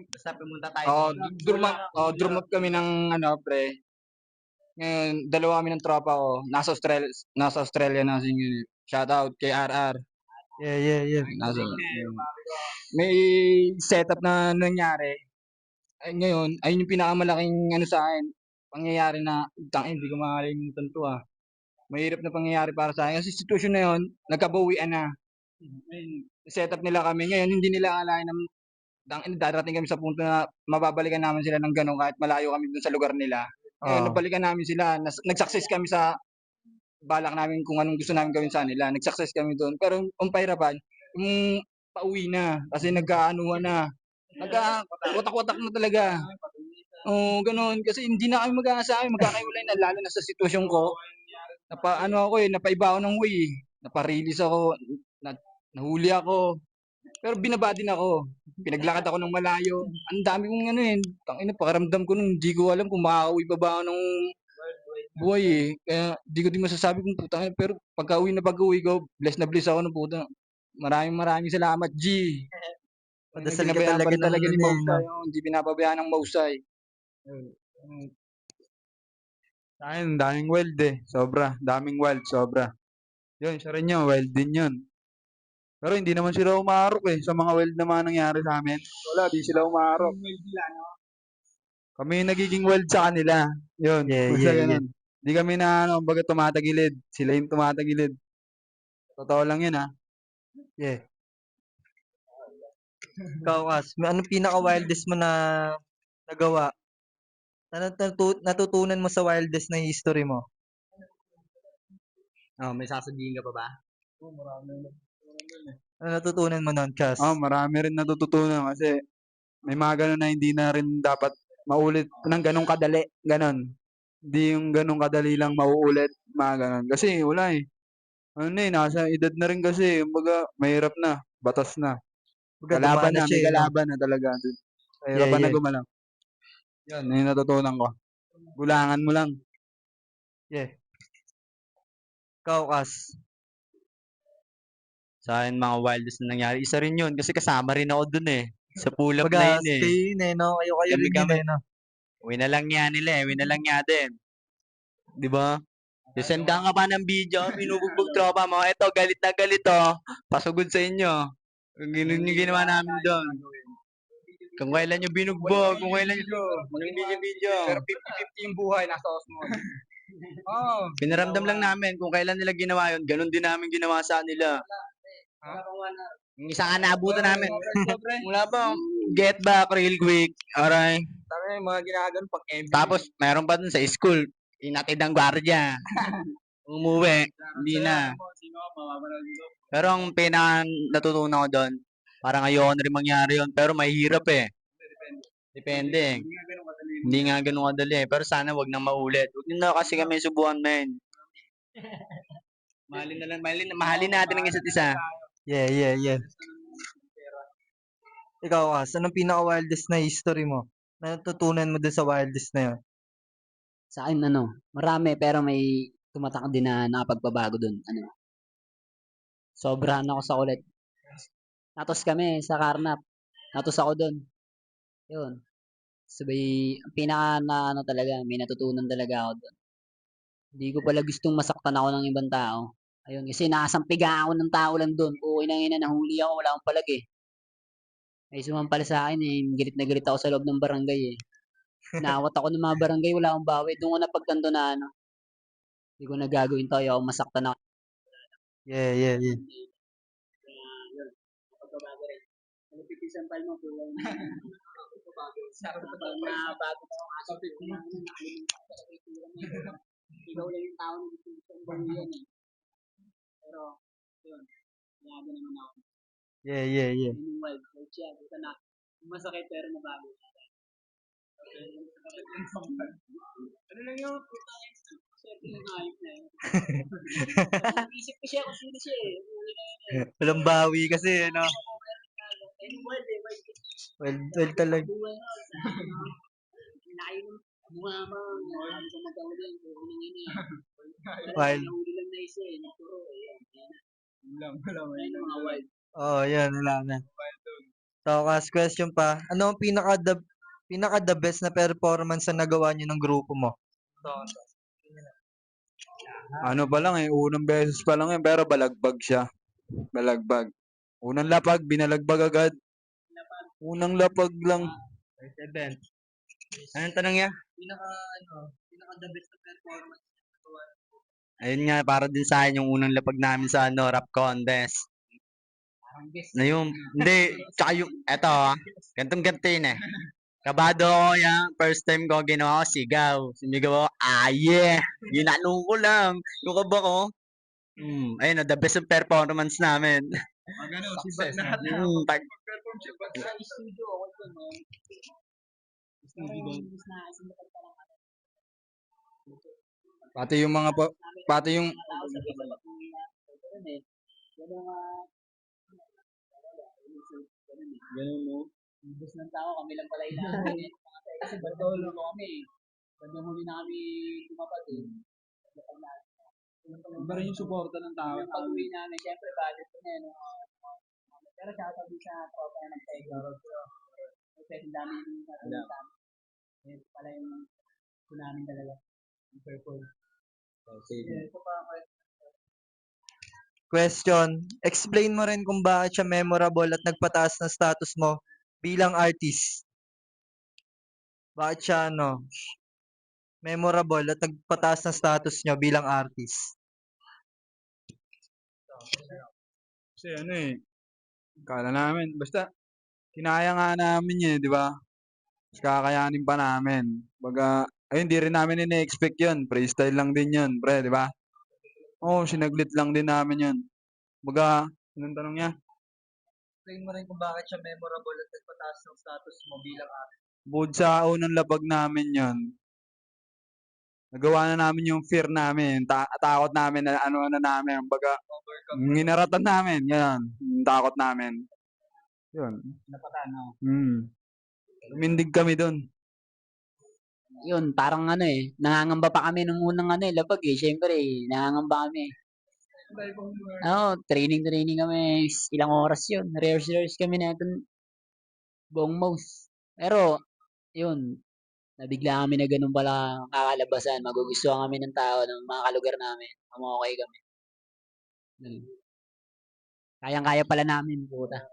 Basta pumunta tayo.
drum up kami ng ano, pre. Ngayon, dalawa kami ng tropa ko. Nasa Australia na sing shoutout kay RR.
Yeah.
May setup na nangyari. Ay, ngayon, ayun yung pinakamalaking ano sa akin. Pangyayari na, tangin, hindi ko makakalimutan to ah. Mahirap na pangyayari para sa akin. Kasi sitwasyon na yun, nagkabawian na. Ayun, setup nila kami. Ngayon, hindi nila akalain na darating kami sa punto na mababalikan namin sila ng gano'n kahit malayo kami dun sa lugar nila. Ngayon,
Oo.
nabalikan namin sila. Nag-success kami sa balak namin kung anong gusto namin gawin sa nila. Nag-success kami doon. Pero ang pahirapan, yung pauwi na. Kasi nagkaanuhan na. Nagka-watak-watak na talaga.
Oo, gano'n. Kasi hindi na kami mag-aasawa, magkakahiwalay na lalo na sa sitwasyon ko. Ano ako, napaiba ako ng way, eh. Napa-release ako, na nahuli ako, pero binaba din ako. Pinaglakad ako ng malayo. Ang dami kong tangina pakiramdam ko nun hindi ko alam kung makakauwi pa ba ako ng buhay, eh. Kaya di ko din masasabi kung putang ina, pero pag-uwi ko, bless na bless ako ng puta. Maraming salamat, G.
Padasal ka
Pinabayaan pa
talaga
rin
ng
talaga ni
ano eh, no?
Mausay, hindi pinapabayaan ng Mausay. Ayun.
Sa'kin daming wild, eh, sobra, daming wild, sobra. Yun, isa rin yun, wild din yun. Pero hindi naman sila umarok, eh, sa mga wild na mga nangyari sa'min. Wala, di sila umarok. Kami yung nagiging wild sa kanila, yun,
Yeah,
basta
yeah, yeah.
gano'n. Di kami na ano, kumbaga tumatagilid, sila yung tumatagilid. Totoo lang yun,
Yeah. Ikaw, Kas, anong pinaka-wildest mo na nagawa? Natutunan mo sa wildest na history mo?
May sasabihin ka pa ba?
Ano natutunan mo nun, Kas?
Marami rin natututunan kasi may mga gano'n na hindi na rin dapat maulit ng gano'ng kadali, gano'n. Hindi yung gano'ng kadali lang mauulit, mga gano'n. Kasi wala, eh. Ano na, eh, nasa edad na rin kasi, kumbaga mahirap na, batas na.
Baga
Kalaban
dumana
na,
siya
may
eh, no?
kalaban na talaga.
Yeah,
Mahirapan na
yeah.
gumalaw. Yun, yun yung natutunan ko. Gulangan mo lang.
Yeah. Ikaw, Kas.
Sa akin, mga wildest na nangyari. Isa rin yun kasi kasama rin ako dun eh. Sa pull-up na
Baga,
yun eh.
kayo yun eh, no? Kayo rin yun
Kami-kami.
eh, no?
Uwi na lang niya nila eh. Uwi na lang niya din. Di ba? Isendan ka pa ng video, binubugbog tropa mo. Eto, galit na galit oh. Pasugod sa inyo. Ganun yung ginawa namin doon. Kung kailan nyo binugbog, kung kailan nyo video.
Pero 50-50 yung buhay, nasa Osmond. Oo.
Pinaramdam lang namin kung kailan nila ginawa yun, ganun din namin ginawa sa nila. Yung isa nga naabutan namin. Wala pa. Get back real quick. Alright.
Sabi yung mga ginagawa pag MB.
Tapos, meron pa dun sa school. Inatid ang gwardiya. Umuwi. Hindi na. Pero ang pinaka natutunan ko doon, parang ayoko na rin mangyari yun. Pero mahirap eh. Depende eh. Hindi nga ganun kadali eh. Pero sana wag nang maulit. Huwag na kasi kami subukan, men. Mahalin na lang. Mahalin natin ang isa't isa.
Yeah, yeah, yeah. Ikaw, Kas, anong pinaka-wildest na history mo? Na natutunan mo dun sa wildest na yun?
Sa akin, marami, pero may tumatak din na nakapagpabago dun. Sobrahan ako sa kulit. Natos kami sa Karnap. Natos ako dun. Yun. Sabay, ang pinaka na talaga, may natutunan talaga ako dun. Hindi ko pala gustong masaktan ako ng ibang tao. Ayun, kasi nakasampiga ako ng tao lang dun. Okay na ina, nahuli ako, wala akong palag eh. May sumampala sa akin eh, galit na galit ako sa loob ng barangay eh. Sinawat ako ng mga barangay, wala akong bawi. Doon ko napagtanto na hindi ko na gagawin to, ayaw masaktan ako.
Yeah, yeah, yeah.
Yun, pagbabago rin. Ano pipisampal mo, tulong na bago mo ang aso, nakalimutan ko sa kultura mo. Ikaw lang yung tao na gusto ng bawian eh. Pero, yun, lagi naman ako.
Yeah, yeah, yeah.
Yun yung wild, so siya, buta na, masakit pero nabago. Ano lang yun, puta yun. Siyempre yung hayop na yun. Isip ko siya kung sino siya eh.
Walang bawi kasi, no?
Ayun, wild eh, wild.
Well talaga.
Buhay na, layo ng bumama, marami sa magkahuli, buhay ng ina.
Wild.
Nahuli lang na isa eh, naturo eh. Ayun, mga wild.
Oh, yan, wala na. So, Kas, question pa. Ano ang pinaka-the best na performance na nagawa niyo ng grupo mo?
Ano pa lang, eh, unang beses pa lang yun, pero balagbag siya. Balagbag. Unang lapag, binalagbag agad. Unang lapag lang.
Seven. Anong tanong niya?
Pinaka-the best na performance.
Ayun nga, para din sa akin yung unang lapag namin sa rap contest. Na yung, hindi, tsaka yung, eto, gantong-ganto yun eh. Kabado ako yan, first time ko ginawa ko sigaw. Sumigaw ako, yeah! Ginanong ko lang. Yung kaba ko, ayun na, the best of performance namin.
Success.
Pag,
Sa studio, ako dun, Imbis na isinukat pa lang kami.
Pati yung mga pati yung
Mga tao sabi sa pag-uwi na. Ganun eh. Ganun ganun eh.
ganun mo.
Imbis ng tao, kami lang pala ilaban eh. Mga tayo, kasi bandang huli kami eh. Bandang huli na kami tumapad eh.
Iba rin yung suporta ng tao.
Yung pag-uwi namin, syempre budget ko na yun. Pero shoutout din sa tropa na nag-take. Kasi ang dami yung natulong sa amin. Yun pala yung gusto namin talaga. Yung purple.
Question, explain mo rin kung bakit siya memorable at nagpataas ng status mo bilang artist. Bakit siya memorable at nagpataas ng status nyo bilang artist?
Kasi kala namin, basta kinaya nga namin yun, di ba? Mas kakayanin pa namin. Baga, ayun, di rin namin ina-expect yun. Freestyle lang din yun, pre, di ba? Oo, sinaglit lang din namin yun. Baga, anong tanong niya?
Explain mo rin kung bakit siya memorable at nagpataas ng status mo bilang artist.
Bukod sa unang labag namin yun, nagawa na namin yung fear namin, takot namin na ano namin, baga, nginaratan namin, yan, yung takot namin. Yun.
Napatano.
Tumindig kami doon.
Yun, parang nangangamba pa kami nung unang labag eh. Syempre, nangangamba kami. Training kami. Ilang oras yun. Rehearse kami na ito. Buong mouse. Pero, yun, nabigla kami na ganun pala kakalabasan. Magugustuhan kami ng tao, ng mga kalugar namin. Okay kami. Kayang-kaya pala namin, puta.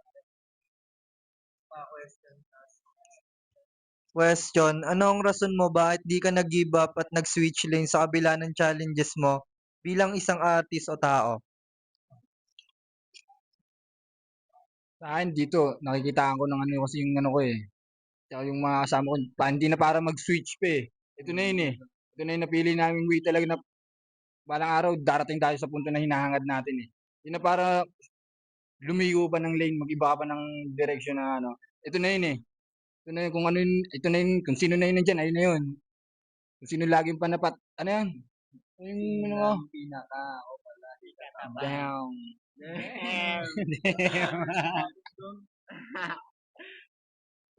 Question, ano ang rason mo bakit di ka nag-give up at nag-switch lane sa kabila ng challenges mo bilang isang artist o tao?
Sa akin dito, nakikitaan ko ng kasi yung ko eh. Tsaka yung mga kasama ko, hindi na para mag-switch pa eh. Ito na yun eh. Ito na yung napili namin way talaga na balang araw darating tayo sa punto na hinahangad natin eh. Hindi na para lumigo pa ng lane, mag-iba pa ng direction na Ito na yun eh. Ito na yun, kung ano yun, ito na yun, kung sino na yun nandyan, ayun na yun. Kung sino laging panapat, ano yun? Yung mo?
Pinaka, o pala.
Down.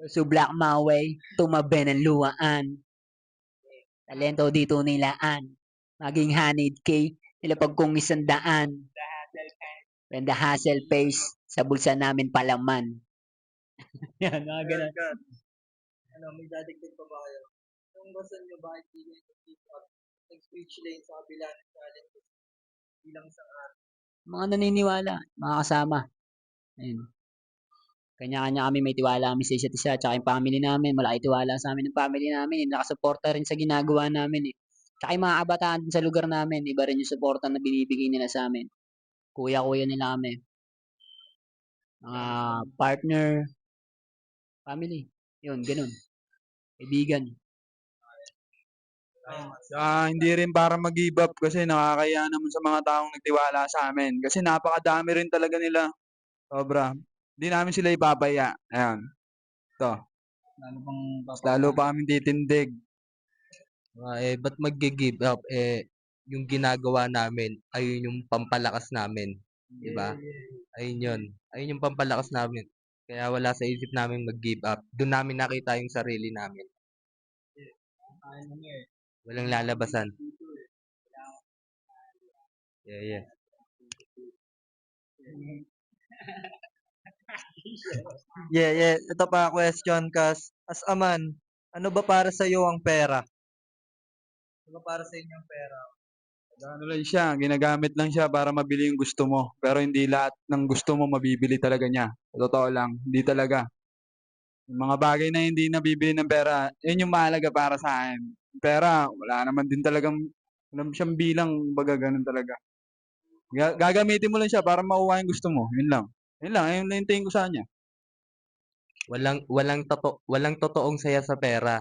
Sublak maway, tumabi ng luwaan. Talento dito nilaan. Maging hanid kay nilapag kong 100. When the hustle pays, sa bulsa namin palaman. Yan, mga ganun.
May dadagdag pa ba kayo? Anong rason nyo bakit di kayo nag-give up, nag-switch lane sa kabila ng challenges bilang isang artist?
Mga naniniwala, mga kasama. Ayun. Kanya-kanya kami, may tiwala kami sa isa't isa, tsaka yung family namin, malaki tiwala sa amin ng family namin, nakasuporta rin sa ginagawa namin eh. Tsaka yung mga kabataan din sa lugar namin, iba rin yung suporta na binibigay nila sa amin. Kuya-kuya nila kami. Mga partner, family, yun, ganun. Kaibigan.
Hindi rin para mag-give up kasi nakakaya naman sa mga taong nagtiwala sa amin. Kasi napakadami rin talaga nila. Sobra. Hindi namin sila ipapaya. Ayan. Ito. Lalo pa kami titindig.
Ba't mag-give up? Yung ginagawa namin, ayun yung pampalakas namin. Diba? Ayun yun. Ayun yung pampalakas namin. Kaya wala sa isip namin mag-give up. Doon namin nakita yung sarili namin. Walang lalabasan. Yeah.
Yeah. Ito pa question, Kas. As a man, ano ba para sa iyo ang pera? Ano ba para sa inyo ang pera?
Ano lang siya, ginagamit lang siya para mabili yung gusto mo. Pero hindi lahat ng gusto mo mabibili talaga niya. Sa totoo lang, hindi talaga. Yung mga bagay na hindi nabibili ng pera, yun yung mahalaga para sa akin. Pera, wala naman din talagang, alam siyang bilang, baga ganun talaga. Gagamitin mo lang siya para makuha yung gusto mo. Yun lang. Yun lang yung tingin ko sa kanya.
Walang totoong saya sa pera.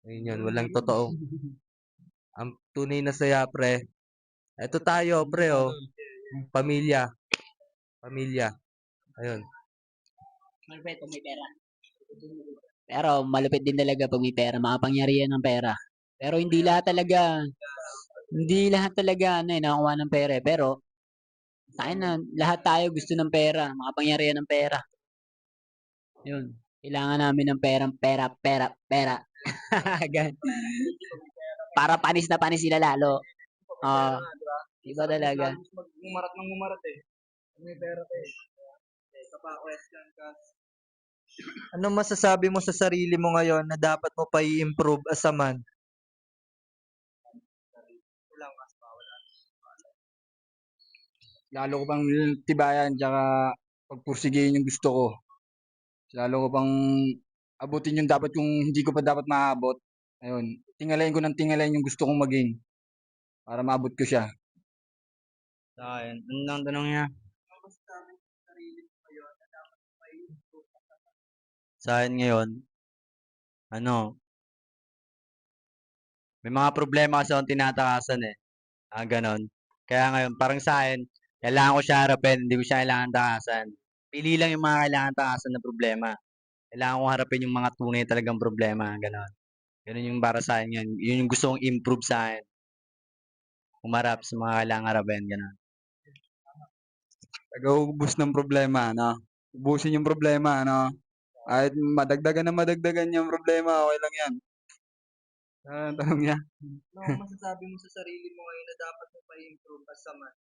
Ayun yun, walang totoong. Ang tunay na saya, pre. Ito tayo, pre, oh. Pamilya. Ayun.
Malpeto, may pera. Pero malupit din talaga 'pag may pera, makapangyarihan ng pera. Pero hindi lahat talaga ano, nakakuha ng pera, eh. Pero sa'kin na lahat tayo gusto ng pera, makapangyarihan ng pera. 'Yun, kailangan namin ng pera, pera, pera. Gan para panis na panis sila lalo. Oo, iba talaga.
Umarat ng umarat eh. May pera ka eh.
Anong masasabi mo sa sarili mo ngayon na dapat mo pa i-improve as a man?
Lalo ko pang tibayan tsaka pagpursigihin yung gusto ko. Lalo ko pang abutin yung dapat yung hindi ko pa dapat maabot. Ayun, tingalain ko ng tingalain yung gusto kong maging para maabot ko siya.
Sa akin, ano lang tanong niya? Sa akin ngayon, ano, may mga problema kasi akong tinatakasan eh. Ganon. Kaya ngayon, parang sa akin, kailangan ko siya harapin, hindi ko siya kailangan takasan. Pili lang yung mga kailangan takasan na problema. Kailangan kong harapin yung mga tunay talagang problema, ganon. Ganun yung para sa akin yun. Yun yung gusto kong improve sa akin. Humarap sa mga kailangan harapin, ganon.
Tagaubos ng problema, no? Ubusin yung problema, no? Kahit madagdagan yung problema, okay lang yan. Tanong niya,
Anong masasabi mo sa sarili mo ngayon na dapat mo pa i-improve as a man?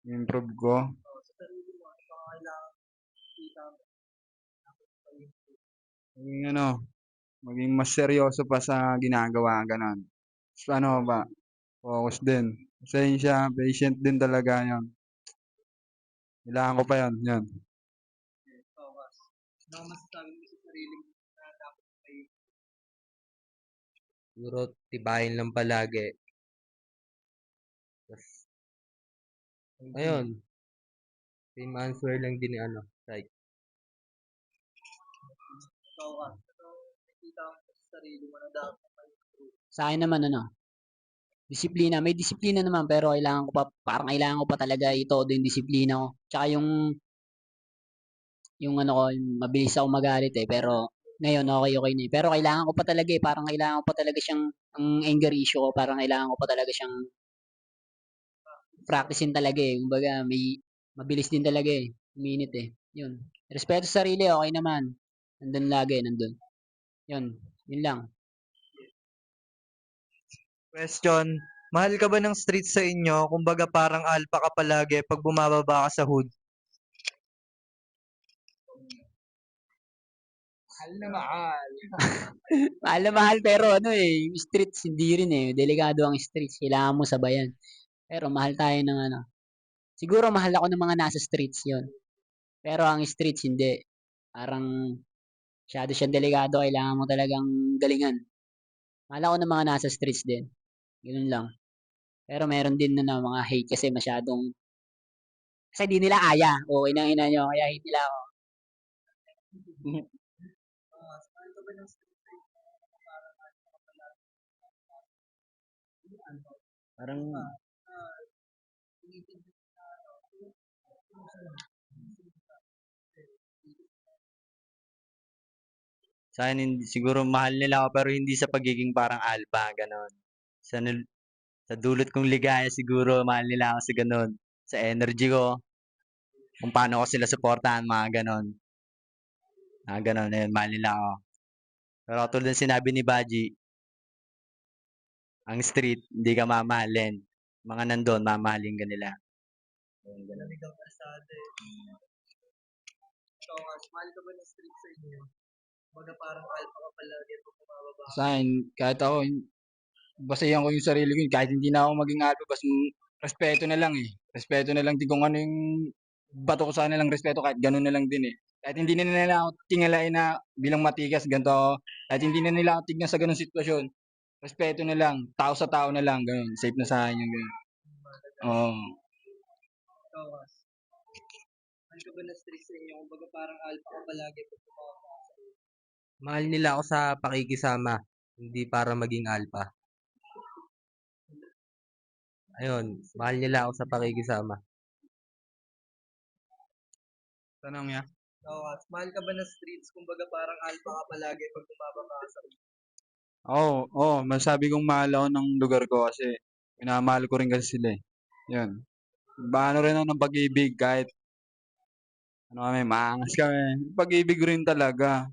improve ko.
Sa sarili mo, ano ba kailangan kita mo?
Maging ano, maging mas seryoso pa sa ginagawa, ganon. So, ano ba, focus din. Pasensya, patient din talaga yun. Kailangan ko pa yun, yun.
Anong masasabi mo sa sarili mo na dapat mo pa i-improve?
Siguro tibayin lang palagi. Tas, ayun, same answer lang din ni ano, like,
Ikaw, anong nakikita mo sa sarili mo na dapat mo pa i-improve?
Sa akin naman ano, disiplina. May disiplina naman pero kailangan ko pa talaga itodo yung disiplina ko. Tsaka yung ano ko, yung mabilis ako magalit eh. Pero ngayon, okay na eh. Pero kailangan ko pa talaga eh. Parang kailangan ko pa talaga siyang, ang anger issue ko, parang kailangan ko pa talaga siyang practicein talaga eh. Kumbaga, mabilis din talaga eh. Minute eh. Yun. Respeto sa sarili, okay naman. Nandun lagi, nandun. Yun lang.
Question, mahal ka ba ng street sa inyo? Kumbaga parang alpha ka palagi pag bumababa ka sa hood.
Mahal na mahal.
Mahal na mahal pero ano eh, yung streets hindi rin eh. Delikado ang streets. Kailangan mo sabayan. Pero mahal tayo ng ano. Siguro mahal ako ng mga nasa streets yon. Pero ang streets hindi. Parang masyado siyang delikado. Kailangan mo talagang galingan. Mahal ako ng mga nasa streets din. Ganun lang. Pero meron din na mga hate kasi masyadong kasi di nila kaya. Okay na ina nyo. Kaya hate nila ako.
Mahal ka ba ng street sa inyo? Parang alpha ka palagi.
Parang,
Tinitignan na ano,
sa akin, siguro mahal nila ako pero hindi sa pagiging parang alpha, ganon. Sa dulot kong ligaya siguro, mahal nila ako sa ganon. Sa energy ko, kung paano ko sila supportahan, mga ganon. Ganon, ayun, mahal nila ako. Pero katulad ng sinabi ni Baji, ang street, hindi ka mamahalin. Mga nandun, mamahalin ka nila. Ayun, ganon.
malamig ang kalsada eh. Ikaw, mahal ka ba ng street sa inyo? Kumbaga parang alpha ka palagi pag bumababa ka.
Sa akin, kahit ako, basayan ko yung sarili ko, kahit hindi na ako maging alpha, respeto na lang eh. Respeto na lang din kung ano yung bato ko sa kanilang respeto, kahit ganun na lang din eh. Kahit hindi na nila ako tingalain na bilang matigas, ganito ako. Kahit hindi na nila ako tignan sa ganung sitwasyon, respeto na lang, tao sa tao na lang, ganun. Safe na sa akin yung ganun. Oo.
Ikaw, mahal ka ba ng street sa inyo? Kumbaga parang alpha ka palagi pag bumababa ka.
mahal nila ako sa pakikisama, hindi para maging alpha. Ayun, mahal nila ako sa pakikisama.
Tanong niya,
Mahal ka ba ng streets? Kumbaga parang alpha ka palagi pag bumababa ka sa
Oo, masabi kong mahal ako ng lugar ko kasi minamahal ko rin kasi sila eh. Yun. Paano rin ako ng pag-ibig kahit ano kami, maangas kami. Pag-ibig rin talaga.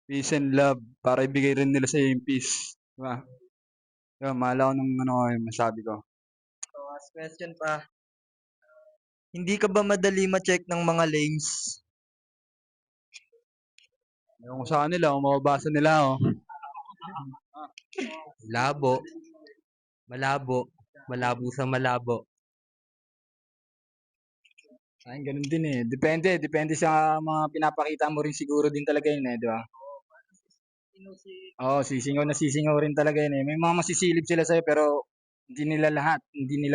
Peace and love. Para ibigay rin nila sa yung peace. Diba? Yun, mahal ako ng ano, yung masabi ko.
last question pa. Hindi ka ba madali ma-check ng mga lames?
Ewan ko sa kanila, kung mababasa nila ako.
Labo. Malabo. Malabo sa malabo.
Ayun, ganun din eh. Depende sa mga pinapakita mo rin siguro din talaga yun eh, di ba? Oo, sisingaw rin talaga yun eh. May mga masisilip sila sa'yo pero hindi nila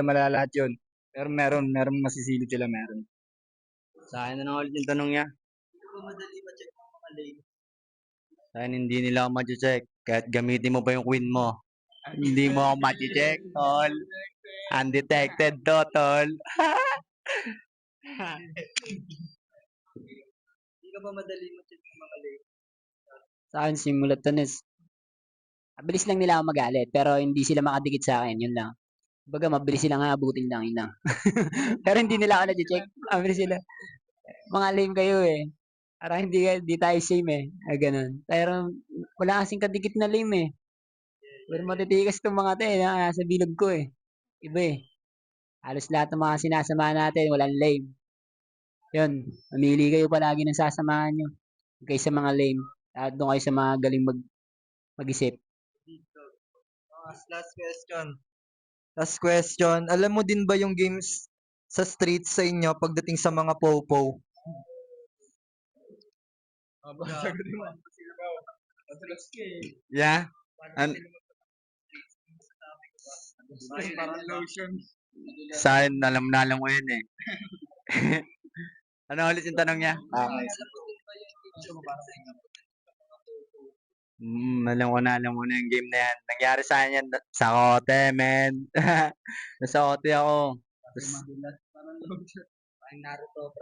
malalahat yun. Pero meron masisilip sila, meron.
Sa akin na lang ulit yung tanong niya.
Hindi ka ba madali ma-check ng mga lames?
Sa akin hindi nila ako ma-check. Kahit gamitin mo pa yung queen mo. Hindi mo ako ma-check, tol. Undetected to, tol.
Hindi ka ba madali ma-check ng mga lames?
Sa akin, simulat to mabilis lang nila ako magalit, pero hindi sila makadikit sa akin, yun lang. Kumbaga, mabilis silang abutin lang, yun lang. Pero hindi nila ako na-check. Mabilis sila. Mga lame kayo eh. Parang hindi tayo same eh. Ganun. Pero wala kasing kadikit na lame eh. Pero matitikas itong mga to eh. Nasa bilog ko eh. Iba eh. Halos lahat ng mga sinasama natin, walang lame. Yun. Mamili kayo palagi ng sasamahan nyo. Huwag kayo sa mga lame. At doon kayo sa mga galing mag-isip.
Last question. Last question. Alam mo din ba yung games sa streets sa inyo pagdating sa mga popo?
Yeah? An
Parang lotion.
sa akin, alam ko yun eh. Ano ulit yung tanong niya? Alam ko na yung game na yan. Nangyari sa akin yan sa kote, men. Nasa kote ako. Tapos,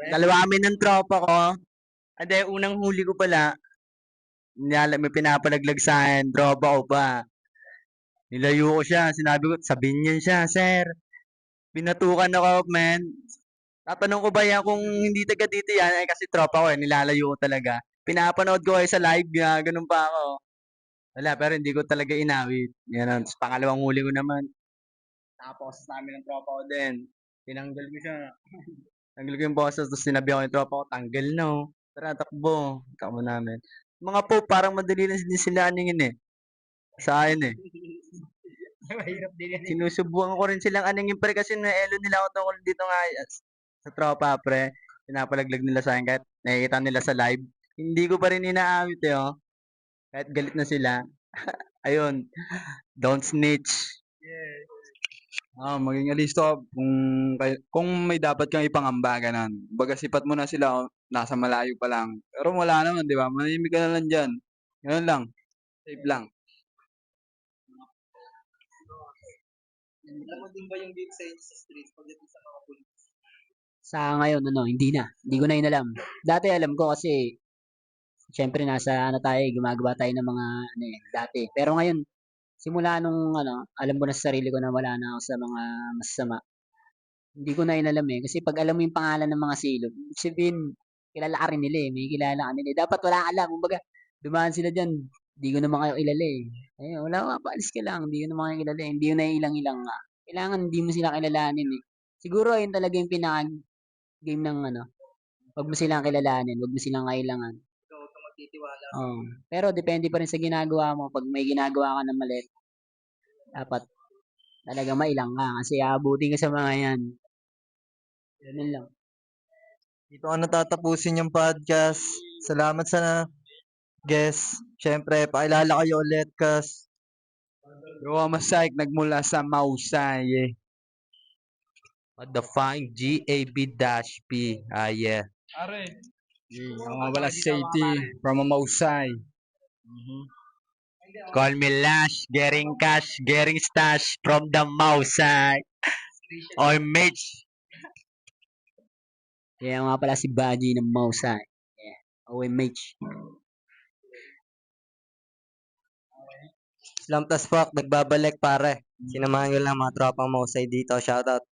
dalawa kami ng tropa ko. Hindi, unang huli ko pala, may pinapalaglag sa akin, tropa ko pa. Nilayo ko siya, sinabi ko, sabihin niyan siya, sir. Pinatukan ako, men. Tatanong ko ba yan kung hindi taga dito yan, kasi tropa ko eh, nilalayo ko talaga. Pinapanood ko kayo sa live, ganun pa ako. Wala, pero hindi ko talaga inawit. Yan, tapos pangalawang huli ko naman. Tapos sa namin ng tropa ko din. Tinanggal ko siya. Tanggal ko yung boses, tapos sinabi ako yung tropa ko, tanggal na oh. Tara, takbo. Takbo namin. Mga po, parang madali lang din sila aningin eh. Sa akin eh.
Mahirap din yan
Sinusubukan ko rin silang aningin pre kasi naelo nila ako tungkol dito nga sa tropa pre. Pinapalaglag nila sa akin kahit nakikita nila sa live. Hindi ko pa rin inaawit eh oh. Kahit galit na sila. Ayun. Don't snitch.
Maging alisto ka kung may dapat kang ipangamba, ganun. Baga sipat mo na sila, nasa malayo pa lang. Pero wala naman, di ba? Manahimik ka na lang dyan. Ganun lang. Safe lang.
Alam mo din ba yung game sa inyo sa streets pagdating sa mga police?
Sa ngayon, hindi na. Hindi ko na yun alam. Dati alam ko kasi, syempre nasa tayo, gumagawa tayo ng mga, dati. Pero ngayon, simula nung, alam ko na sa sarili ko na wala na ako sa mga masasama. Hindi ko na yun alam eh. Kasi pag alam mo yung pangalan ng mga silog, ibig sabihin, kilala ka rin nila eh. May kilala ka nila eh. Dapat wala ka lang. Kumbaga, dumaan sila dyan, hindi ko naman kayo kilala eh. Wala ka, paalis ka lang. Hindi ko naman kayo kilala eh. Hindi ko na ilang-ilang nga. Kailangan hindi mo sila kilalanin eh. Siguro yun talaga yung pinaka-game ng Huwag mo silang kilalanin, huwag mo silang kailangan.
Ikaw huwag kang magtitiwala.
Oo. Pero depende pa rin sa ginagawa mo. Pag may ginagawa ka na mali, dapat talaga mailang ka kasi aabutin ka sa mga yan. Ganun lang.
Dito ko natatapusin yung podcast. Salamat sa guest. Siyempre, pakilala kayo ulit kas
Yo, Masaik, nagmula sa Mausay eh.
What the fine GAB-P. Yeah.
Ako nga pala si Safety from Mausay.
Call me Lash, getting cash, getting stash from the mouse side. Or Mitch.
Kaya nga pala si Baji ng Mausay. OMH.
Slam tas fuck, nagbabalik pare. Sinamahan ko lang mga tropang mahusay dito. Shoutout.